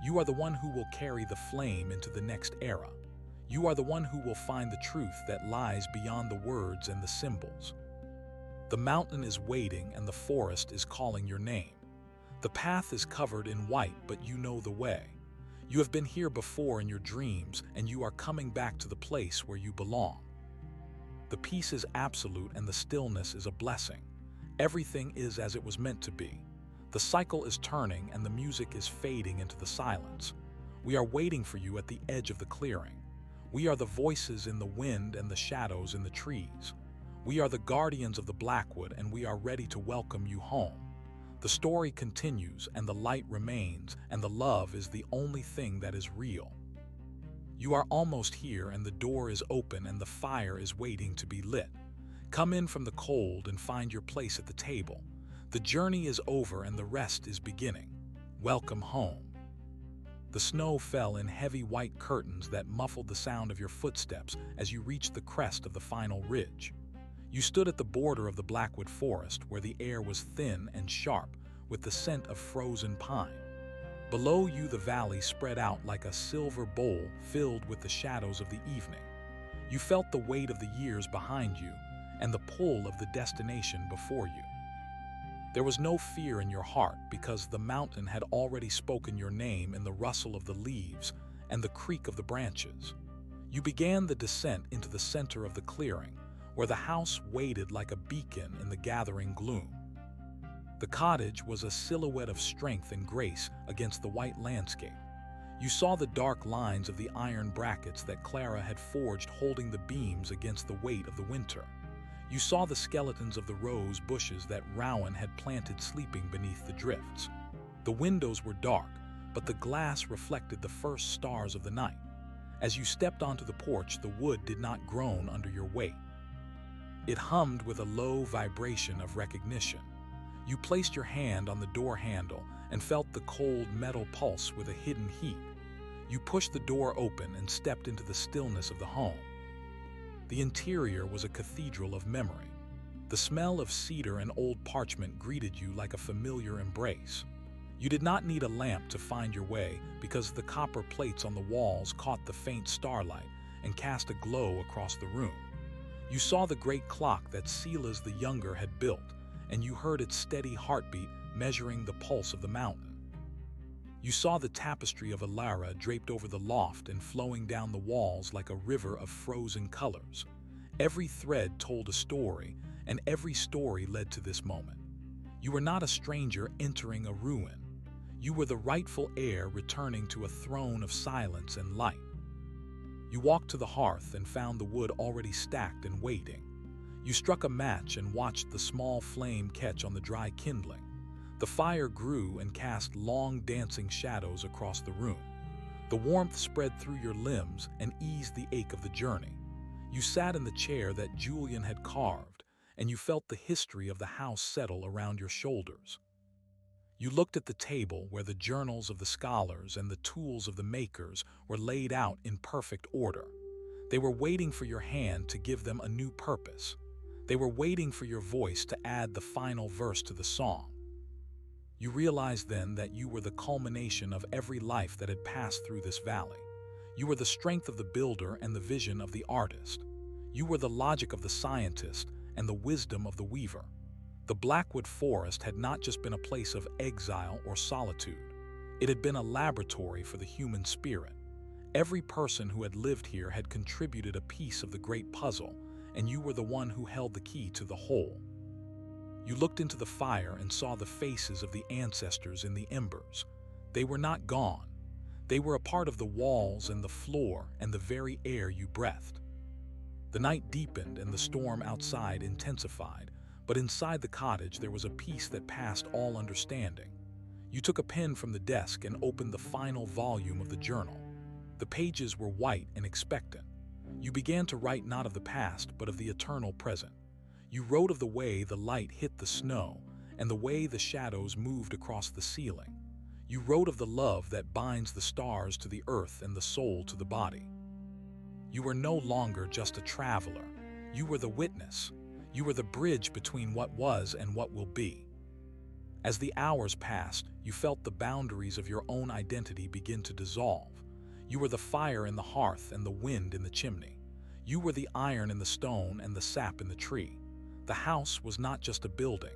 You are the one who will carry the flame into the next era. You are the one who will find the truth that lies beyond the words and the symbols. The mountain is waiting and the forest is calling your name. The path is covered in white, but you know the way. You have been here before in your dreams, and you are coming back to the place where you belong. The peace is absolute and the stillness is a blessing. Everything is as it was meant to be. The cycle is turning and the music is fading into the silence. We are waiting for you at the edge of the clearing. We are the voices in the wind and the shadows in the trees. We are the guardians of the Blackwood, and we are ready to welcome you home. The story continues and the light remains, and the love is the only thing that is real. You are almost here and the door is open and the fire is waiting to be lit. Come in from the cold and find your place at the table. The journey is over and the rest is beginning. Welcome home. The snow fell in heavy white curtains that muffled the sound of your footsteps as you reached the crest of the final ridge. You stood at the border of the Blackwood Forest where the air was thin and sharp with the scent of frozen pine. Below you the valley spread out like a silver bowl filled with the shadows of the evening. You felt the weight of the years behind you and the pull of the destination before you. There was no fear in your heart because the mountain had already spoken your name in the rustle of the leaves and the creak of the branches. You began the descent into the center of the clearing, where the house waited like a beacon in the gathering gloom. The cottage was a silhouette of strength and grace against the white landscape. You saw the dark lines of the iron brackets that Clara had forged holding the beams against the weight of the winter. You saw the skeletons of the rose bushes that Rowan had planted sleeping beneath the drifts. The windows were dark, but the glass reflected the first stars of the night. As you stepped onto the porch, the wood did not groan under your weight. It hummed with a low vibration of recognition. You placed your hand on the door handle and felt the cold metal pulse with a hidden heat. You pushed the door open and stepped into the stillness of the home. The interior was a cathedral of memory. The smell of cedar and old parchment greeted you like a familiar embrace. You did not need a lamp to find your way because the copper plates on the walls caught the faint starlight and cast a glow across the room. You saw the great clock that Silas the Younger had built, and you heard its steady heartbeat measuring the pulse of the mountain. You saw the tapestry of Alara draped over the loft and flowing down the walls like a river of frozen colors. Every thread told a story, and every story led to this moment. You were not a stranger entering a ruin. You were the rightful heir returning to a throne of silence and light. You walked to the hearth and found the wood already stacked and waiting. You struck a match and watched the small flame catch on the dry kindling. The fire grew and cast long dancing shadows across the room. The warmth spread through your limbs and eased the ache of the journey. You sat in the chair that Julian had carved, and you felt the history of the house settle around your shoulders. You looked at the table where the journals of the scholars and the tools of the makers were laid out in perfect order. They were waiting for your hand to give them a new purpose. They were waiting for your voice to add the final verse to the song. You realized then that you were the culmination of every life that had passed through this valley. You were the strength of the builder and the vision of the artist. You were the logic of the scientist and the wisdom of the weaver. The Blackwood Forest had not just been a place of exile or solitude. It had been a laboratory for the human spirit. Every person who had lived here had contributed a piece of the great puzzle, and you were the one who held the key to the whole. You looked into the fire and saw the faces of the ancestors in the embers. They were not gone. They were a part of the walls and the floor and the very air you breathed. The night deepened and the storm outside intensified, but inside the cottage there was a peace that passed all understanding. You took a pen from the desk and opened the final volume of the journal. The pages were white and expectant. You began to write not of the past, but of the eternal present. You wrote of the way the light hit the snow and the way the shadows moved across the ceiling. You wrote of the love that binds the stars to the earth and the soul to the body. You were no longer just a traveler. You were the witness. You were the bridge between what was and what will be. As the hours passed, you felt the boundaries of your own identity begin to dissolve. You were the fire in the hearth and the wind in the chimney. You were the iron in the stone and the sap in the tree. The house was not just a building.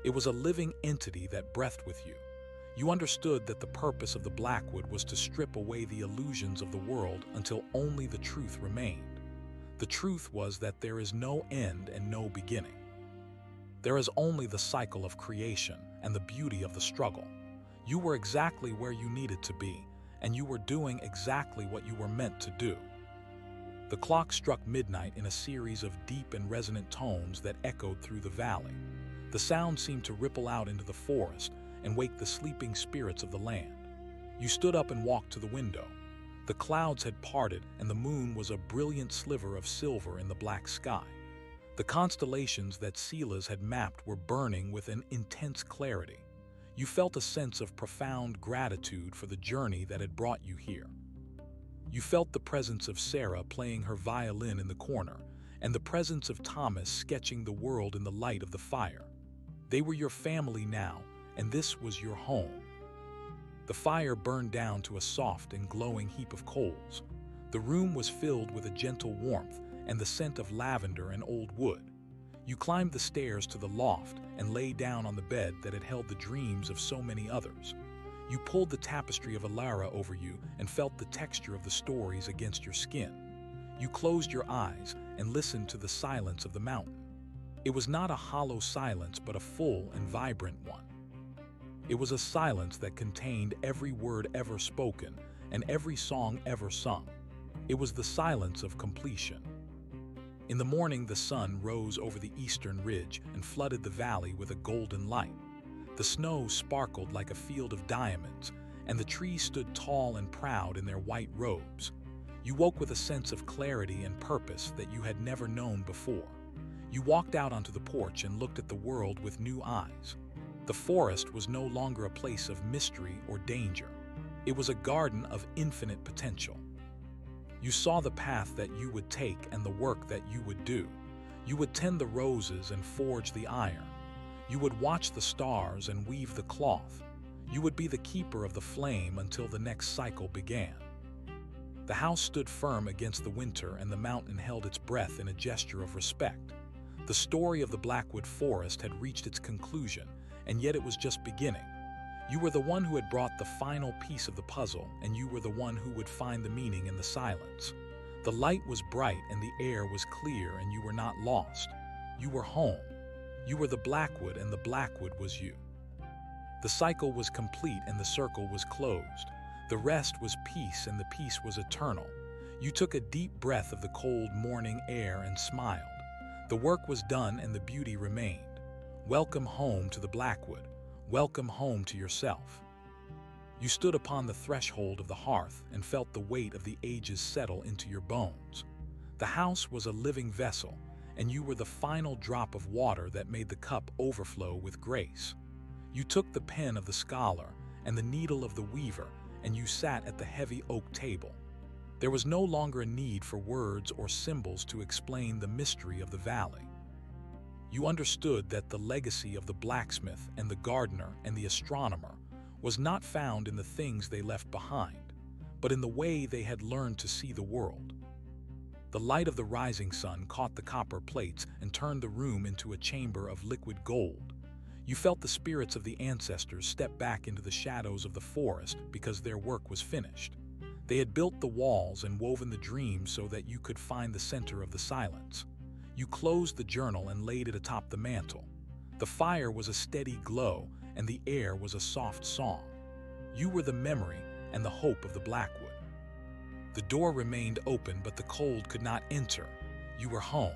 It was a living entity that breathed with you. You understood that the purpose of the Blackwood was to strip away the illusions of the world until only the truth remained. The truth was that there is no end and no beginning. There is only the cycle of creation and the beauty of the struggle. You were exactly where you needed to be, and you were doing exactly what you were meant to do. The clock struck midnight in a series of deep and resonant tones that echoed through the valley. The sound seemed to ripple out into the forest and wake the sleeping spirits of the land. You stood up and walked to the window. The clouds had parted and the moon was a brilliant sliver of silver in the black sky. The constellations that Silas had mapped were burning with an intense clarity. You felt a sense of profound gratitude for the journey that had brought you here. You felt the presence of Sarah playing her violin in the corner, and the presence of Thomas sketching the world in the light of the fire. They were your family now, and this was your home. The fire burned down to a soft and glowing heap of coals. The room was filled with a gentle warmth and the scent of lavender and old wood. You climbed the stairs to the loft and lay down on the bed that had held the dreams of so many others. You pulled the tapestry of Alara over you and felt the texture of the stories against your skin. You closed your eyes and listened to the silence of the mountain. It was not a hollow silence, but a full and vibrant one. It was a silence that contained every word ever spoken and every song ever sung. It was the silence of completion. In the morning, the sun rose over the eastern ridge and flooded the valley with a golden light. The snow sparkled like a field of diamonds, and the trees stood tall and proud in their white robes. You woke with a sense of clarity and purpose that you had never known before. You walked out onto the porch and looked at the world with new eyes. The forest was no longer a place of mystery or danger. It was a garden of infinite potential. You saw the path that you would take and the work that you would do. You would tend the roses and forge the iron. You would watch the stars and weave the cloth. You would be the keeper of the flame until the next cycle began. The house stood firm against the winter, and the mountain held its breath in a gesture of respect. The story of the Blackwood Forest had reached its conclusion, and yet it was just beginning. You were the one who had brought the final piece of the puzzle, and you were the one who would find the meaning in the silence. The light was bright and the air was clear, and you were not lost. You were home. You were the Blackwood, and the Blackwood was you. The cycle was complete and the circle was closed. The rest was peace, and the peace was eternal. You took a deep breath of the cold morning air and smiled. The work was done and the beauty remained. Welcome home to the Blackwood. Welcome home to yourself. You stood upon the threshold of the hearth and felt the weight of the ages settle into your bones. The house was a living vessel, and you were the final drop of water that made the cup overflow with grace. You took the pen of the scholar and the needle of the weaver, and you sat at the heavy oak table. There was no longer a need for words or symbols to explain the mystery of the valley. You understood that the legacy of the blacksmith and the gardener and the astronomer was not found in the things they left behind, but in the way they had learned to see the world. The light of the rising sun caught the copper plates and turned the room into a chamber of liquid gold. You felt the spirits of the ancestors step back into the shadows of the forest because their work was finished. They had built the walls and woven the dreams so that you could find the center of the silence. You closed the journal and laid it atop the mantle. The fire was a steady glow, and the air was a soft song. You were the memory and the hope of the Blackwood. The door remained open, but the cold could not enter. You were home.